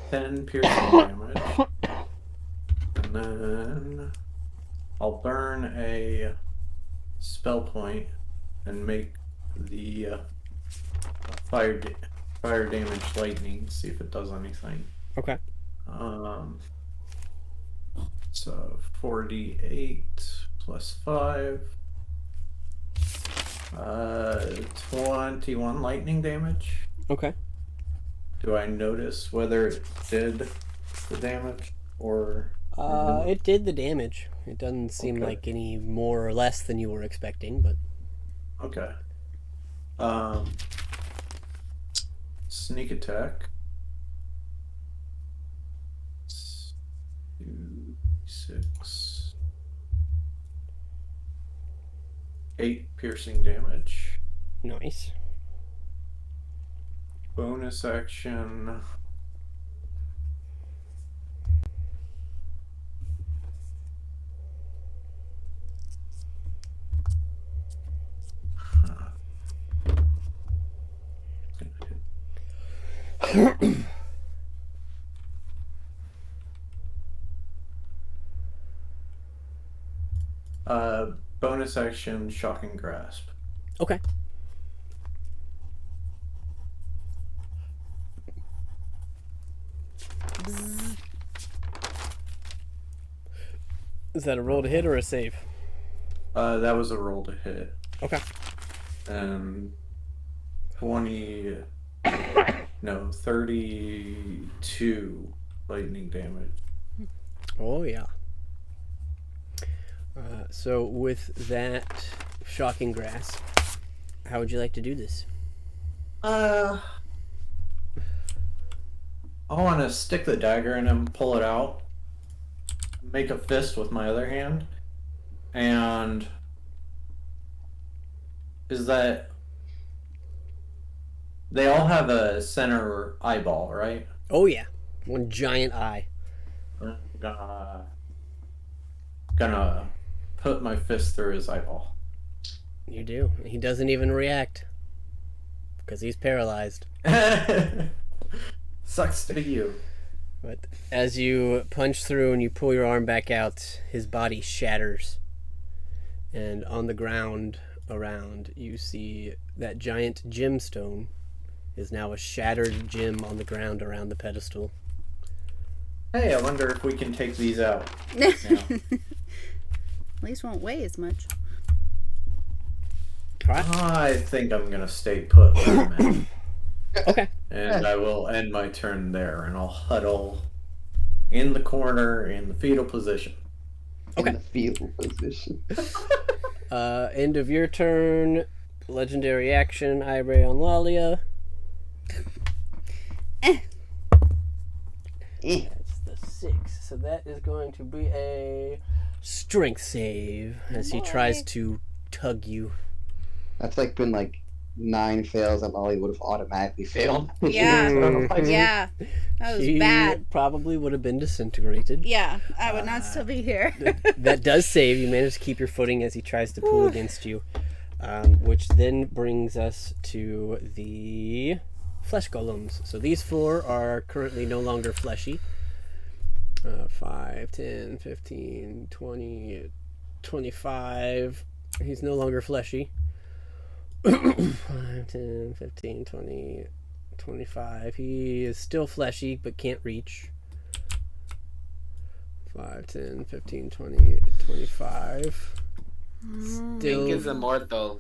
10 piercing damage. And then I'll burn a spell point and make the fire damage lightning. See if it does anything. okay. So 4d8 plus 5. 21 lightning damage. Okay. Do I notice whether it did the damage or? It did the damage. It doesn't seem Okay. like any more or less than you were expecting, but Okay. Sneak attack. 2, 6. 8 piercing damage. nice. Bonus action. Bonus action, shocking grasp. Okay. Is that a roll to hit or a save? That was a roll to hit. Okay. And 32 lightning damage. Oh yeah. So with that shocking grasp, how would you like to do this? I want to stick the dagger in him, pull it out, make a fist with my other hand, and is that they all have a center eyeball, right? Oh yeah, one giant eye. I'm gonna put my fist through his eyeball. You do. He doesn't even react because he's paralyzed. Sucks to be you. But as you punch through and you pull your arm back out, his body shatters. And on the ground around, you see that giant gemstone is now a shattered gem on the ground around the pedestal. Hey, I wonder if we can take these out. At least won't weigh as much. I think I'm gonna stay put where I'm at. Okay. And I will end my turn there, and I'll huddle in the corner in the fetal position. Okay. In the fetal position. End of your turn. Legendary action, Ibre on Lalia. That's the 6. So that is going to be a strength save as he tries to tug you. That's like been like 9 fails that Molly would have automatically failed. Yeah. Mm. Yeah. That was He bad. probably would have been disintegrated. Yeah. I would not still be here. That does save. You manage to keep your footing as he tries to pull against you. Which then brings us to the flesh golems. So these 4 are currently no longer fleshy. 5, 10, 15, 20, 25. He's no longer fleshy. 5, 10, 15, 20, 25. He is still fleshy but can't reach. 5, 10, 15, 20, 25. Pink Still, is immortal.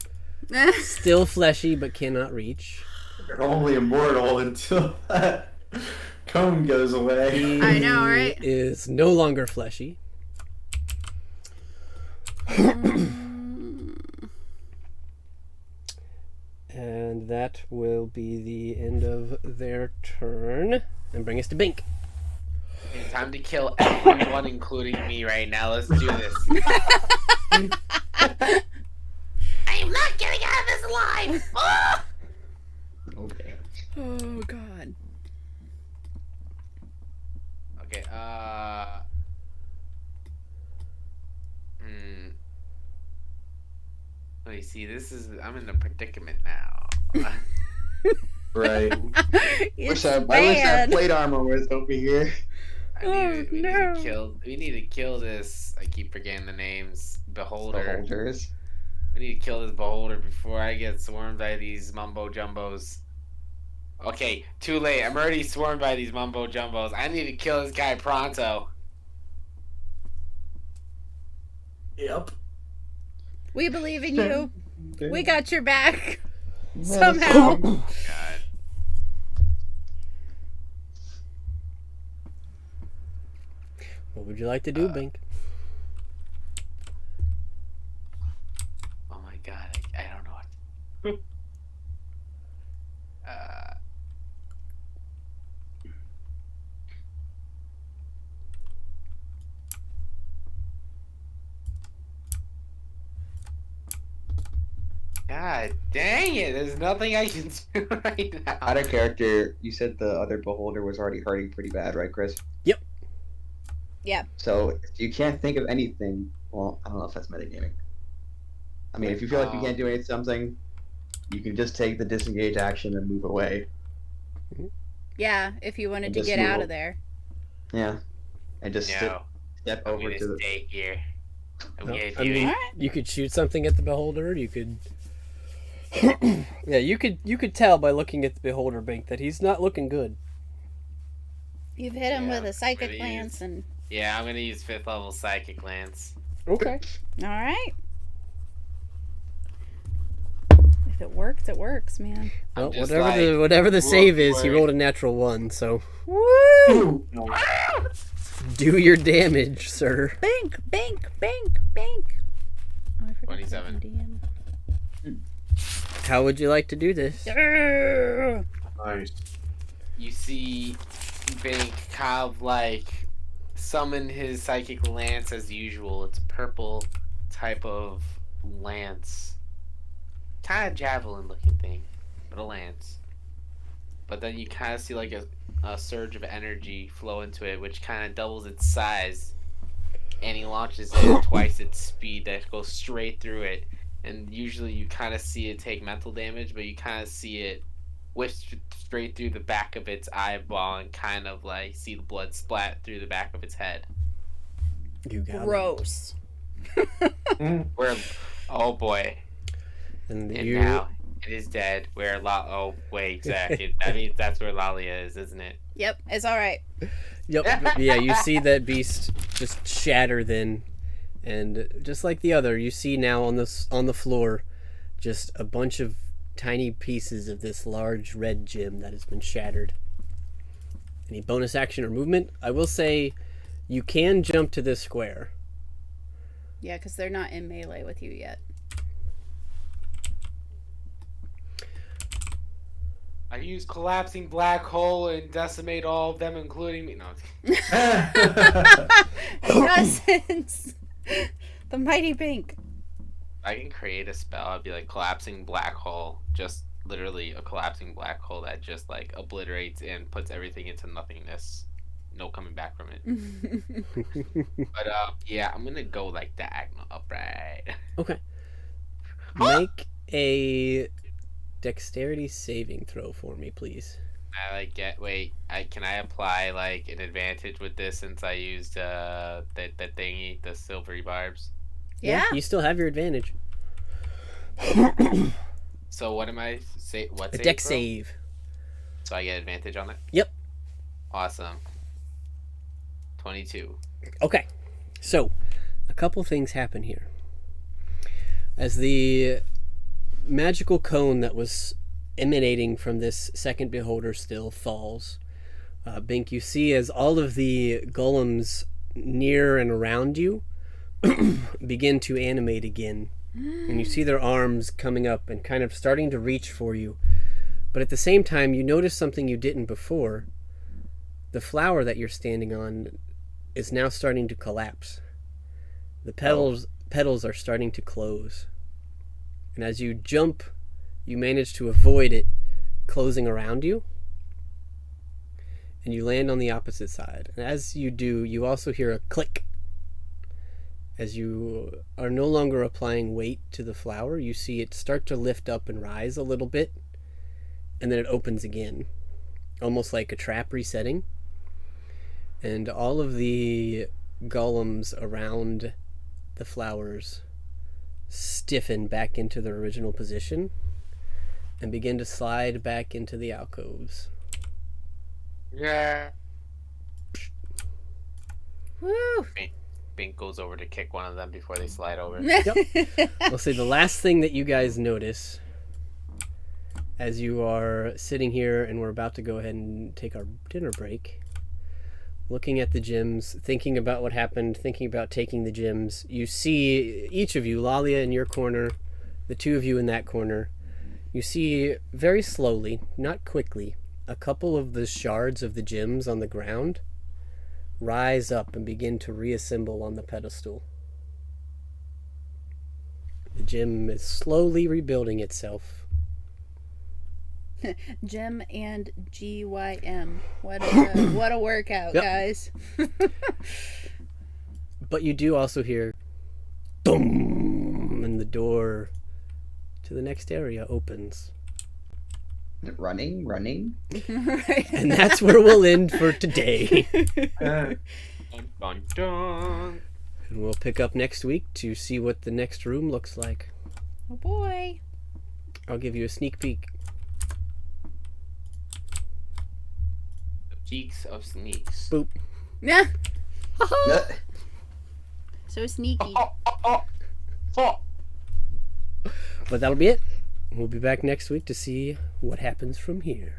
still fleshy but cannot reach. You're only immortal until that cone goes away. He I know, right? is no longer fleshy. And that will be the end of their turn. And bring us to Bink. It's time to kill everyone, including me, right now. Let's do this. I am not getting out of this alive! Ah! Okay. Oh, God. Okay, Let me see, I'm in a predicament now. Right. It's I wish that bad. plate armor was over here. We no. need to kill this. I keep forgetting the names. Beholder. Beholders. We need to kill this beholder before I get swarmed by these mumbo jumbos. Okay, too late. I'm already swarmed by these mumbo jumbos. I need to kill this guy pronto. Yep. We believe in you. We got your back. Somehow. Somehow. God. What would you like to do, Bink? Oh my god, I don't know what. God dang it, there's nothing I can do right now. Out of character, you said the other beholder was already hurting pretty bad, right, Chris? Yep. Yeah. So if you can't think of anything, well, I don't know if that's metagaming. I mean, if you feel like you can't do something, you can just take the disengage action and move away. Yeah, if you wanted And to just get out move. of there. Yeah. And just No, step I'm over gonna to the. stay here. I'm No, gonna I do mean, it. you could shoot something at the beholder. You could. Yeah, you could tell by looking at the beholder, Bink, that he's not looking good. You've hit him Yeah, with a psychic really lance is. and. Yeah, I'm gonna use 5th level psychic lance. Okay. Alright. If it works, it works, man. Well, I'm just whatever the save is, he boy. rolled a natural 1. So Woo! do your damage, sir. Bink, bink, bink, bink. Oh, I forgot 27. to DM. How would you like to do this? Grrr. Nice. You see Bink kind of like summon his psychic lance as usual. It's a purple type of lance. kind of javelin looking thing, but a lance. But then you kind of see like a surge of energy flow into it, which kind of doubles its size, and he launches it at twice its speed that goes straight through it. And usually you kind of see it take mental damage, but you kind of see it whisk straight through the back of its eyeball and kind of like see the blood splat through the back of its head. You got it. Gross. We're, oh boy. And And you, now it is dead. Where oh wait, Zach. I mean that's where Lalia is, isn't it? Yep, it's all right. yep, yeah, you see that beast just shatter then, and just like the other, you see now on the floor, just a bunch of tiny pieces of this large red gem that has been shattered. Any bonus action or movement? I will say, you can jump to this square. Yeah, because they're not in melee with you yet. I use collapsing black hole and decimate all of them, including me. No. Dozens. The mighty pink. I can create a spell. I'd be like collapsing black hole, just literally a collapsing black hole that just like obliterates and puts everything into nothingness. No coming back from it. But yeah, I'm gonna go like diagonal upright. Okay. Make a dexterity saving throw for me, please. I like can I apply like an advantage with this since I used that thingy, the silvery barbs? Yeah. You still have your advantage. So what am I say? What's A dex save. So I get advantage on it. Yep. Awesome. 22. Okay. So, a couple things happen here. As the magical cone that was emanating from this second beholder still falls, Bink, you see as all of the golems near and around you begin to animate again. And you see their arms coming up and kind of starting to reach for you. But at the same time, you notice something you didn't before. The flower that you're standing on is now starting to collapse. The petals are starting to close. And as you jump, you manage to avoid it closing around you. And you land on the opposite side. And as you do, you also hear a click. As you are no longer applying weight to the flower, you see it start to lift up and rise a little bit. And then it opens again. Almost like a trap resetting. And all of the golems around the flowers stiffen back into their original position and begin to slide back into the alcoves. Yeah. Woo. Bink goes over to kick one of them before they slide over. I'll say the last thing that you guys notice as you are sitting here and we're about to go ahead and take our dinner break, looking at the gems, thinking about what happened, thinking about taking the gems, you see each of you, Lalia in your corner, the two of you in that corner, you see very slowly, not quickly, a couple of the shards of the gems on the ground rise up and begin to reassemble on the pedestal. The gem is slowly rebuilding itself. Gem and GYM. What a workout, Yep. guys. But you do also hear boom, and the door to the next area opens. Running. And that's where we'll end for today. Dun, dun, dun. And we'll pick up next week to see what the next room looks like. Oh boy. I'll give you a sneak peek. The peaks of sneaks. Boop. Yeah. So sneaky. But that'll be it. We'll be back next week to see what happens from here.